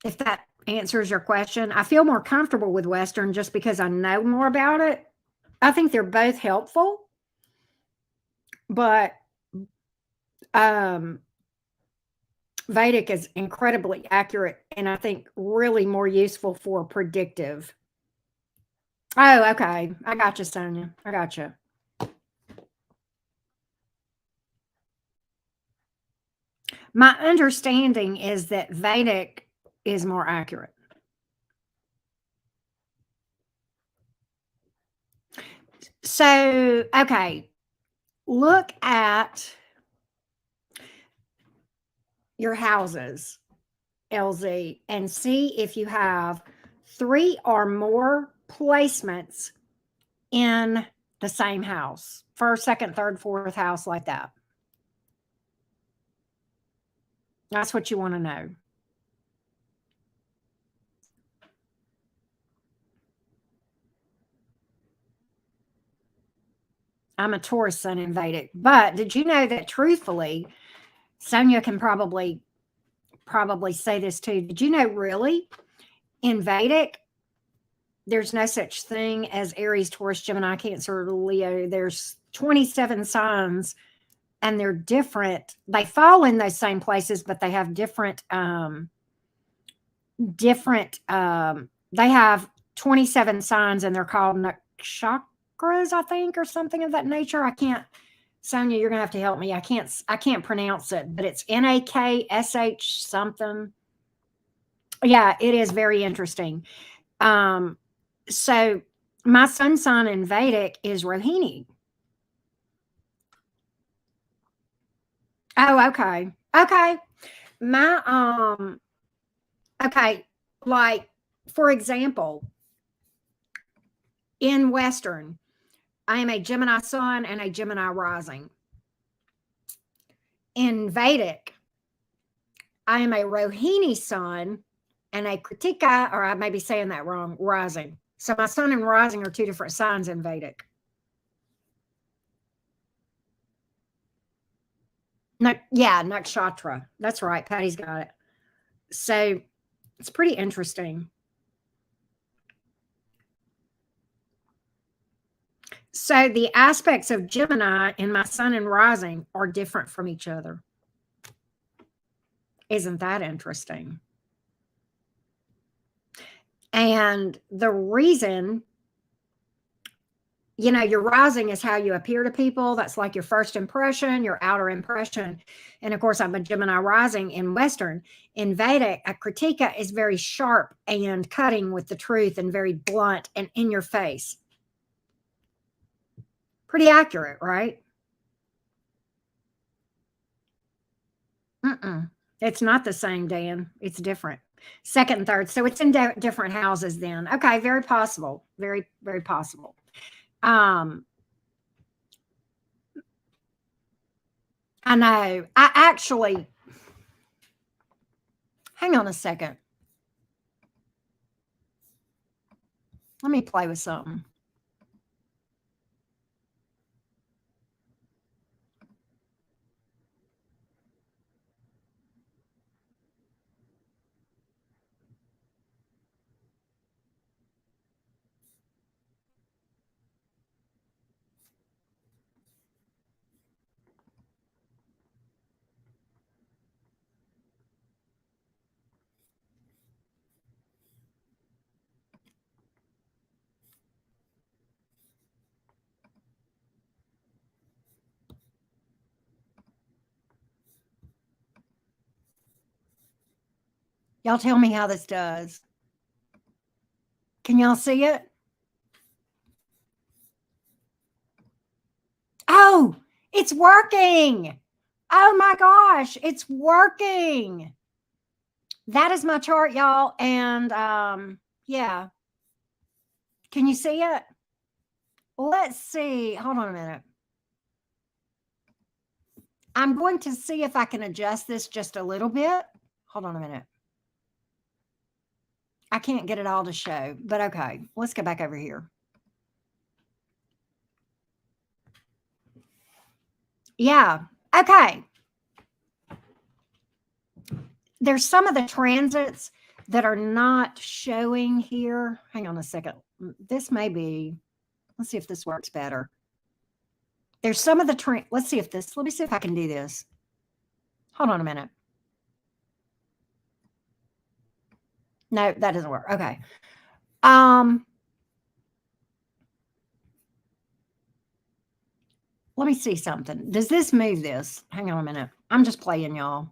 Speaker 1: if that answers your question, I feel more comfortable with Western just because I know more about it. I think they're both helpful, but um, Vedic is incredibly accurate and I think really more useful for predictive. Oh, okay. I got you, Sonia. I got you. My understanding is that Vedic is more accurate. So, okay, look at your houses, LZ, and see if you have 3 or more placements in the same house. First, second, third, fourth house, like that. That's what you want to know. I'm a Taurus sun in Vedic, but did you know that truthfully, Sonia can probably say this too. Did you know really in Vedic, there's no such thing as Aries, Taurus, Gemini, Cancer, Leo. There's 27 signs and they're different. They fall in those same places, but they have they have 27 signs and they're called chakras, I think, or something of that nature. I can't, Sonia, you're gonna have to help me. I can't pronounce it, but it's NAKSH something. Yeah, it is very interesting. So my sun sign in Vedic is Rohini. Oh, okay. Okay. My okay, like for example, in Western, I am a Gemini sun and a Gemini rising. In Vedic, I am a Rohini sun and a Kritika, or I may be saying that wrong, rising. So my sun and rising are two different signs in Vedic. No, yeah, nakshatra. That's right. Patty's got it. So it's pretty interesting. So the aspects of Gemini in my sun and rising are different from each other. Isn't that interesting? And the reason, your rising is how you appear to people. That's like your first impression, your outer impression. And of course, I'm a Gemini rising in Western. In Vedic, a Kritika is very sharp and cutting with the truth and very blunt and in your face. Pretty accurate, right? It's not the same, Dan. It's different. Second and third. So it's in different houses then. Okay, very possible. Very, very possible. I know. I actually, hang on a second. Let me play with something. Y'all tell me how this does. Can y'all see it? Oh, it's working. Oh my gosh, it's working. That is my chart, y'all. And yeah. Can you see it? Let's see. Hold on a minute. I'm going to see if I can adjust this just a little bit. Hold on a minute. I can't get it all to show, but okay. Let's go back over here. Yeah. Okay. There's some of the transits that are not showing here. Hang on a second. This may be, let's see if this works better. There's some of the, let me see if I can do this. Hold on a minute. No, that doesn't work. Okay. Let me see something. Does this move this? Hang on a minute. I'm just playing, y'all. All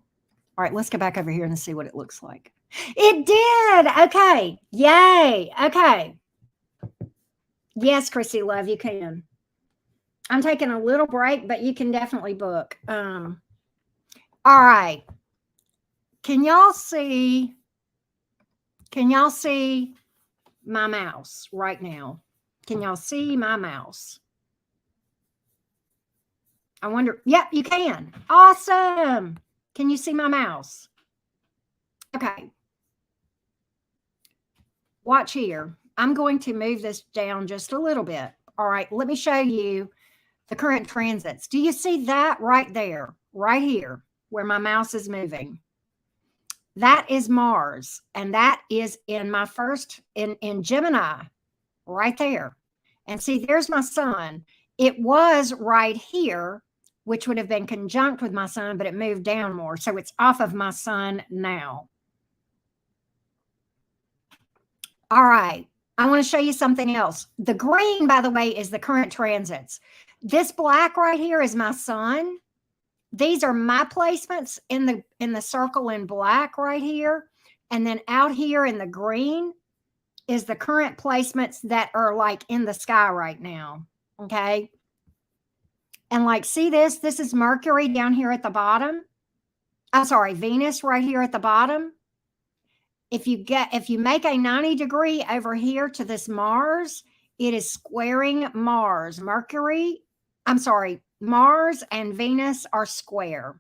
Speaker 1: right, let's go back over here and see what it looks like. It did. Okay. Yay. Okay. Yes, Chrissy, love, you can. I'm taking a little break, but you can definitely book. All right. Can y'all see my mouse right now? Can y'all see my mouse? I wonder. Yep, you can. Awesome. Can you see my mouse? Okay. Watch here. I'm going to move this down just a little bit. All right, let me show you the current transits. Do you see that right there, right here, where my mouse is moving? That is Mars, and that is in my first, in Gemini, right there. And see, there's my sun. It was right here, which would have been conjunct with my sun, but it moved down more. So it's off of my sun now. All right. I want to show you something else. The green, by the way, is the current transits. This black right here is my sun. These are my placements in the circle in black right here. And then out here in the green is the current placements that are like in the sky right now. Okay. And like, see this? This is Mercury down here at the bottom. I'm sorry, Venus right here at the bottom. If you make a 90 degree over here to this Mars, it is squaring Mars. Mars and Venus are square.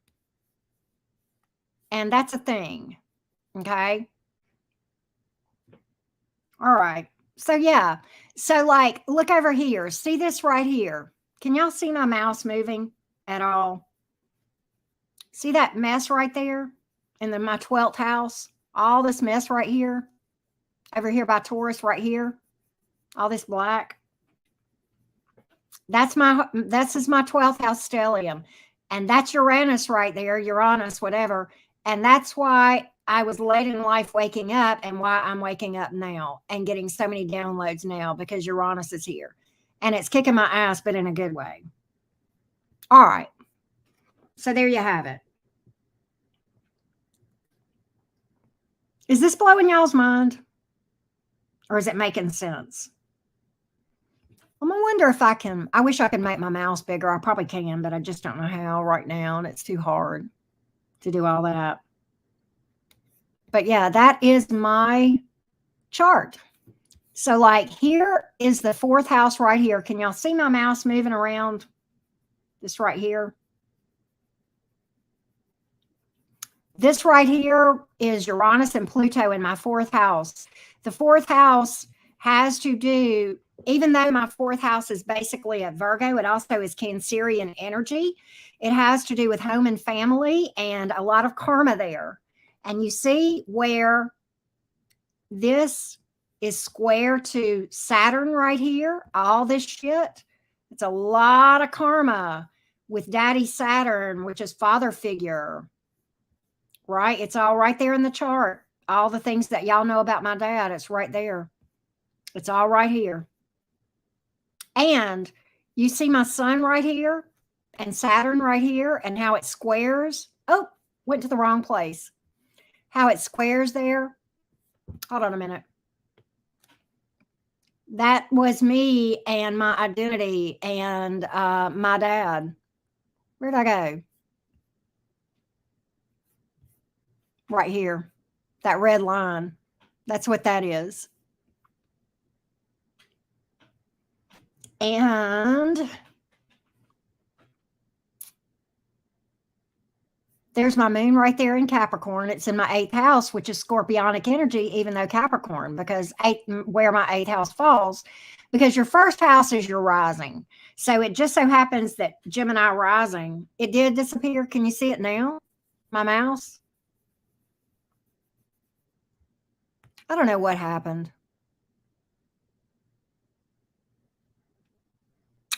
Speaker 1: And that's a thing. Okay. All right. So yeah. So like look over here. See this right here. Can y'all see my mouse moving at all? See that mess right there in my 12th house? All this mess right here. Over here by Taurus right here. All this black. This is my 12th house stellium. And that's Uranus right there, Uranus, whatever. And that's why I was late in life waking up and why I'm waking up now and getting so many downloads now because Uranus is here. And it's kicking my ass, but in a good way. All right. So there you have it. Is this blowing y'all's mind? Or is it making sense? I'm gonna wonder if I wish I could make my mouse bigger. I probably can, but I just don't know how right now. And it's too hard to do all that. But yeah, that is my chart. So like here is the 4th house right here. Can y'all see my mouse moving around? This right here. This right here is Uranus and Pluto in my 4th house. The 4th house has to do, even though my 4th house is basically a Virgo, it also is Cancerian energy. It has to do with home and family and a lot of karma there. And you see where this is square to Saturn right here, all this shit. It's a lot of karma with Daddy Saturn, which is father figure, right? It's all right there in the chart. All the things that y'all know about my dad, it's right there. It's all right here. And you see my sun right here and Saturn right here and how it squares. Oh, went to the wrong place. How it squares there. Hold on a minute. That was me and my identity and my dad. Where'd I go? Right here. That red line. That's what that is. And there's my moon right there in Capricorn. It's in my 8th house, which is Scorpionic energy, even though Capricorn, because where my 8th house falls, because your 1st house is your rising. So it just so happens that Gemini rising, it did disappear. Can you see it now? My mouse? I don't know what happened.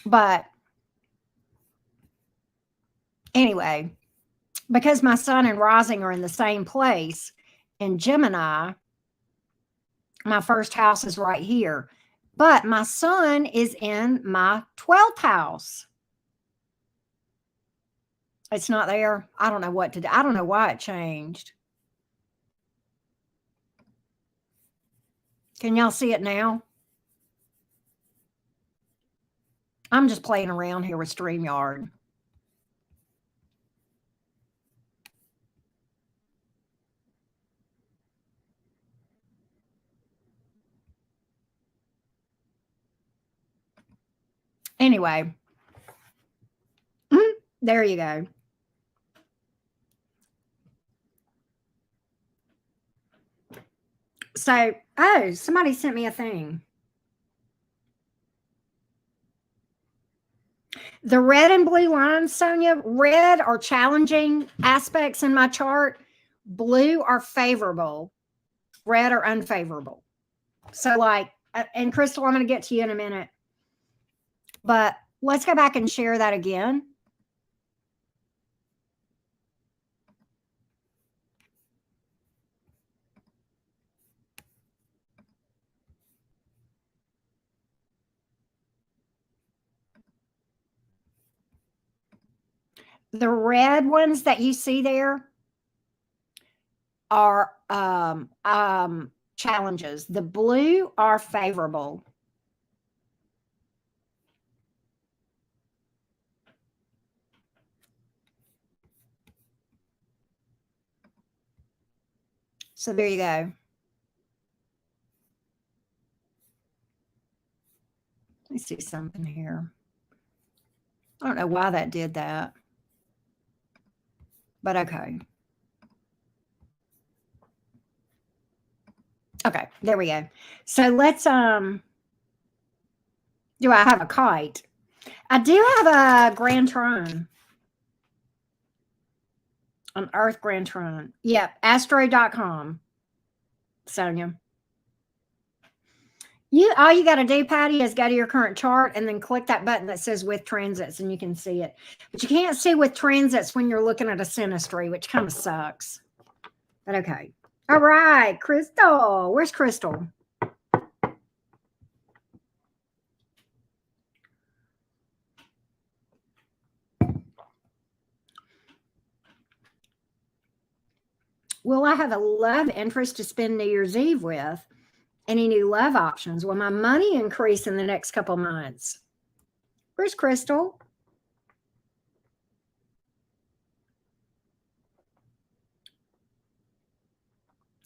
Speaker 1: But anyway, because my sun and rising are in the same place in Gemini, my 1st house is right here. But my sun is in my 12th house. It's not there. I don't know what to do. I don't know why it changed. Can y'all see it now? I'm just playing around here with StreamYard. Anyway, there you go. So, oh, somebody sent me a thing. The red and blue lines, Sonia, red are challenging aspects in my chart. Blue are favorable. Red are unfavorable. So like, and Crystal, I'm going to get to you in a minute. But let's go back and share that again. The red ones that you see there are challenges. The blue are favorable. So there you go. Let me see something here. I don't know why that did that. But okay. Okay, there we go. So let's, do I have a kite? I do have a Grand Trine. An Earth Grand Trine. Yep, astro.com, Sonia. All you got to do, Patty, is go to your current chart and then click that button that says with transits and you can see it. But you can't see with transits when you're looking at a synastry, which kind of sucks. But okay. All right, Crystal. Where's Crystal? Will I have a love interest to spend New Year's Eve with? Any new love options? Will my money increase in the next couple months? Where's Crystal?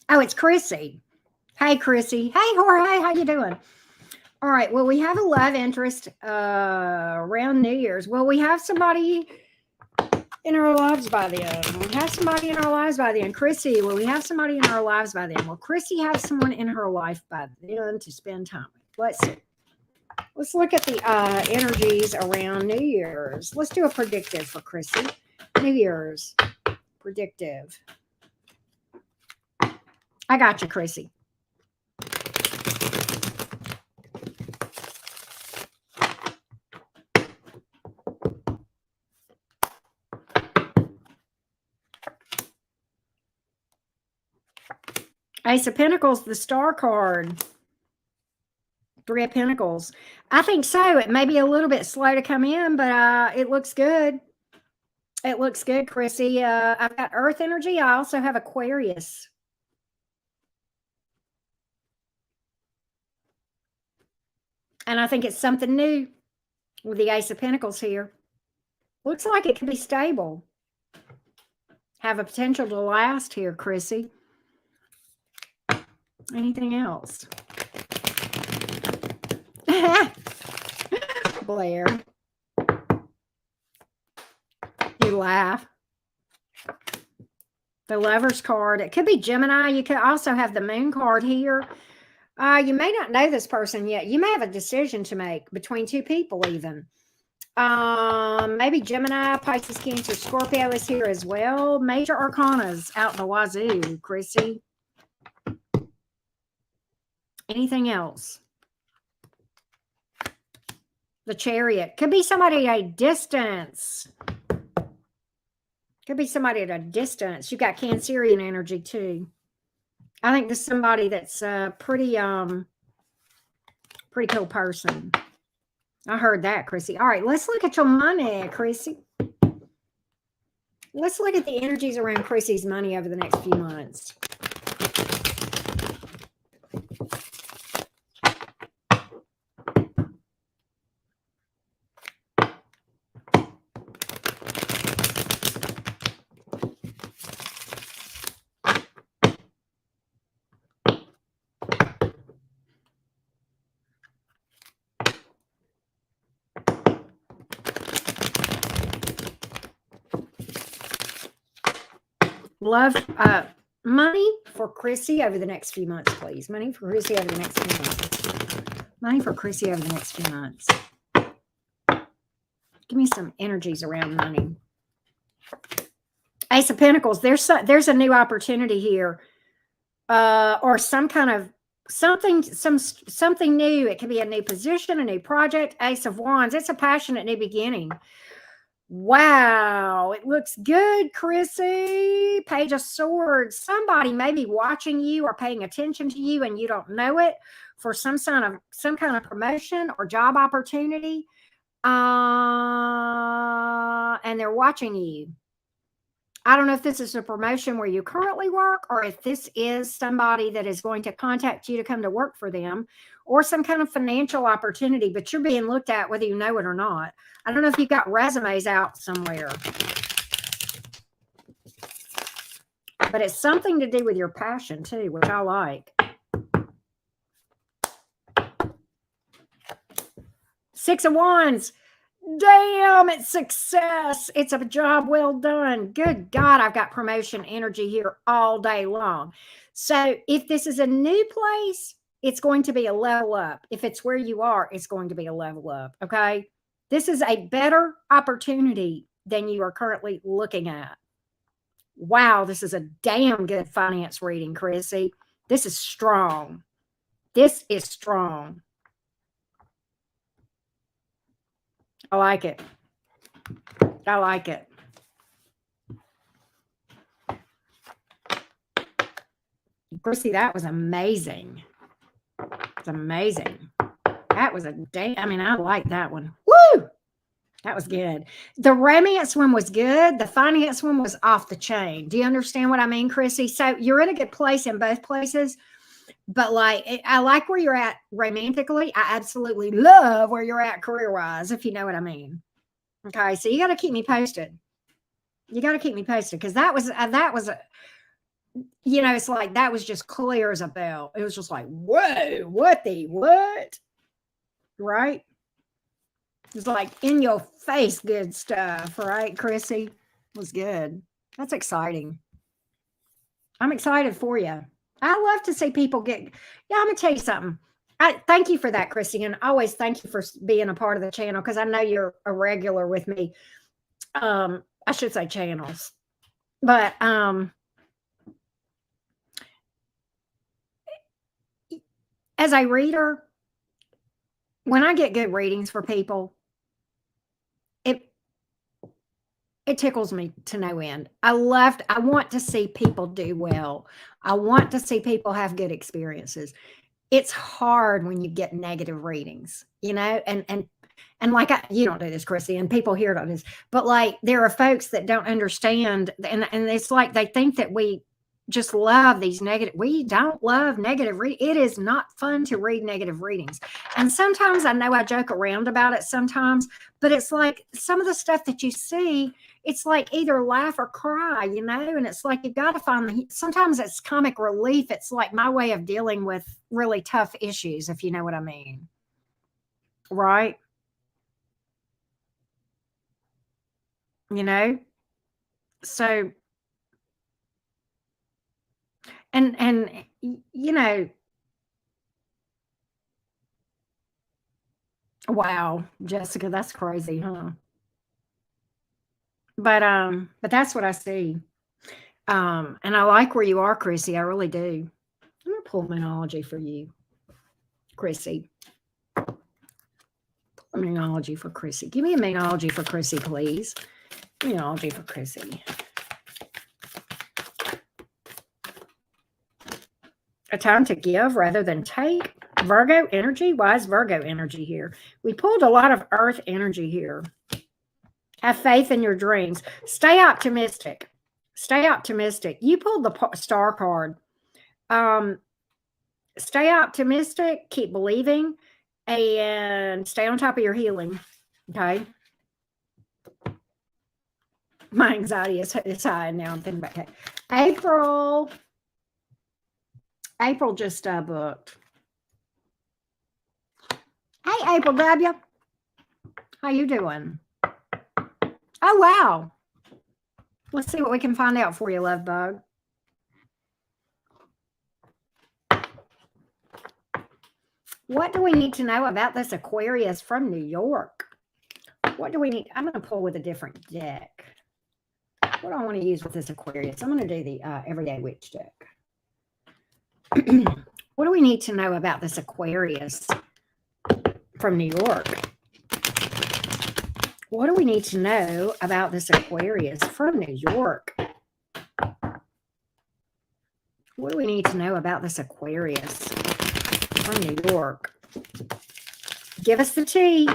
Speaker 1: Oh, it's Chrissy. Hey, Chrissy. Hey, Jorge. How you doing? All right. Well, we have a love interest around New Year's. Will we have somebody in our lives by then? We have somebody in our lives by then. Chrissy, will we have somebody in our lives by then? Will Chrissy have someone in her life by then to spend time with? Let's see. Let's look at the energies around New Year's. Let's do a predictive for Chrissy. New Year's predictive. I got you, Chrissy. Ace of Pentacles, the Star card. Three of Pentacles. I think so. It may be a little bit slow to come in, but it looks good. It looks good, Chrissy. I've got Earth energy. I also have Aquarius. And I think it's something new with the Ace of Pentacles here. Looks like it could be stable. Have a potential to last here, Chrissy. Anything else? Blair. You laugh. The Lover's card. It could be Gemini. You could also have the Moon card here. You may not know this person yet. You may have a decision to make between two people even. Maybe Gemini, Pisces, Cancer, Scorpio is here as well. Major arcanas out in the wazoo, Chrissy. Anything else? The Chariot. Could be somebody at a distance. Could be somebody at a distance. You got Cancerian energy too. I think this is somebody that's a pretty cool person. I heard that, Chrissy. All right, let's look at your money, Chrissy. Let's look at the energies around Chrissy's money over the next few months. Love, money for Chrissy over the next few months, please. Money for Chrissy over the next few months. Money for Chrissy over the next few months. Give me some energies around money. Ace of Pentacles. There's a new opportunity here, or some kind of something new. It could be a new position, a new project. Ace of Wands. It's a passionate new beginning. Wow, it looks good, Chrissy. Page of Swords. Somebody may be watching you or paying attention to you and you don't know it for some kind of promotion or job opportunity. And they're watching you. I don't know if this is a promotion where you currently work or if this is somebody that is going to contact you to come to work for them or some kind of financial opportunity, but you're being looked at whether you know it or not. I don't know if you've got resumes out somewhere, but it's something to do with your passion too, which I like. Six of Wands. Damn, it's success. It's a job well done. Good God, I've got promotion energy here all day long. So if this is a new place, it's going to be a level up. If it's where you are, it's going to be a level up. Okay. This is a better opportunity than you are currently looking at. Wow, this is a damn good finance reading, Chrissy. This is strong. This is strong. I like it. I like it. Chrissy, that was amazing. It's amazing. That was a day. I mean, I like that one. Woo! That was good. The romance one was good. The finance one was off the chain. Do you understand what I mean, Chrissy? So you're in a good place in both places. But like, I like where you're at romantically. I absolutely love where you're at career-wise, if you know what I mean. Okay, so you got to keep me posted. You got to keep me posted because that was it's like that was just clear as a bell. It was just like, whoa, what? Right? It's like in your face good stuff, right, Chrissy? It was good. That's exciting. I'm excited for you. I love to see people get, I'm going to tell you something. I thank you for that, Chrissy, and always thank you for being a part of the channel because I know you're a regular with me. I should say channels. But as a reader, when I get good readings for people, it tickles me to no end. I want to see people do well. I want to see people have good experiences. It's hard when you get negative readings, and like you don't do this, Chrissy, and people here don't do this, but like there are folks that don't understand, and it's like they think that we just love these negative. We don't love negative it is not fun to read negative readings. And sometimes I know I joke around about it sometimes, but it's like some of the stuff that you see, it's like either laugh or cry, and it's like you got to find sometimes it's comic relief. It's like my way of dealing with really tough issues, if you know what I mean. Right? So and wow, Jessica, that's crazy, huh? But that's what I see. And I like where you are, Chrissy. I really do. I'm gonna pull Monology for you, Chrissy. Pull Monology for Chrissy. Give me a Monology for Chrissy, please. Monology for Chrissy. A time to give rather than take. Virgo energy. Why is Virgo energy here? We pulled a lot of Earth energy here. Have faith in your dreams. Stay optimistic. Stay optimistic. You pulled the star card. Stay optimistic. Keep believing. And stay on top of your healing. Okay. My anxiety is high now. I'm thinking about that. April just booked. Hey, April W. How you doing? Oh, wow. Let's see what we can find out for you, love bug. What do we need to know about this Aquarius from New York? What do we need? I'm going to pull with a different deck. What do I want to use with this Aquarius? I'm going to do the Everyday Witch deck. What do we need to know about this Aquarius from New York? What do we need to know about this Aquarius from New York? What do we need to know about this Aquarius from New York? Give us the tea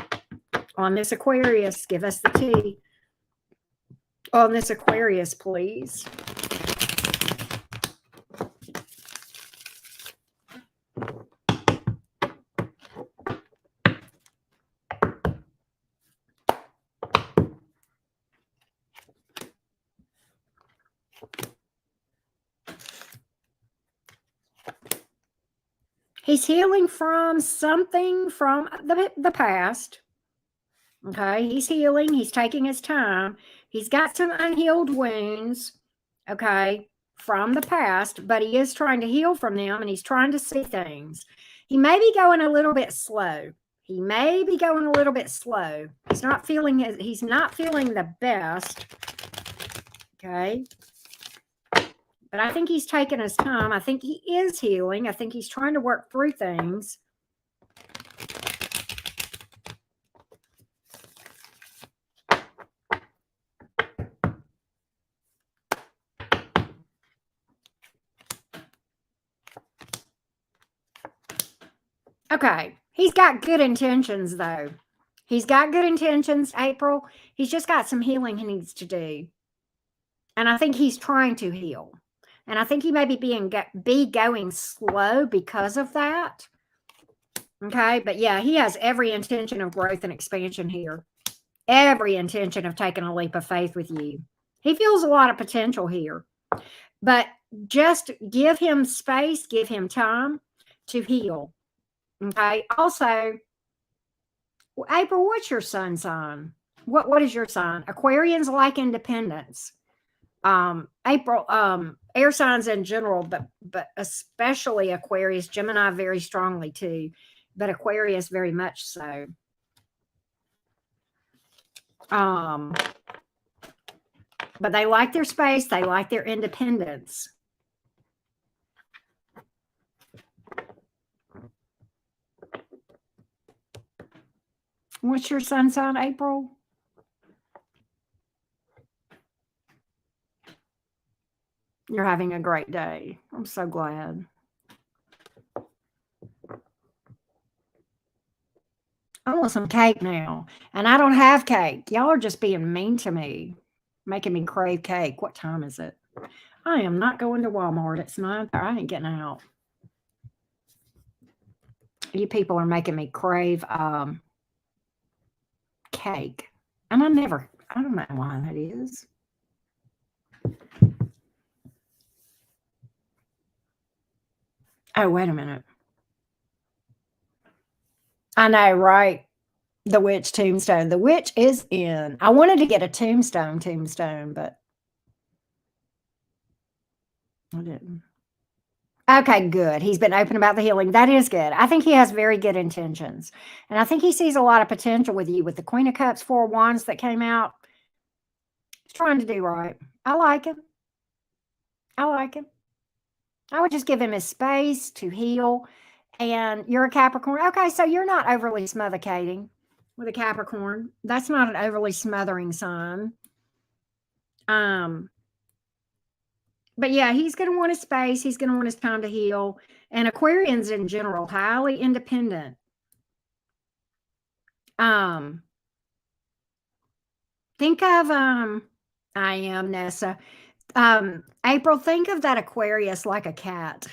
Speaker 1: on this Aquarius. Give us the tea on this Aquarius, please. He's healing from something from the past. Okay, he's healing. He's taking his time. He's got some unhealed wounds, okay, from the past, but he is trying to heal from them, and he's trying to see things. He may be going a little bit slow. He may be going a little bit slow. He's not feeling the best. Okay. But I think he's taking his time. I think he is healing. I think he's trying to work through things. Okay. He's got good intentions, though. He's got good intentions, April. He's just got some healing he needs to do. And I think he's trying to heal. And I think he may be going slow because of that. Okay. But yeah, he has every intention of growth and expansion here. Every intention of taking a leap of faith with you. He feels a lot of potential here. But just give him space, give him time to heal. Okay. Also, April, what's your sun sign? What is your sign? Aquarians like independence. April, air signs in general, but especially Aquarius, Gemini very strongly too, but Aquarius very much so. But they like their space, they like their independence. What's your sun sign, April? You're having a great day. I'm so glad. I want some cake now, and I don't have cake. Y'all are just being mean to me, making me crave cake. What time is it? I am not going to Walmart. It's 9. I ain't getting out. You people are making me crave cake, and I don't know why that is. Oh, wait a minute. I know, right? The witch tombstone. The witch is in. I wanted to get a tombstone, but I didn't. Okay, good. He's been open about the healing. That is good. I think he has very good intentions. And I think he sees a lot of potential with you with the Queen of Cups, 4 of Wands that came out. He's trying to do right. I like him. I like him. I would just give him his space to heal. And you're a Capricorn. Okay, so you're not overly suffocating with a Capricorn. That's not an overly smothering sign. But yeah, he's going to want his space. He's going to want his time to heal. And Aquarians in general, highly independent. Think of I am Nessa. April, think of that Aquarius like a cat.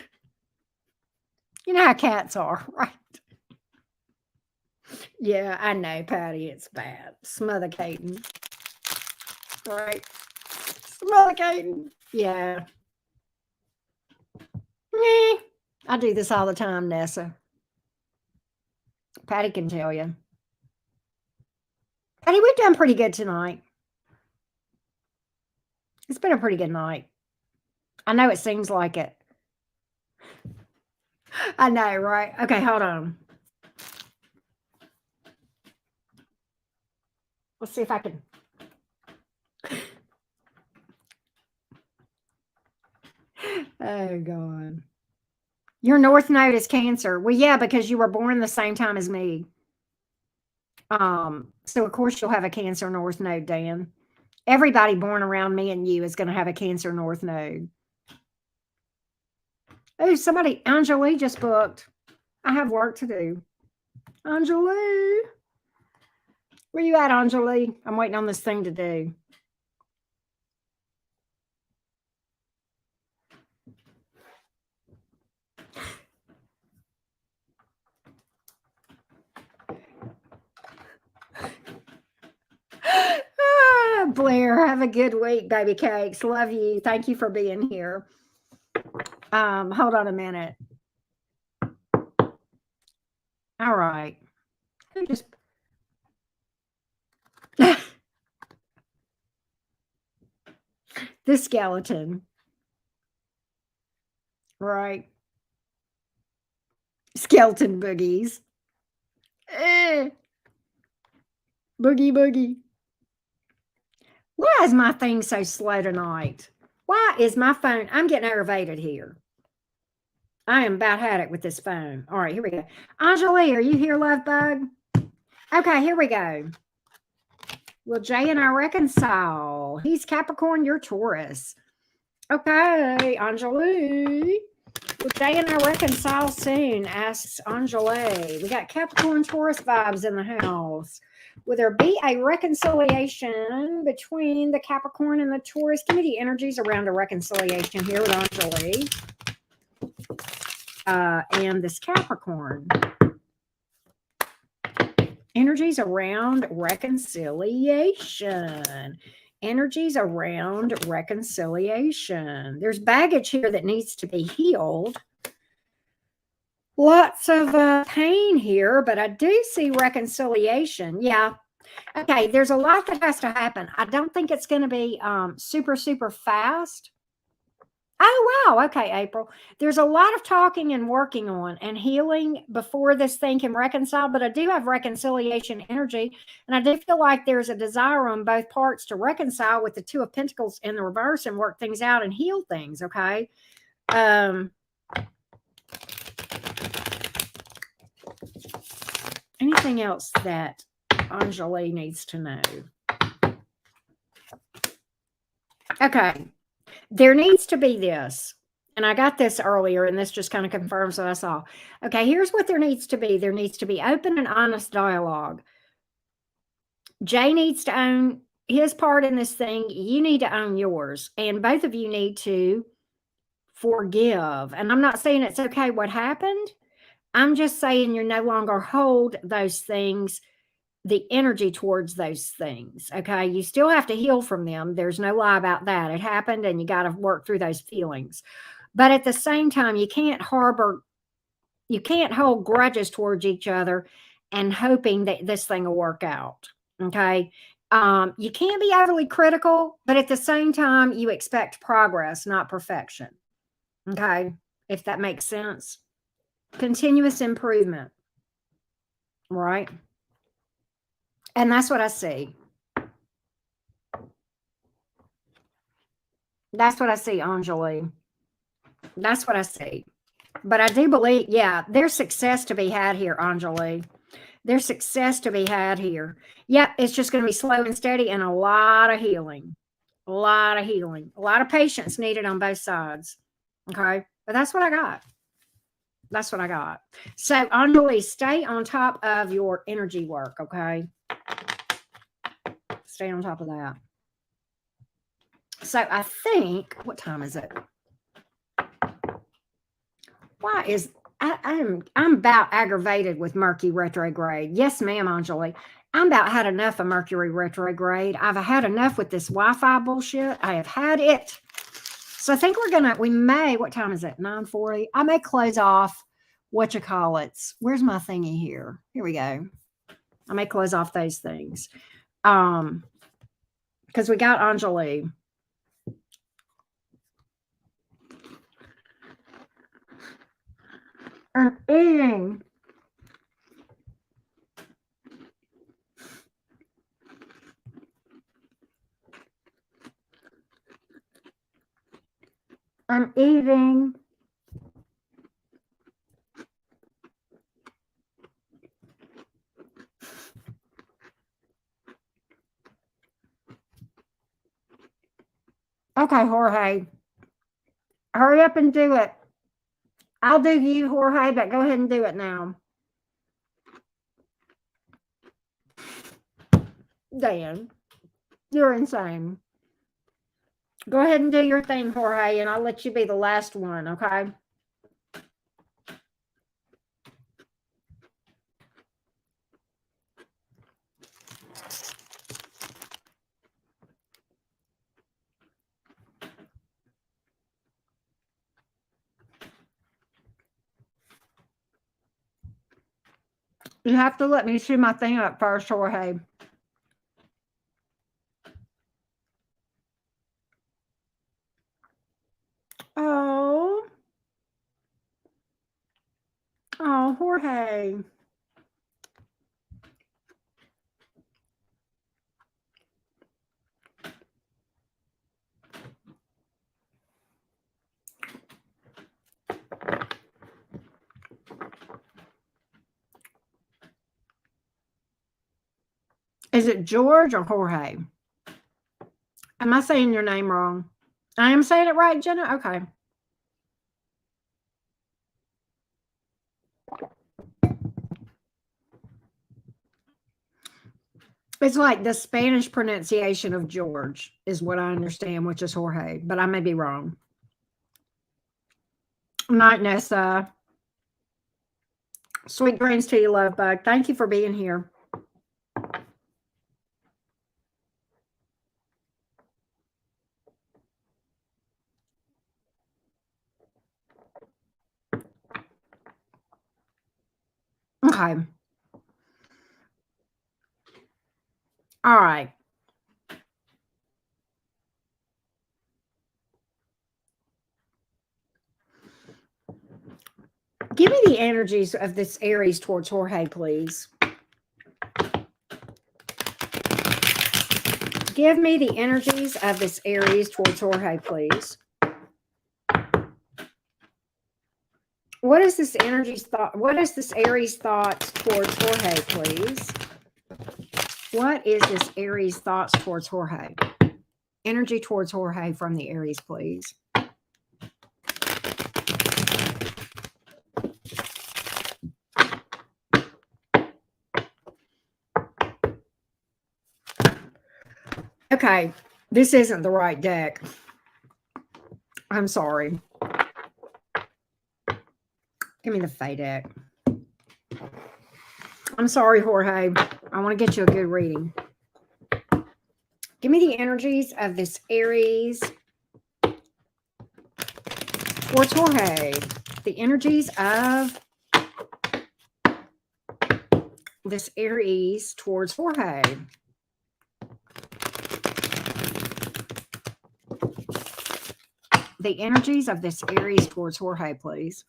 Speaker 1: You know how cats are, right? Yeah, I know, Patty. It's bad. Smothercating. Right. Smothercating. Yeah. I do this all the time, Nessa. Patty can tell you. Patty, we've done pretty good tonight. It's been a pretty good night. I know it seems like it. I know, right? Okay, hold on. Let's see if I can. Oh, God. Your North Node is Cancer. Well, yeah, because you were born the same time as me. So of course you'll have a Cancer North Node, Dan. Everybody born around me and you is going to have a Cancer North Node. Oh, somebody, Anjali just booked. I have work to do. Anjali. Where you at, Anjali? I'm waiting on this thing to do. Blair, have a good week, baby cakes. Love you. Thank you for being here. Hold on a minute. All right. Who just this skeleton. Right. Skeleton boogies. Eh, boogie, boogie. Why is my thing so slow tonight? Why is my phone? I'm getting aggravated here. I am about had it with this phone. All right, here we go. Anjali, are you here, love bug? Okay, here we go. Will Jay and I reconcile? He's Capricorn, you're Taurus. Okay, Anjali. Will Jay and I reconcile soon? Asks Anjali. We got Capricorn, Taurus vibes in the house. Will there be a reconciliation between the Capricorn and the Taurus? Give me the energies around a reconciliation here with Anjali and this Capricorn. Energies around reconciliation. Energies around reconciliation. There's baggage here that needs to be healed. Lots of pain here, but I do see reconciliation. Yeah. Okay, there's a lot that has to happen. I don't think it's going to be super, super fast. Oh, wow. Okay, April. There's a lot of talking and working on and healing before this thing can reconcile, but I do have reconciliation energy, and I do feel like there's a desire on both parts to reconcile with the Two of Pentacles in the reverse and work things out and heal things, okay? Anything else that Anjali needs to know? Okay. There needs to be this, and I got this earlier, and this just kind of confirms what I saw. Okay, here's what there needs to be. There needs to be open and honest dialogue. Jay needs to own his part in this thing. You need to own yours, and both of you need to forgive. And I'm not saying it's okay what happened. I'm just saying you're no longer hold those things, the energy towards those things. Okay. You still have to heal from them. There's no lie about that. It happened and you got to work through those feelings. But at the same time, you can't hold grudges towards each other and hoping that this thing will work out. Okay. You can't be overly critical, but at the same time, you expect progress, not perfection. Okay. If that makes sense. Continuous improvement. Right. And that's what I see. That's what I see, Anjali. That's what I see. But I do believe, yeah, there's success to be had here, Anjali. There's success to be had here. Yep, it's just going to be slow and steady and a lot of healing. A lot of healing. A lot of patience needed on both sides. Okay. But that's what I got. That's what I got. So, Anjali, stay on top of your energy work. Okay. Stay on top of that. So I think, what time is it? Why is I'm about aggravated with Mercury retrograde. Yes, ma'am, Anjali. I'm about had enough of Mercury retrograde. I've had enough with this Wi-Fi bullshit. I have had it. So I think we may, what time is it? 9:40. I may close off whatchamacallits. Where's my thingy here? Here we go. I may close off those things. Because we got Anjali. I'm eating. I'm eating. Okay, Jorge. Hurry up and do it. I'll do you, Jorge, but go ahead and do it now. Dan, you're insane. Go ahead and do your thing, Jorge, and I'll let you be the last one, okay? You have to let me see my thing up first, Jorge. Oh. Is it George or Jorge? Am I saying your name wrong? I am saying it right, Jenna? Okay. It's like the Spanish pronunciation of George is what I understand, which is Jorge, but I may be wrong. Night, Nessa. Sweet dreams to you, love bug. Thank you for being here. Okay. All right. Give me the energies of this Aries towards Jorge, please. Give me the energies of this Aries towards Jorge, please. What is this energy's thought? What is this Aries thoughts towards Jorge, please? What is this Aries thoughts towards Jorge? Energy towards Jorge from the Aries, please. Okay, this isn't the right deck. I'm sorry. Give me the Fae deck. I'm sorry, Jorge. I want to get you a good reading. Give me the energies of this Aries towards Jorge. The energies of this Aries towards Jorge. The energies of this Aries towards Jorge, please.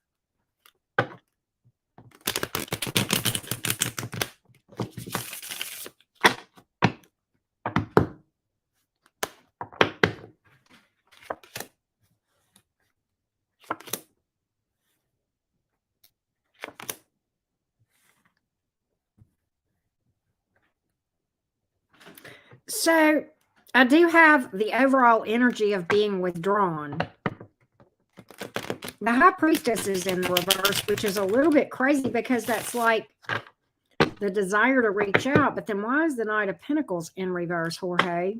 Speaker 1: So I do have the overall energy of being withdrawn. The High Priestess is in the reverse, which is a little bit crazy because that's like the desire to reach out. But then why is the Knight of Pentacles in reverse, Jorge?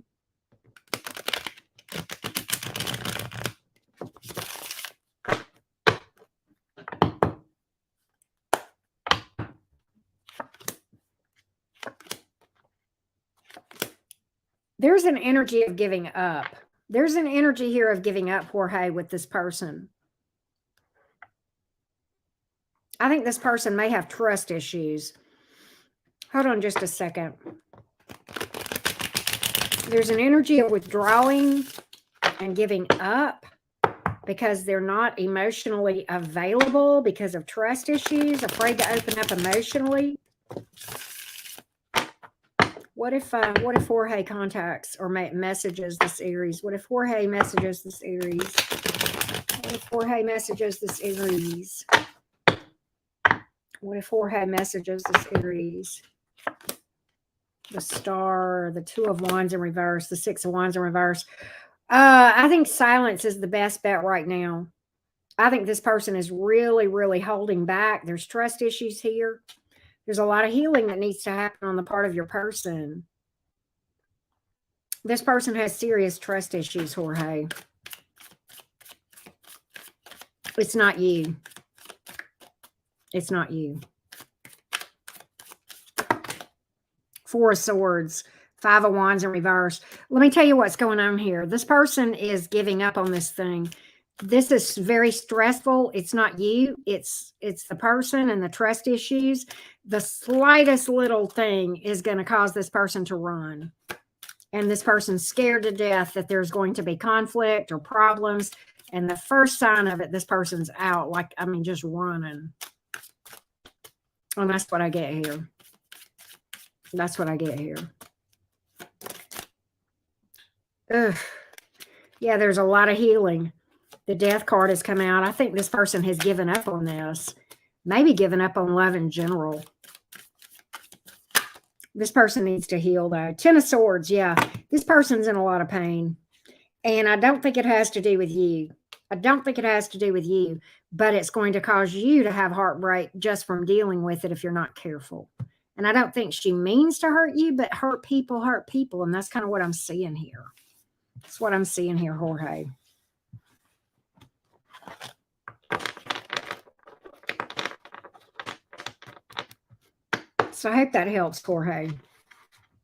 Speaker 1: There's an energy of giving up. There's an energy here of giving up, Jorge, with this person. I think this person may have trust issues. Hold on just a second. There's an energy of withdrawing and giving up because they're not emotionally available because of trust issues, afraid to open up emotionally. What if Jorge contacts or messages this Aries? What if Jorge messages this Aries? What if Jorge messages this Aries? What if Jorge messages this Aries? The Star, the Two of Wands in reverse, the Six of Wands in reverse. I think silence is the best bet right now. I think this person is really, really holding back. There's trust issues here. There's a lot of healing that needs to happen on the part of your person. This person has serious trust issues, Jorge. It's not you. It's not you. Four of Swords, Five of Wands in reverse. Let me tell you what's going on here. This person is giving up on this thing. This is very stressful. It's not you. It's the person and the trust issues. The slightest little thing is going to cause this person to run. And this person's scared to death that there's going to be conflict or problems. And the first sign of it, this person's out. Like, I mean, just running. And that's what I get here. That's what I get here. Ugh. Yeah, there's a lot of healing. The Death card has come out. I think this person has given up on this. Maybe given up on love in general. This person needs to heal, though. 10 of Swords, yeah. This person's in a lot of pain. And I don't think it has to do with you. I don't think it has to do with you, but it's going to cause you to have heartbreak just from dealing with it if you're not careful. And I don't think she means to hurt you, but hurt people. And that's kind of what I'm seeing here. That's what I'm seeing here, Jorge. So I hope that helps, Jorge.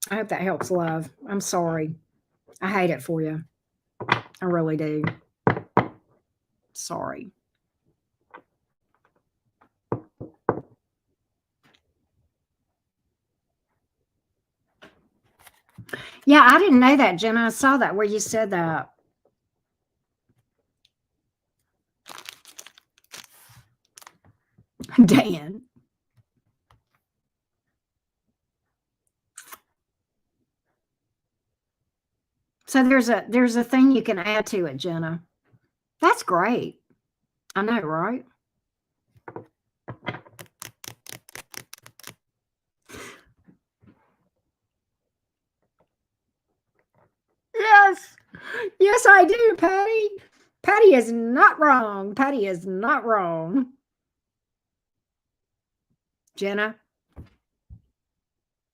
Speaker 1: I hope that helps, love. I'm sorry. I hate it for you. I really do. Sorry. Yeah, I didn't know that, Jenna. I saw that where you said that. Dan. So there's a thing you can add to it, Jenna. That's great. I know, right? Yes. Yes, I do, Patty. Patty is not wrong. Patty is not wrong. Jenna.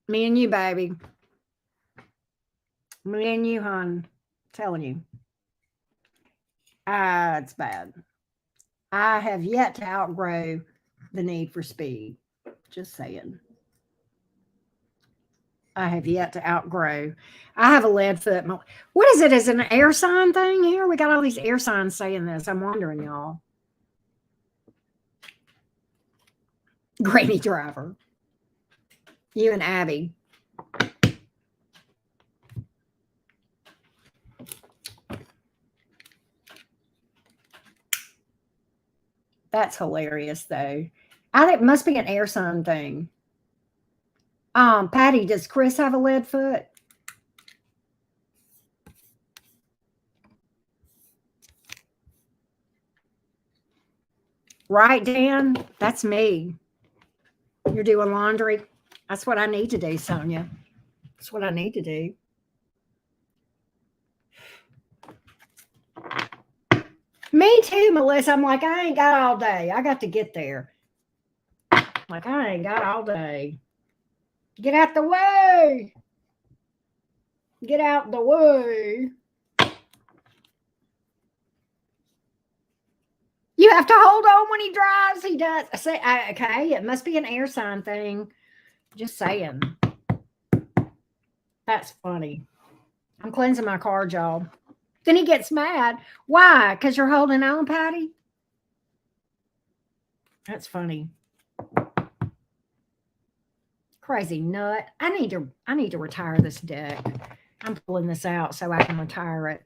Speaker 1: Me and you, baby. Me and you, hon. I'm telling you. It's bad. I have yet to outgrow the need for speed. Just saying. I have yet to outgrow. I have a lead foot. What is it? Is it an air sign thing here? We got all these air signs saying this. I'm wondering, y'all. Granny driver. You and Abby. That's hilarious, though. I think it must be an air sign thing. Patty, does Chris have a lead foot? Right, Dan? That's me. You're doing laundry. That's what I need to do, Sonia. That's what I need to do. Me too, Melissa. I'm like, I ain't got all day. I got to get there. Like, I ain't got all day. Get out the way. Get out the way. You have to hold on when he drives. He does. I say, okay, it must be an air sign thing. Just saying. That's funny. I'm cleansing my car, y'all. Then he gets mad. Why? Because you're holding on, Patty? That's funny. Crazy nut. I need to retire this deck. I'm pulling this out so I can retire it.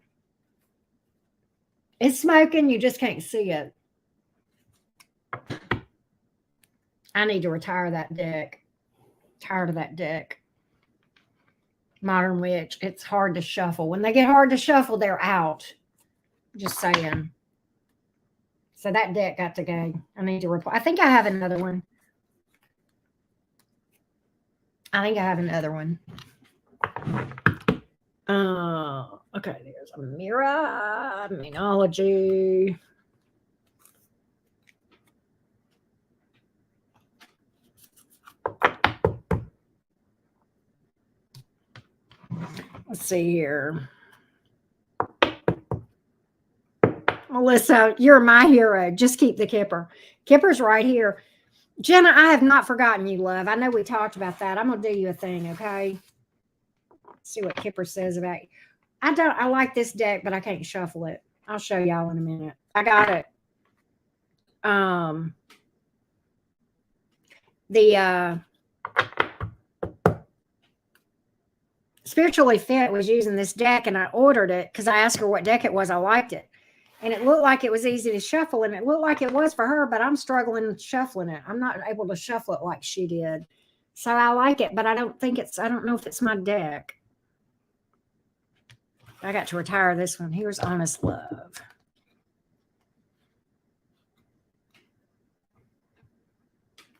Speaker 1: It's smoking. You just can't see it. I need to retire that deck. Tired of that deck. Modern Witch. It's hard to shuffle. When they get hard to shuffle, they're out. Just saying. So that deck got to go. I need to replace. I think I have another one. Okay, there's a mirror. Menology. Let's see here. Melissa, you're my hero. Just keep the Kipper. Kipper's right here. Jenna, I have not forgotten you, love. I know we talked about that. I'm going to do you a thing, okay? Let's see what Kipper says about you. I like this deck, but I can't shuffle it. I'll show y'all in a minute. I got it. The Spiritually Fit was using this deck, and I ordered it because I asked her what deck it was. I liked it. And it looked like it was easy to shuffle, and it looked like it was for her, but I'm struggling shuffling it. I'm not able to shuffle it like she did. So I like it, but I don't know if it's my deck. I got to retire this one. Here's Honest Love.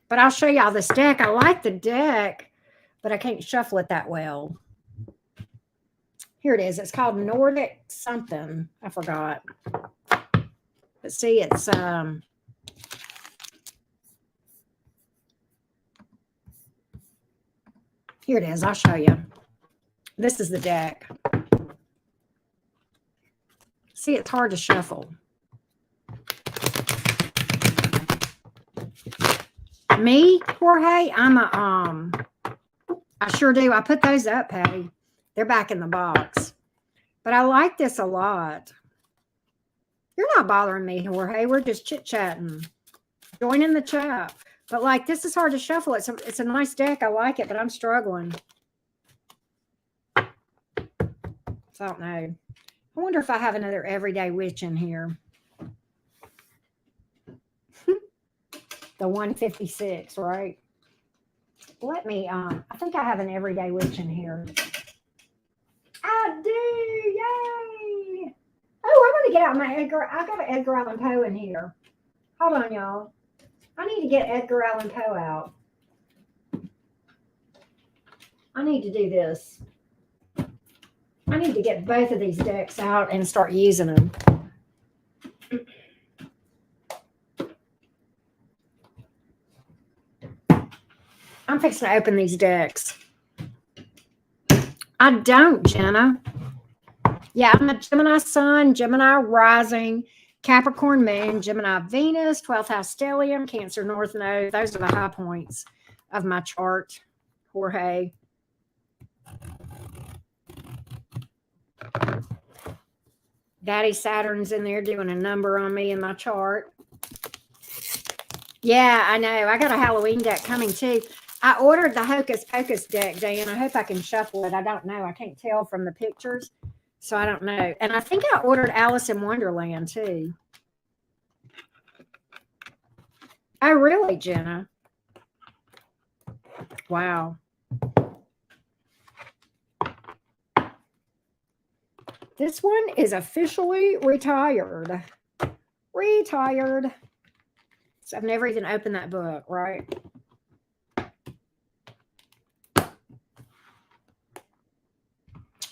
Speaker 1: But I'll show y'all this deck. I like the deck. but I can't shuffle it that well. Here it is. It's called Nordic something. I forgot. But see, it's here it is. I'll show you. This is the deck. See, it's hard to shuffle. Me, Jorge, I sure do. I put those up, Patty. They're back in the box. But I like this a lot. You're not bothering me, Jorge. We're just chit-chatting. Joining the chat. But like, this is hard to shuffle. It's a nice deck. I like it, but I'm struggling. So I don't know. I wonder if I have another everyday witch in here. The 156, right? Let me, I think I have an everyday witch in here. I do, yay! Oh, I'm gonna get out my Edgar. I got an Edgar Allan Poe in here. Hold on, y'all. I need to get Edgar Allan Poe out. I need to do this. I need to get both of these decks out and start using them. I'm fixing to open these decks. I don't, Jenna. Yeah, I'm a Gemini Sun, Gemini Rising, Capricorn Moon, Gemini Venus, 12th House Stellium, Cancer North Node. Those are the high points of my chart, Jorge. Daddy Saturn's in there doing a number on me in my chart. Yeah, I know. I got a Halloween deck coming too. I ordered the Hocus Pocus deck, Dan. I hope I can shuffle it. I don't know. I can't tell from the pictures. So I don't know. And I think I ordered Alice in Wonderland too. Oh, really, Jenna? Wow. This one is officially retired. Retired. So I've never even opened that book, right?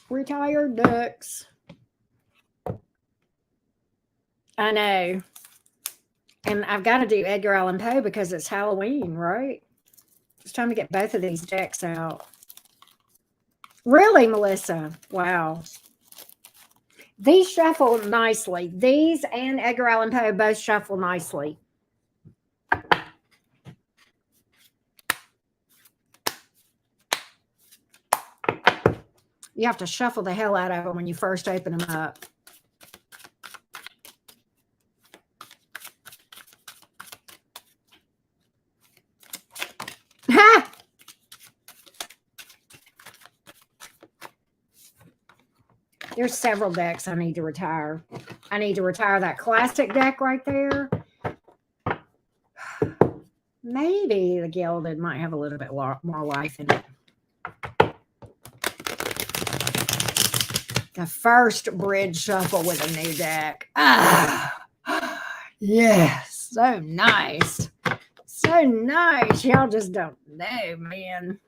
Speaker 1: Retired ducks. I know. And I've got to do Edgar Allan Poe because it's Halloween, right? It's time to get both of these decks out. Really, Melissa? Wow. These shuffle nicely. These and Edgar Allan Poe both shuffle nicely. You have to shuffle the hell out of them when you first open them up. Ha! There's several decks I need to retire. I need to retire that classic deck right there. Maybe the Gilded might have a little bit more life in it. The first bridge shuffle with a new deck. Ah, yes, so nice. So nice. Y'all just don't know, man.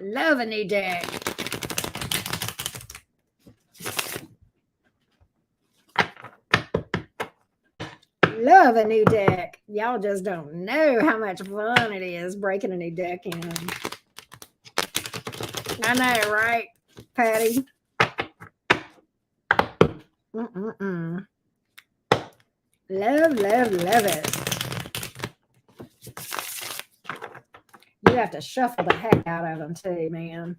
Speaker 1: Love a new deck. Love a new deck. Y'all just don't know how much fun it is breaking a new deck in. I know, right, Patty? Love, love, love it. You have to shuffle the heck out of them too, man.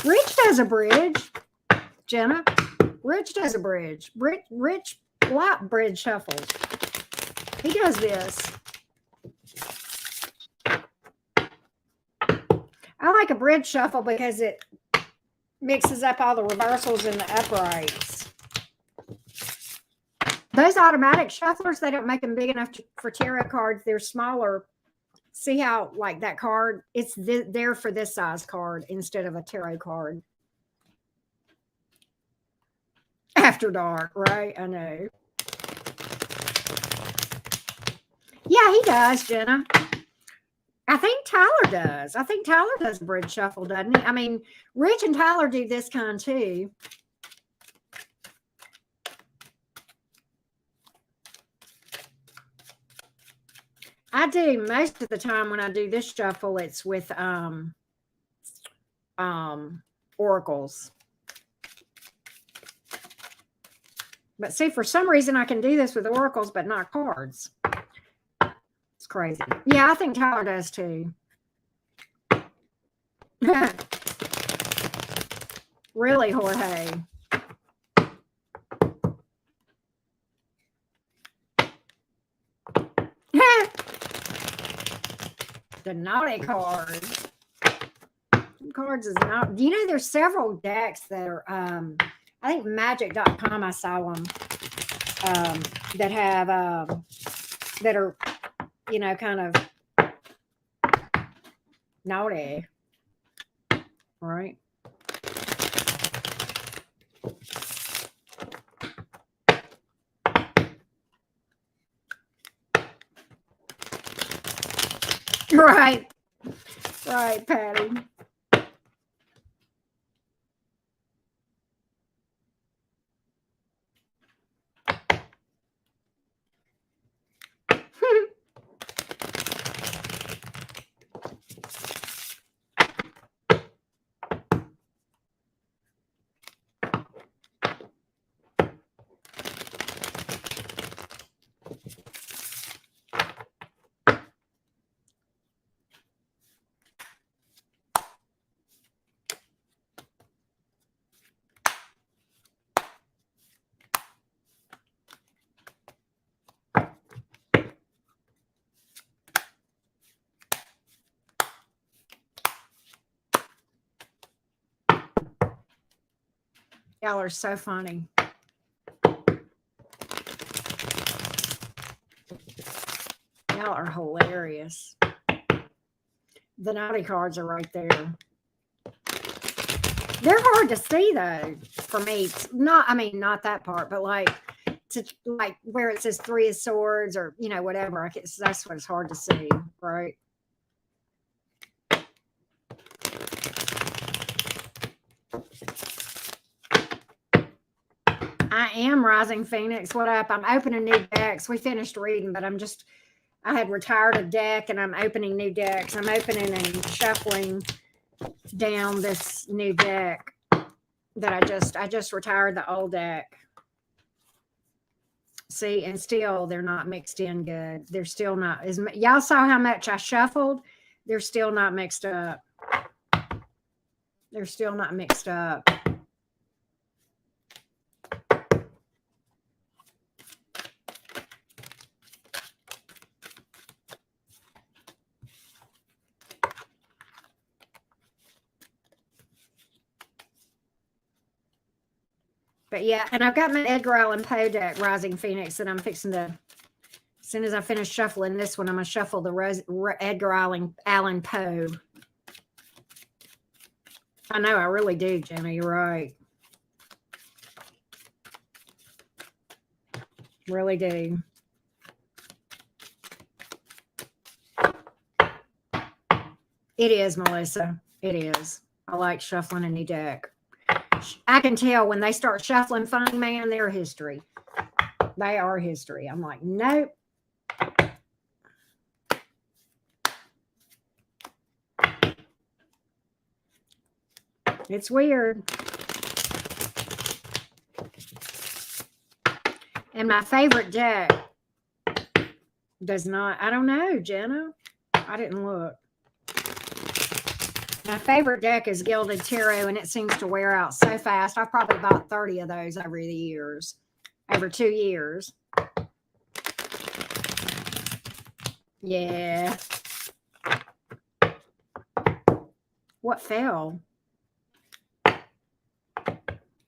Speaker 1: Rich does a bridge, Jenna. Rich does a bridge. Rich light bridge shuffles. He does this. I like a bridge shuffle because it mixes up all the reversals and the uprights. Those automatic shufflers, they don't make them big enough for tarot cards. They're smaller. See how, like that card, it's there for this size card instead of a tarot card. After dark, right? I know. Yeah, he does, Jenna. I think Tyler does. I think Tyler does a bridge shuffle, doesn't he? I mean, Rich and Tyler do this kind too. I do most of the time when I do this shuffle, it's with oracles. But see, for some reason I can do this with oracles, but not cards. It's crazy. Yeah, I think Tyler does too. Really, Jorge. The naughty card. Cards is not. You know, there's several decks that are. I think Magic.com. I saw them that have that are, you know, kind of naughty, right? Right, right, Patty. Y'all are so funny. Y'all are hilarious. The naughty cards are right there. They're hard to see though for me. Not, I mean, not that part, but like to like where it says 3 of Swords or, you know, whatever. That's what it's hard to see, right? I am Rising Phoenix. What up? I'm opening new decks. We finished reading, but I had retired a deck and I'm opening new decks. I'm opening and shuffling down this new deck that I just retired the old deck. See, and still they're not mixed in good. They're still not as y'all saw how much I shuffled. They're still not mixed up. They're still not mixed up. But yeah, and I've got my Edgar Allan Poe deck, Rising Phoenix, that I'm fixing to. As soon as I finish shuffling this one, I'm gonna shuffle the Edgar Allan Poe. I know, I really do, Jenna. You're right. Really do. It is, Melissa. It is. I like shuffling a new deck. I can tell when they start shuffling funny, man, they're history. They are history. I'm like, nope. It's weird. And my favorite deck does not, I don't know, Jenna. I didn't look. My favorite deck is Gilded Tarot, and it seems to wear out so fast. I've probably bought 30 of those over the years, over 2 years. Yeah. What fell? Oh,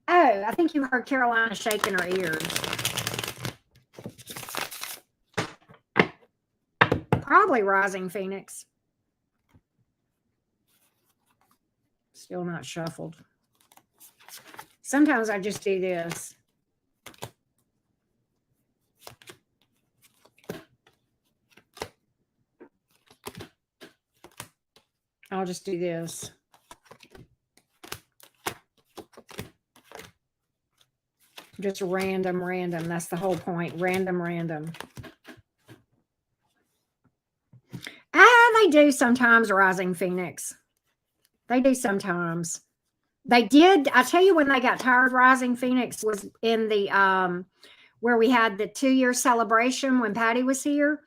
Speaker 1: I think you heard Carolina shaking her ears. Probably Rising Phoenix. Still not shuffled. Sometimes I just do this. I'll just do this. Just random. That's the whole point. Random. They do sometimes, Rising Phoenix. They do sometimes. They did. I tell you, when they got tired, Rising Phoenix was in the where we had the 2-year celebration when Patty was here,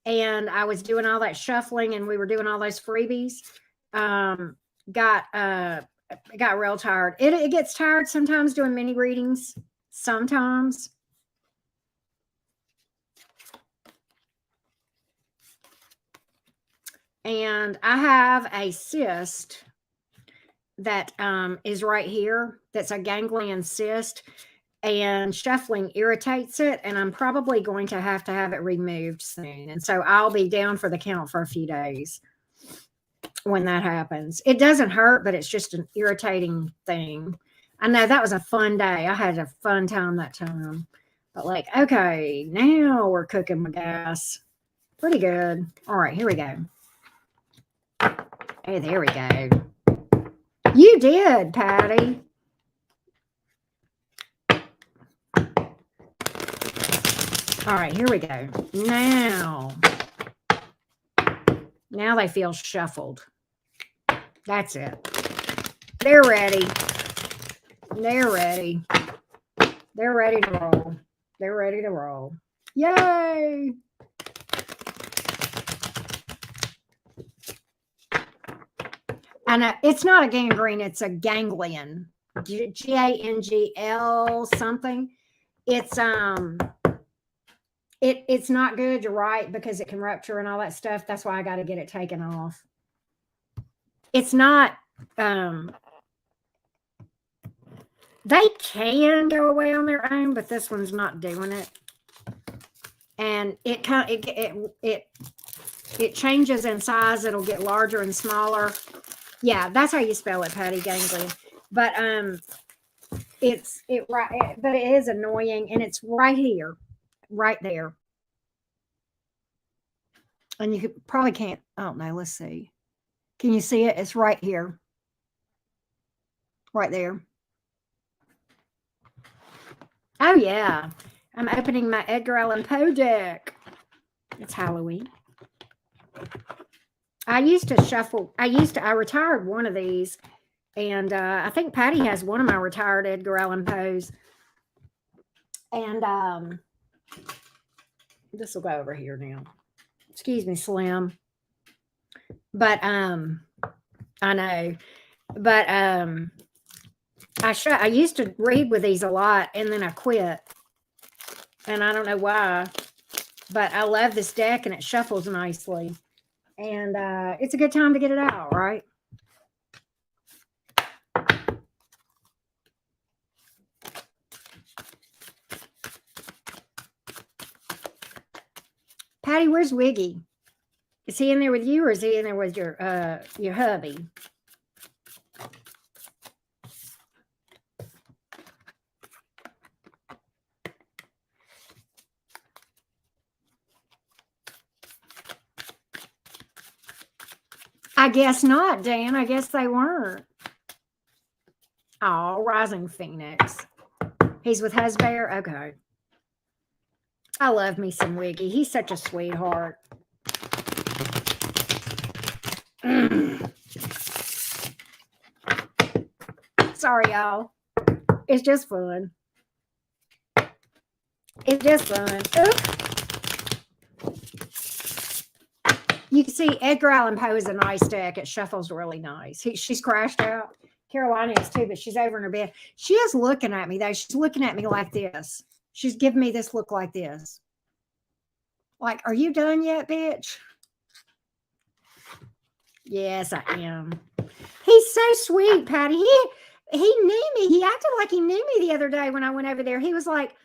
Speaker 1: and I was doing all that shuffling, and we were doing all those freebies. Got real tired. It gets tired sometimes doing mini readings. Sometimes. And I have a cyst that is right here. That's a ganglion cyst, and shuffling irritates it, and I'm probably going to have it removed soon. And so I'll be down for the count for a few days when that happens. It doesn't hurt, but it's just an irritating thing. I know that was a fun day. I had a fun time that time. But like, okay, now we're cooking with gas. Pretty good. All right, here we go. Hey, there we go. You did, Patty. All right, here we go. Now they feel shuffled. That's it. They're ready. They're ready to roll. They're ready to roll. Yay! And it's not a gangrene, it's a ganglion. G-A-N-G-L something. It's it's not good, you're right, because it can rupture and all that stuff. That's why I got to get it taken off. It's not they can go away on their own, but this one's not doing it. And it changes in size. It'll get larger and smaller. Yeah, that's how you spell it, Patty, ganglion. But but it is annoying, and it's right here, right there. And you probably can't. I don't know. Let's see. Can you see it? It's right here, right there. Oh yeah, I'm opening my Edgar Allan Poe deck. It's Halloween. I used to shuffle. I retired one of these, and I think Patty has one of my retired Edgar Allan Poes. And this will go over here now. Excuse me, Slim. But I know. But I used to read with these a lot, and then I quit. And I don't know why, but I love this deck, and it shuffles nicely. And it's a good time to get it out, right? Patty, where's Wiggy? Is he in there with you, or is he in there with your hubby? I guess not, Dan. I guess they weren't. Oh, Rising Phoenix. He's with Husbear? Okay. I love me some Wiggy. He's such a sweetheart. Sorry, y'all. It's just fun. It's just fun. Oops. You can see Edgar Allan Poe is a nice deck. It shuffles really nice. She's crashed out. Carolina is too, but she's over in her bed. She is looking at me, though. She's looking at me like this. She's giving me this look like this. Like, are you done yet, bitch? Yes, I am. He's so sweet, Patty. He knew me. He acted like he knew me the other day when I went over there. He was like,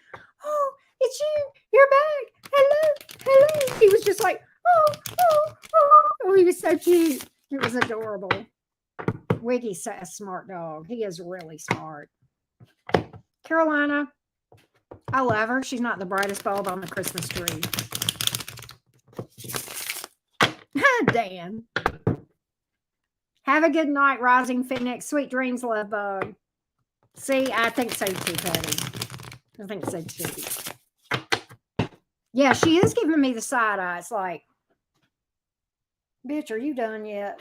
Speaker 1: oh, it's you. You're back. Hello. He was just like, oh, he was so cute. It was adorable. Wiggy's a smart dog. He is really smart. Carolina, I love her. She's not the brightest bulb on the Christmas tree. Dan. Have a good night, Rising Phoenix. Sweet dreams, love bug. See, I think so too, Patty. I think so too. Yeah, she is giving me the side eye. It's like, bitch, are you done yet?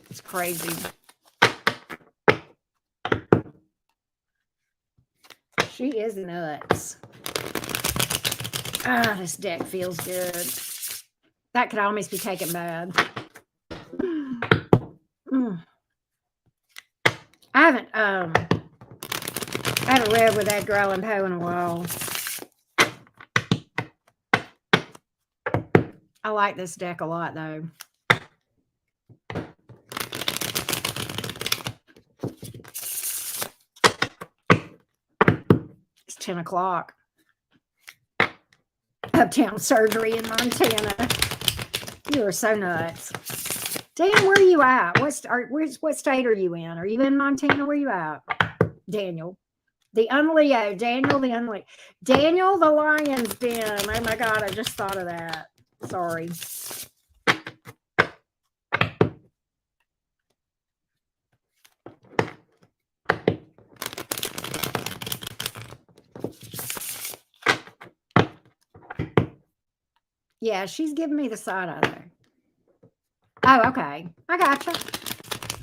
Speaker 1: It's crazy. She is nuts. Ah, this deck feels good. That could almost be taken bad. I haven't read with Edgar Allan Poe in a while. I like this deck a lot, though. It's 10 o'clock. Uptown surgery in Montana. You are so nuts. Dan, where are you at? What state are you in? Are you in Montana? Where are you at? Daniel. The Unleo. Daniel the Unleo. Daniel the Lion's Den. Oh my God, I just thought of that. Sorry. Yeah, she's giving me the side eye there. Oh, okay. I gotcha.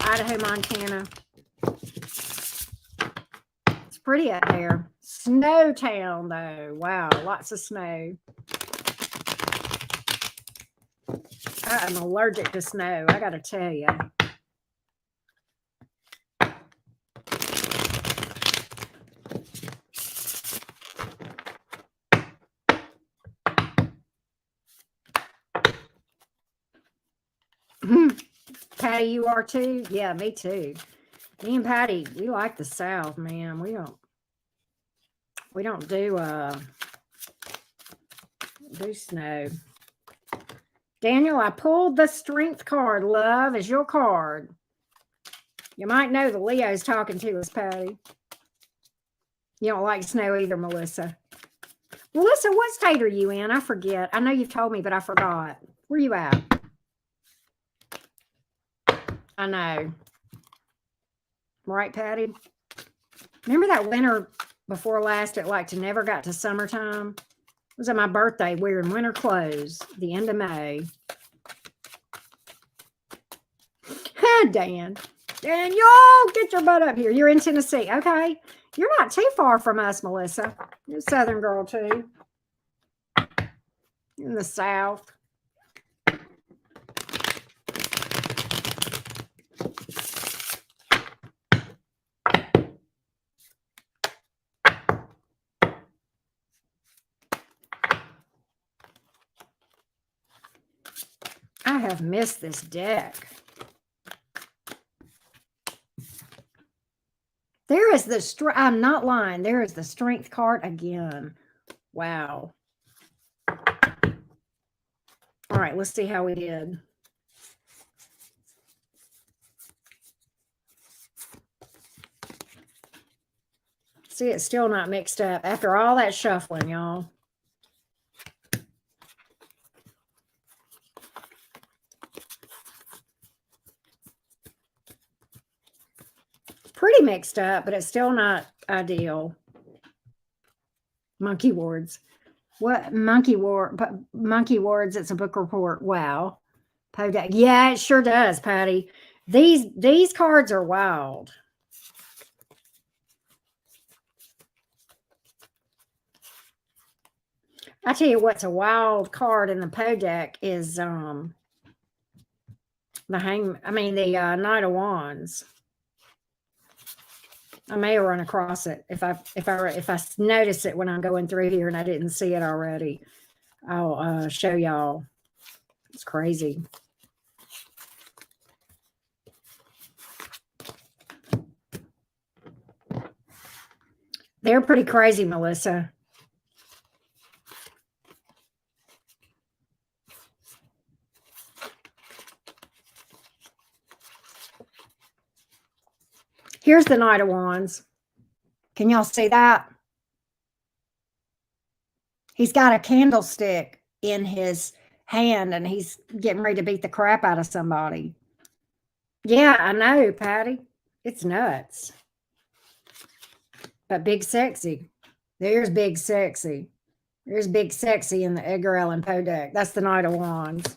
Speaker 1: Idaho, Montana. It's pretty up there. Snow town, though. Wow, lots of snow. I'm allergic to snow, I gotta tell you. Patty, you are too? Yeah, me too. Me and Patty, we like the South, man. We don't do snow. Daniel, I pulled the strength card. Love is your card. You might know the Leo's talking to us, Patty. You don't like snow either, Melissa. Melissa, what state are you in? I forget. I know you've told me, but I forgot. Where you at? I know. Right, Patty? Remember that winter before last, it like never got to summertime? It was on my birthday wearing winter clothes, the end of May. Dan. Daniel, get your butt up here. You're in Tennessee. Okay. You're not too far from us, Melissa. You're a Southern girl, too. In the South. I have missed this deck. There is the I'm not lying. There is the strength card again. Wow. All right, let's see how we did. See, it's still not mixed up after all that shuffling, y'all. Pretty mixed up, but it's still not ideal. Monkey wards. What monkey ward? Monkey wards. It's a book report. Wow. Podak. Yeah, it sure does, Patty. These cards are wild. I tell you what's a wild card in the Podak is the Knight of Wands. I may run across it if I notice it when I'm going through here and I didn't see it already. I'll show y'all. It's crazy. They're pretty crazy, Melissa. Here's the Knight of Wands. Can y'all see that? He's got a candlestick in his hand and he's getting ready to beat the crap out of somebody. Yeah, I know, Patty. It's nuts. But Big Sexy. There's Big Sexy. There's Big Sexy in the Edgar Allan Poe deck. That's the Knight of Wands.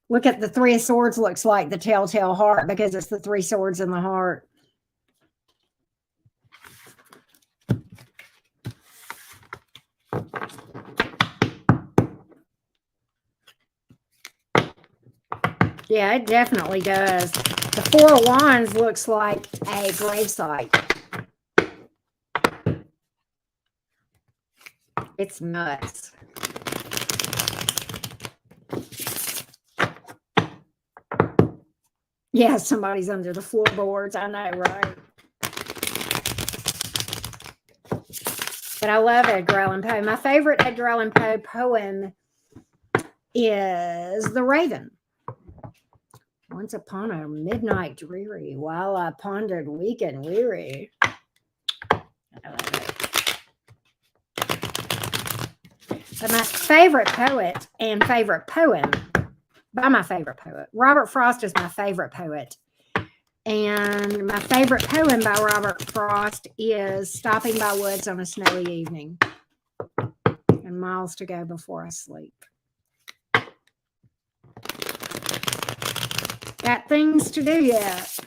Speaker 1: Look at the Three of Swords, looks like the telltale heart because it's the three swords in the heart. Yeah, it definitely does. The Four of Wands looks like a gravesite. It's nuts. Yeah, somebody's under the floorboards. I know, right? But I love Edgar Allan Poe. My favorite Edgar Allan Poe poem is The Raven. Once upon a midnight dreary, while I pondered weak and weary. I love it. But my favorite poet and favorite poem, by my favorite poet, Robert Frost is my favorite poet. And my favorite poem by Robert Frost is Stopping by Woods on a Snowy Evening and Miles to Go Before I Sleep. Got things to do yet.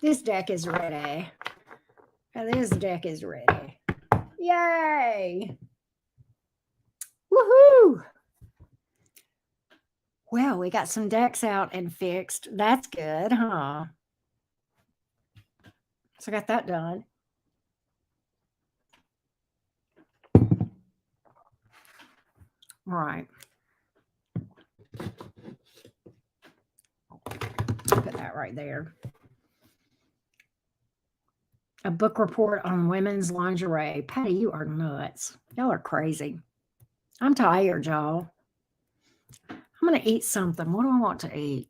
Speaker 1: This deck is ready. This deck is ready. Yay! Woohoo! Well, we got some decks out and fixed. That's good, huh? So I got that done. All right. Put that right there. A book report on women's lingerie. Patty, you are nuts. Y'all are crazy. I'm tired, y'all. I'm going to eat something. What do I want to eat?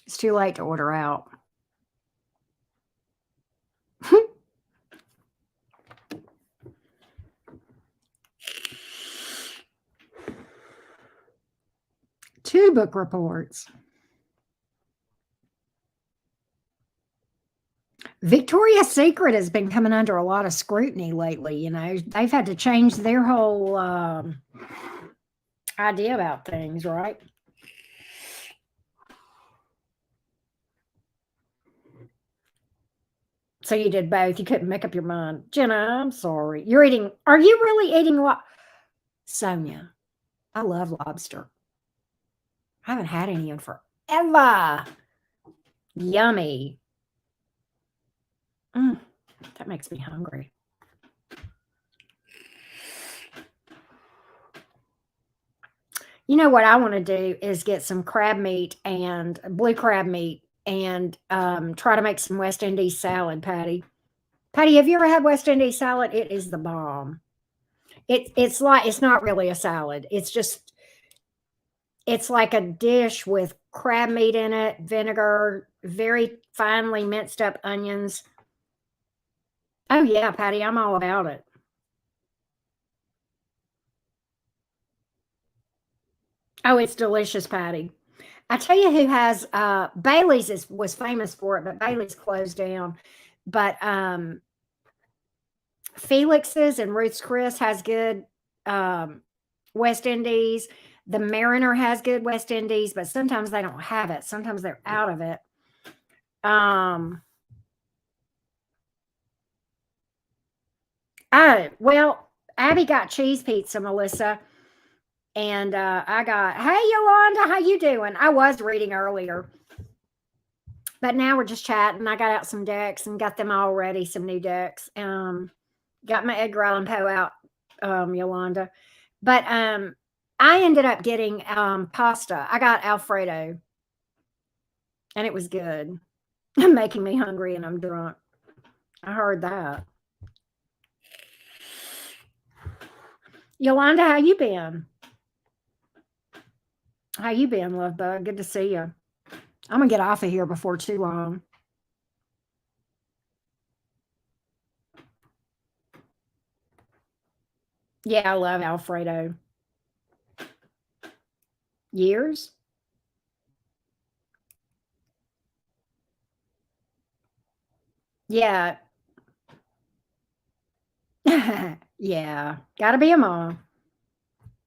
Speaker 1: It's too late to order out. Two book reports. Victoria's Secret has been coming under a lot of scrutiny lately. You know, they've had to change their whole idea about things, right? So you did both. You couldn't make up your mind. Jenna, I'm sorry. You're eating. Are you really eating what? Sonia, I love lobster. I haven't had any in forever. Yummy. That makes me hungry. You know what I want to do is get some crab meat and blue crab meat and try to make some West Indies salad, Patty. Patty, have you ever had West Indies salad? It is the bomb. It's like, it's not really a salad. It's like a dish with crab meat in it, vinegar, very finely minced up onions. Oh yeah, Patty, I'm all about it. Oh, it's delicious, Patty. I tell you who has Bailey's was famous for it, but Bailey's closed down. But Felix's and Ruth's Chris has good West Indies. The Mariner has good West Indies, but sometimes they don't have it. Sometimes they're out of it. Oh, well, Abby got cheese pizza, Melissa. And I got, hey, Yolanda, how you doing? I was reading earlier. But now we're just chatting. I got out some decks and got them all ready, some new decks. Got my Edgar Allan Poe out, Yolanda. But I ended up getting pasta. I got Alfredo. And it was good. Making me hungry and I'm drunk. I heard that. Yolanda, how you been? How you been, love bug? Good to see you. I'm gonna get off of here before too long. Yeah, I love Alfredo. Years? Yeah. Yeah. Gotta be a mom.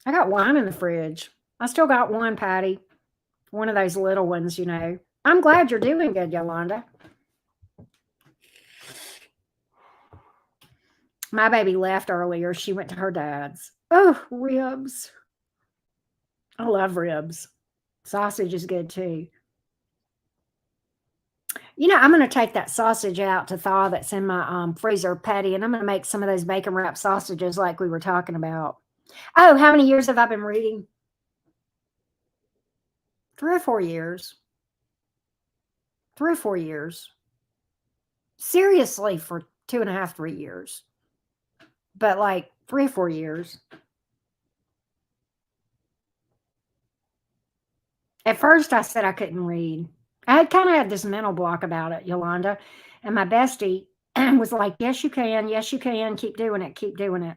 Speaker 1: I got wine in the fridge. I still got one, Patty. One of those little ones, you know. I'm glad you're doing good, Yolanda. My baby left earlier. She went to her dad's. Oh, ribs. I love ribs. Sausage is good too. You know, I'm going to take that sausage out to thaw that's in my freezer, Patty, and I'm going to make some of those bacon wrapped sausages like we were talking about. Oh, how many years have I been reading? 3 or 4 years. 3 or 4 years. Seriously, for 2.5, 3 years. But like 3 or 4 years. At first, I said I couldn't read. I kind of had this mental block about it, Yolanda. And my bestie was like, yes, you can. Yes, you can. Keep doing it. Keep doing it.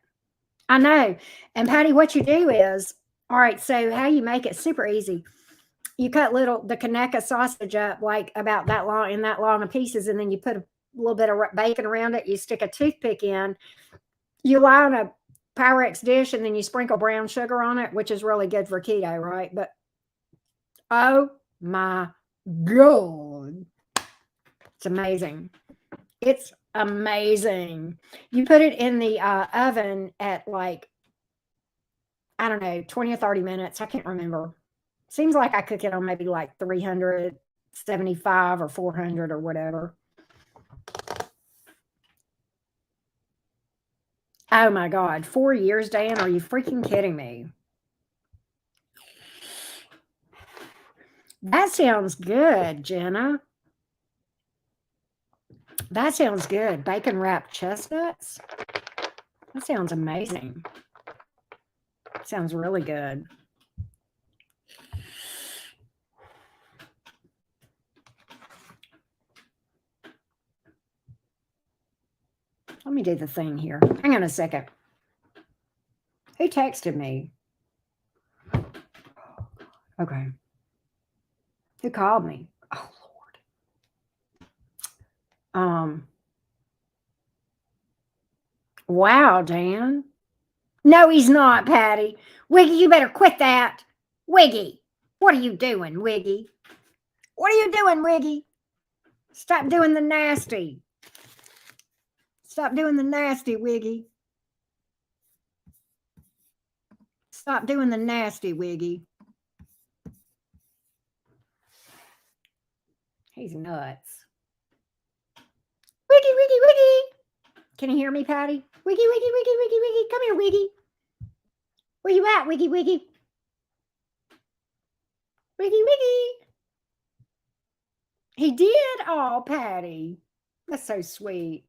Speaker 1: I know. And Patty, what you do is, all right, so how you make it super easy. You cut the Kaneka sausage up like about that long in that long of pieces, and then you put a little bit of bacon around it. You stick a toothpick in. You lie on a Pyrex dish, and then you sprinkle brown sugar on it, which is really good for keto, right? But oh my God, it's amazing. It's amazing. You put it in the oven at like, I don't know, 20 or 30 minutes. I can't remember. Seems like I cook it on maybe like 375 or 400 or whatever. Oh my God. 4 years, Dan? Are you freaking kidding me? That sounds good, Jenna. That sounds good. Bacon wrapped chestnuts. That sounds amazing. Sounds really good. Let me do the thing here. Hang on a second. Who texted me? Okay. Who called me? Oh Lord. Wow, Dan. No, he's not, Patty. Wiggy, you better quit that. Wiggy, what are you doing, Wiggy? What are you doing, Wiggy? Stop doing the nasty. Stop doing the nasty, Wiggy. Stop doing the nasty, Wiggy. He's nuts. Wiggy, Wiggy, Wiggy. Can you hear me, Patty? Wiggy, Wiggy, Wiggy, Wiggy, Wiggy. Come here, Wiggy. Where you at, Wiggy, Wiggy? Wiggy, Wiggy. He did? Oh, Patty. That's so sweet.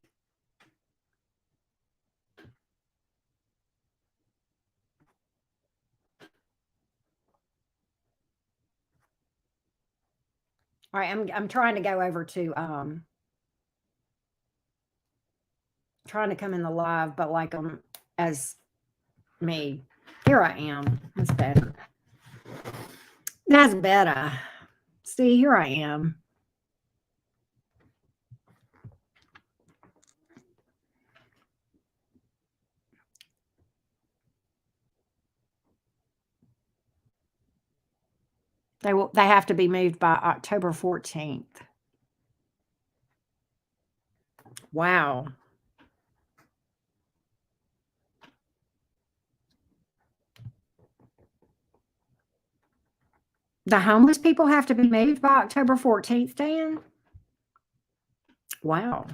Speaker 1: All right, I'm trying to go over to trying to come in the live, but like as me. Here I am. That's better. That's better. See, here I am. They have to be moved by October 14th. Wow. The homeless people have to be moved by October 14th, Dan? Wow.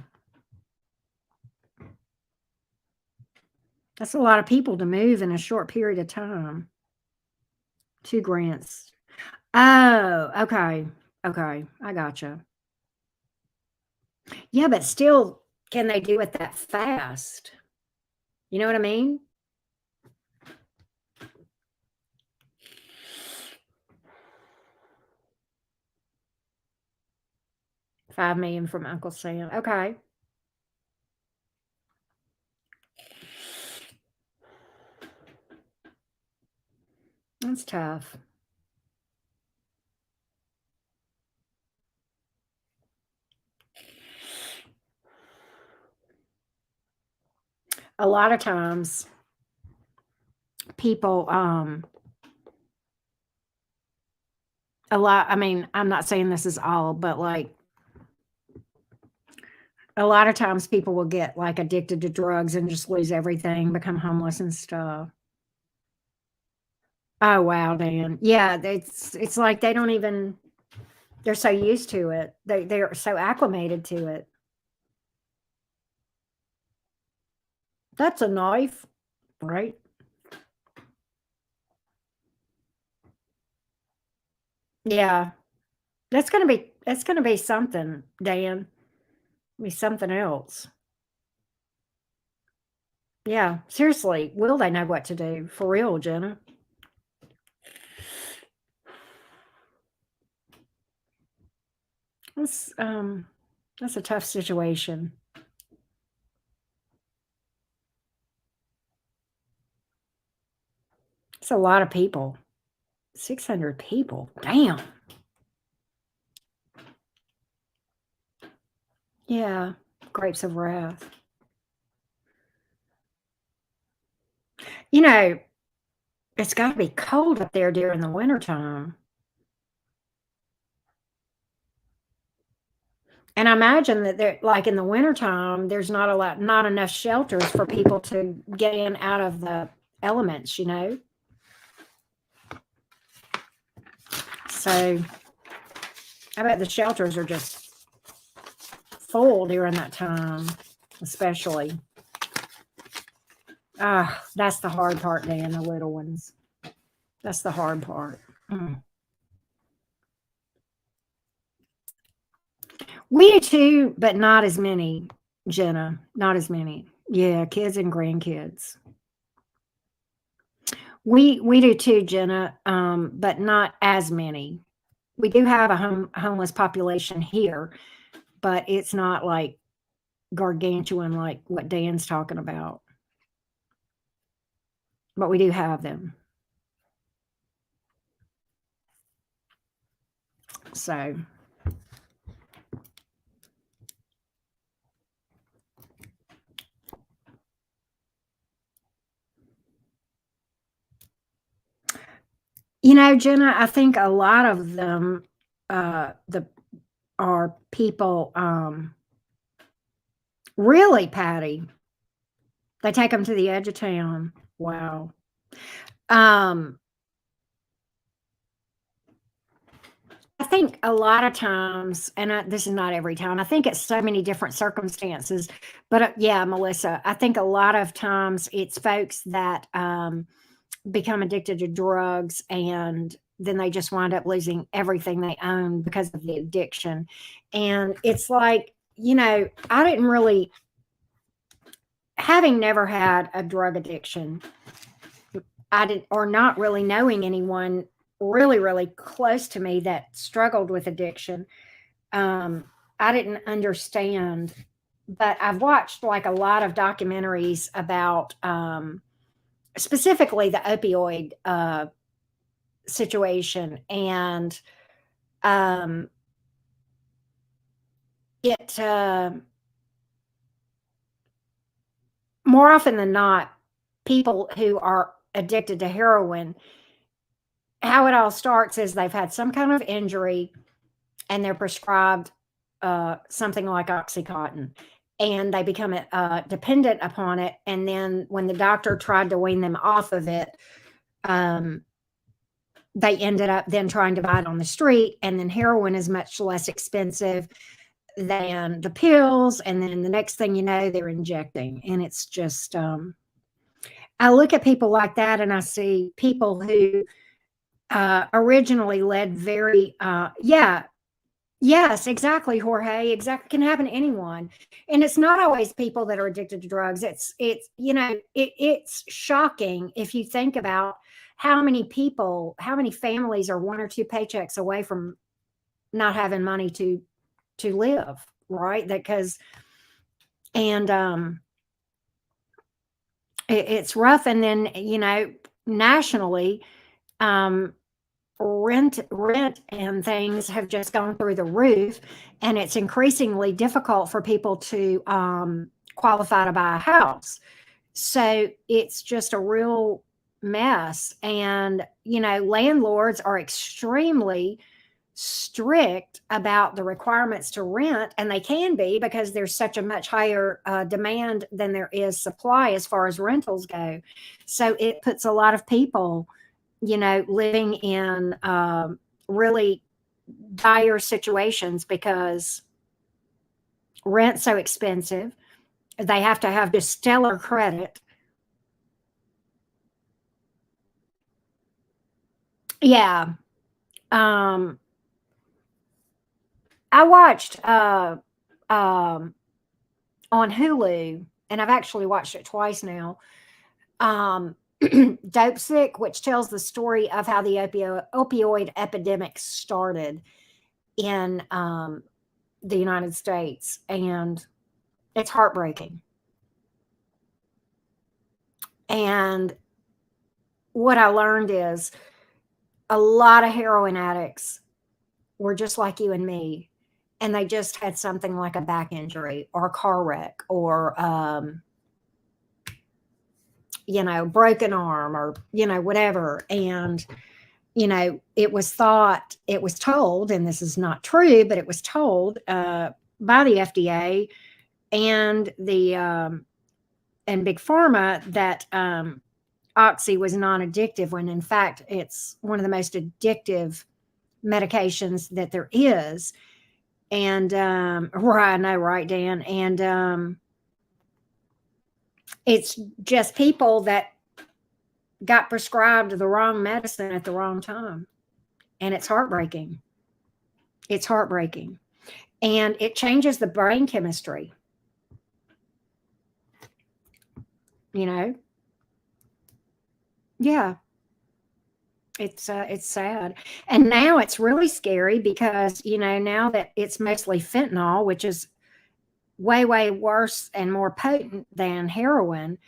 Speaker 1: That's a lot of people to move in a short period of time. 2 grants. Oh, okay. Okay. I gotcha. Yeah, but still, can they do it that fast? You know what I mean? 5 million from Uncle Sam. Okay. That's tough. A lot of times people, I mean, I'm not saying this is all, but like a lot of times people will get like addicted to drugs and just lose everything, become homeless and stuff. Oh wow, Dan. Yeah, it's like they don't even they're so used to it. They're so acclimated to it. That's a knife, right? Yeah. That's gonna be something, Dan. Be something else. Yeah, seriously, will they know what to do? For real, Jenna. That's um that's a tough situation. It's a lot of people. 600 people. Damn. Yeah. Grapes of wrath. You know, it's got to be cold up there during the wintertime. And I imagine that there, like in the wintertime, there's not enough shelters for people to get in out of the elements, you know? So I bet the shelters are just full during that time, especially. Ah, that's the hard part, Dan, the little ones. That's the hard part. Mm. We do too, but not as many, Jenna. Not as many. Yeah, kids and grandkids. We do too, Jenna, but not as many. We do have a homeless population here, but it's not like gargantuan like what Dan's talking about. But we do have them. So you know, Jenna, I think a lot of them the are people really, Patty. They take them to the edge of town. Wow. Um I think a lot of times, and this is not every time, I think it's so many different circumstances, but yeah, Melissa, I think a lot of times it's folks that become addicted to drugs and then they just wind up losing everything they own because of the addiction. And it's like, you know, I didn't really, having never had a drug addiction, I didn't, or not really knowing anyone really, really close to me that struggled with addiction. I didn't understand, but I've watched like a lot of documentaries about specifically the opioid situation, and um, it more often than not, people who are addicted to heroin, how it all starts is they've had some kind of injury and they're prescribed something like Oxycontin, and they become dependent upon it. And then when the doctor tried to wean them off of it, um, they ended up then trying to buy it on the street. And then heroin is much less expensive than the pills. And then the next thing you know, they're injecting. And it's just, I look at people like that and I see people who originally led very, yeah, yes, exactly, Jorge. Exactly, can happen to anyone, and it's not always people that are addicted to drugs. It's you know it's shocking if you think about how many people, how many families are one or two paychecks away from not having money to live, right? And it's rough. And then, nationally, um, rent and things have just gone through the roof, and it's increasingly difficult for people to qualify to buy a house. So it's just a real mess. And, landlords are extremely strict about the requirements to rent, and they can be because there's such a much higher demand than there is supply as far as rentals go. So it puts a lot of people, living in really dire situations because rent's so expensive. They have to have just stellar credit. Yeah. I watched on Hulu, and I've actually watched it twice now. Dope Sick, which tells the story of how the opioid epidemic started in the United States, and it's heartbreaking. And what I learned is a lot of heroin addicts were just like you and me, and they just had something like a back injury or a car wreck or broken arm or whatever. And it was told, and this is not true, but it was told by the FDA and the and Big Pharma that Oxy was non-addictive, when in fact it's one of the most addictive medications that there is. And right, I know, right, Dan? And it's just people that got prescribed the wrong medicine at the wrong time. And it's heartbreaking. It's heartbreaking. And it changes the brain chemistry. Yeah. It's sad. And now it's really scary because, now that it's mostly fentanyl, which is way, way worse and more potent than heroin,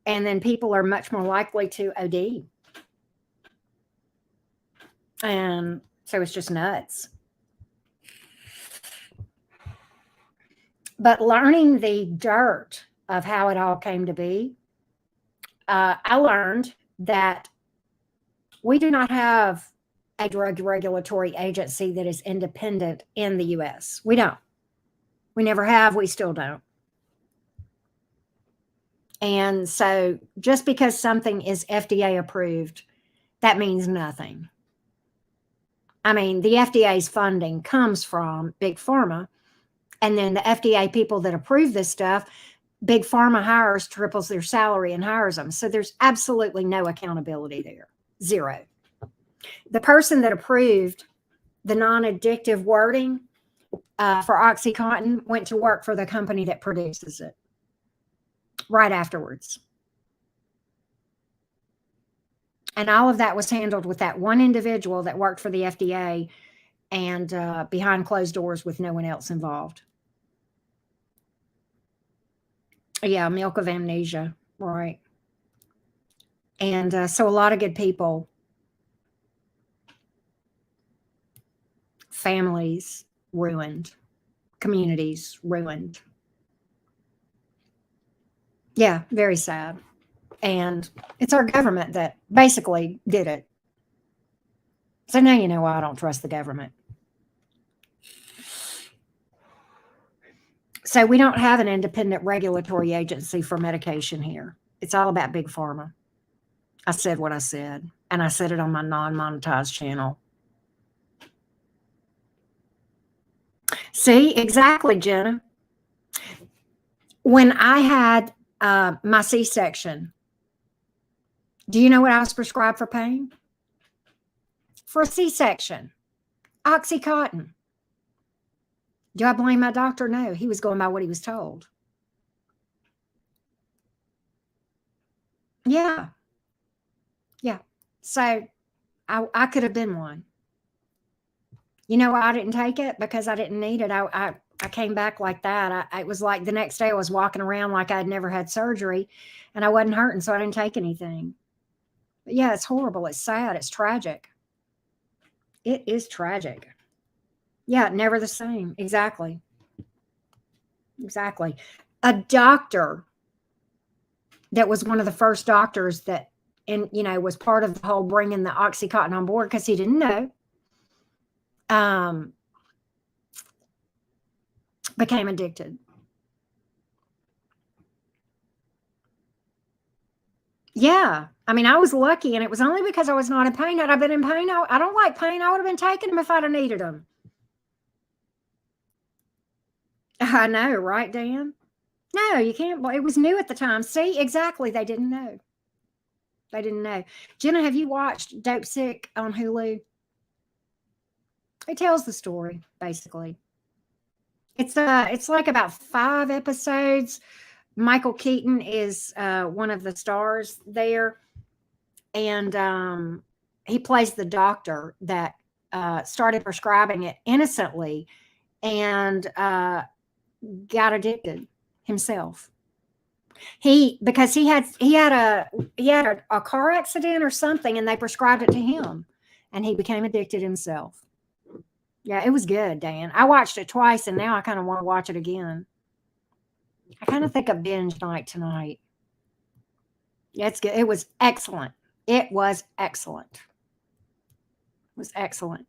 Speaker 1: and then people are much more likely to OD. And so it's just nuts. But learning the dirt of how it all came to be, I learned that we do not have a drug regulatory agency that is independent in the US. We don't. We never have. We still don't. And so just because something is FDA approved, that means nothing. I mean, the FDA's funding comes from Big Pharma, and then the FDA people that approve this stuff, Big Pharma hires, triples their salary and hires them. So there's absolutely no accountability there. Zero. The person that approved the non-addictive wording for OxyContin went to work for the company that produces it right afterwards. And all of that was handled with that one individual that worked for the FDA and behind closed doors with no one else involved. Yeah, milk of amnesia, right. And so a lot of good people, families ruined, communities ruined. Yeah, very sad. And it's our government that basically did it. So now you know why I don't trust the government. So we don't have an independent regulatory agency for medication here. It's all about Big Pharma. I said what I said, and I said it on my non-monetized channel. See, exactly, Jenna. When I had my C-section, do you know what I was prescribed for pain? For a C-section, OxyContin. Do I blame my doctor? No, he was going by what he was told. Yeah. Yeah. So I could have been one. You know why I didn't take it? Because I didn't need it. I I came back like that. It was like the next day I was walking around like I'd never had surgery and I wasn't hurting, so I didn't take anything. But yeah, it's horrible. It's sad. It's tragic. It is tragic. Yeah, never the same. Exactly. Exactly. A doctor that was one of the first doctors that, and was part of the whole bringing the Oxycontin on board because he didn't know, um, became addicted. Yeah. I mean, I was lucky, and it was only because I was not in pain. Had I been in pain, I don't like pain. I would have been taking them if I'd have needed them. I know, right, Dan? No, you can't. It was new at the time. See, exactly. They didn't know. They didn't know. Jenna, have you watched Dope Sick on Hulu? It tells the story, basically. It's like about 5 episodes. Michael Keaton is one of the stars there, and he plays the doctor that started prescribing it innocently and got addicted himself. Because he had a car accident or something, and they prescribed it to him, and he became addicted himself. Yeah, it was good, Dan. I watched it twice, and now I kind of want to watch it again. I kind of think a binge night tonight. Yeah, it's good. It was excellent. It was excellent. It was excellent.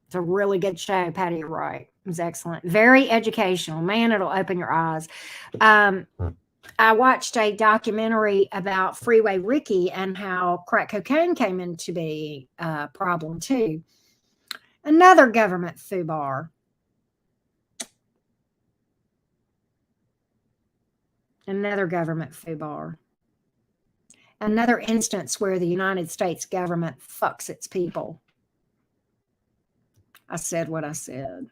Speaker 1: It's a really good show, Patty. You're right. It was excellent. Very educational. Man, it'll open your eyes. I watched a documentary about Freeway Ricky and how crack cocaine came into be a problem too. Another government foobar. Another government foobar. Another instance where the United States government fucks its people. I said what I said.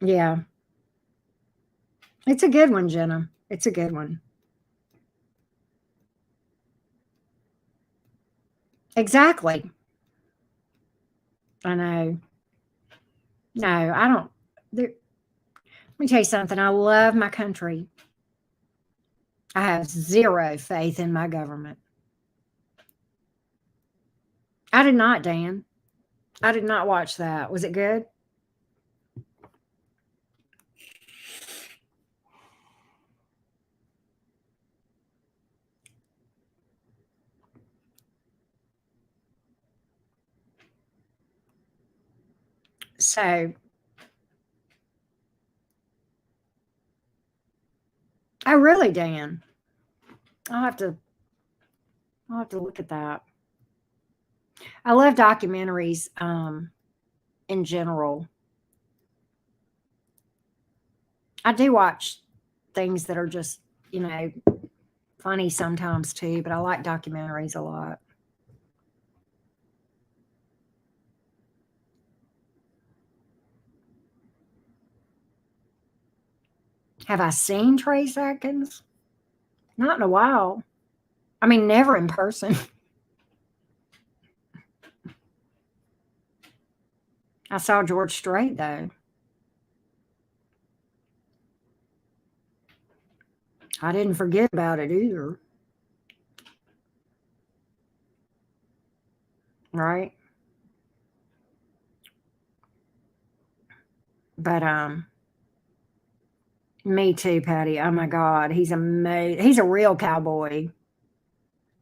Speaker 1: Yeah. It's a good one, Jenna. It's a good one. Exactly. I know. No, I don't. Let me tell you something. I love my country. I have zero faith in my government. I did not, Dan. I did not watch that. Was it good? So, oh, really, Dan? I'll have to. I'll have to look at that. I love documentaries in general. I do watch things that are just, funny sometimes too, but I like documentaries a lot. Have I seen Trace Atkins? Not in a while. I mean, never in person. I saw George Strait though. I didn't forget about it either. Right? But me too, Patty. Oh my God, he's amazing. He's a real cowboy.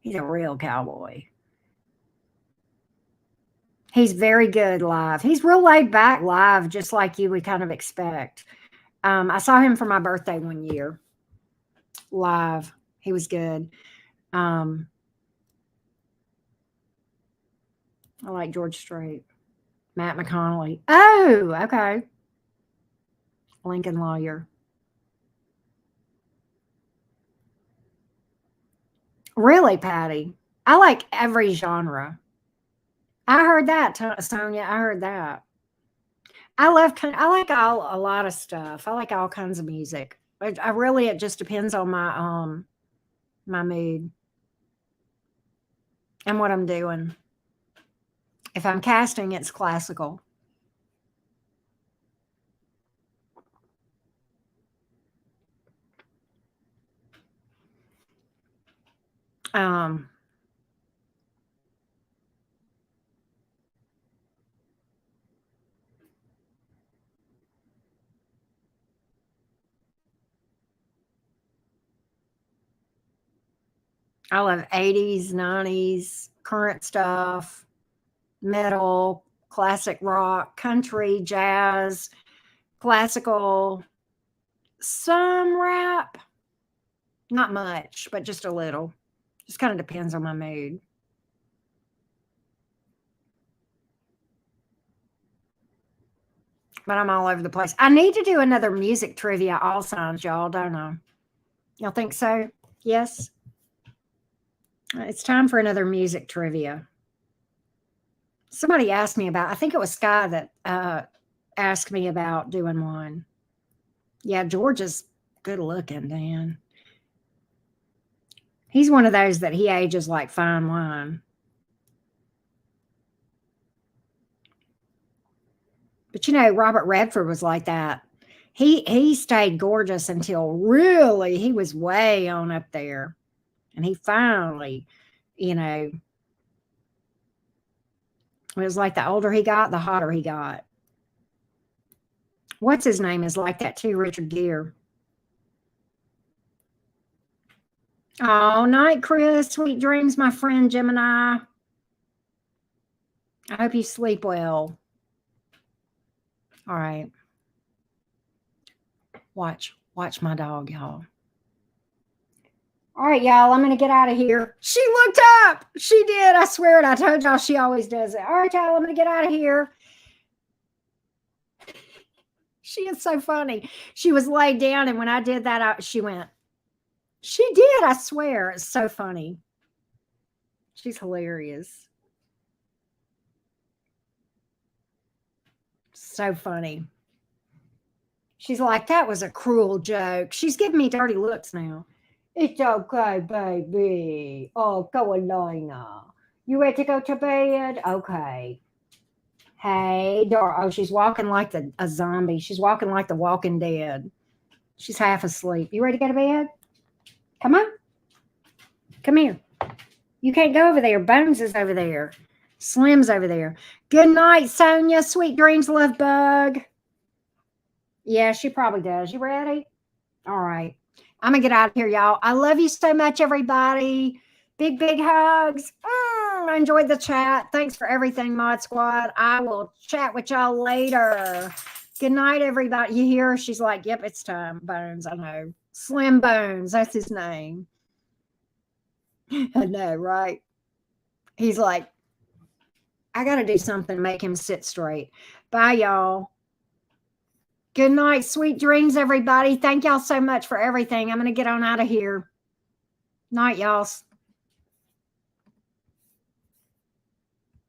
Speaker 1: He's a real cowboy. He's very good live. He's real laid back live, just like you would kind of expect. I saw him for my birthday one year live. He was good. Um, I like George Strait. Matt McConnelly. Oh, okay. Lincoln Lawyer. Really, Patty? I like every genre. I heard that, Sonia. I heard that. I like a lot of stuff. I like all kinds of music. I really it just depends on my mood and what I'm doing. If I'm casting, it's classical. Um, I love 80s, 90s, current stuff, metal, classic rock, country, jazz, classical, some rap. Not much, but just a little. Just kind of depends on my mood. But I'm all over the place. I need to do another music trivia all signs, y'all, don't I? Y'all think so? Yes? It's time for another music trivia. Somebody asked me about, I think it was Sky that asked me about doing one. Yeah, George is good looking, Dan. He's one of those that he ages like fine wine. But you know, Robert Redford was like that. He stayed gorgeous until really he was way on up there. And he finally, you know, it was like the older he got, the hotter he got. What's his name is like that too, Richard Gere. Oh, night, Chris. Sweet dreams, my friend Gemini. I hope you sleep well. All right. Watch my dog, y'all. All right, y'all, I'm going to get out of here. She looked up. She did. I swear it. I told y'all she always does it. All right, y'all, I'm going to get out of here. She is so funny. She was laid down, and when I did that, she went. She did, I swear. It's so funny. She's hilarious. So funny. She's like, that was a cruel joke. She's giving me dirty looks now. It's okay, baby. Oh, go along now. You ready to go to bed? Okay. Hey, oh, she's walking like a zombie. She's walking like the Walking Dead. She's half asleep. You ready to go to bed? Come on. Come here. You can't go over there. Bones is over there. Slim's over there. Good night, Sonia. Sweet dreams, love bug. Yeah, she probably does. You ready? All right. I'm going to get out of here, y'all. I love you so much, everybody. Big, big hugs. I enjoyed the chat. Thanks for everything, Mod Squad. I will chat with y'all later. Good night, everybody. You hear her? She's like, yep, it's time. Bones, I know. Slim Bones, that's his name. I know, right? He's like, I got to do something to make him sit straight. Bye, y'all. Good night. Sweet dreams, everybody. Thank y'all so much for everything. I'm going to get on out of here. Night, y'all.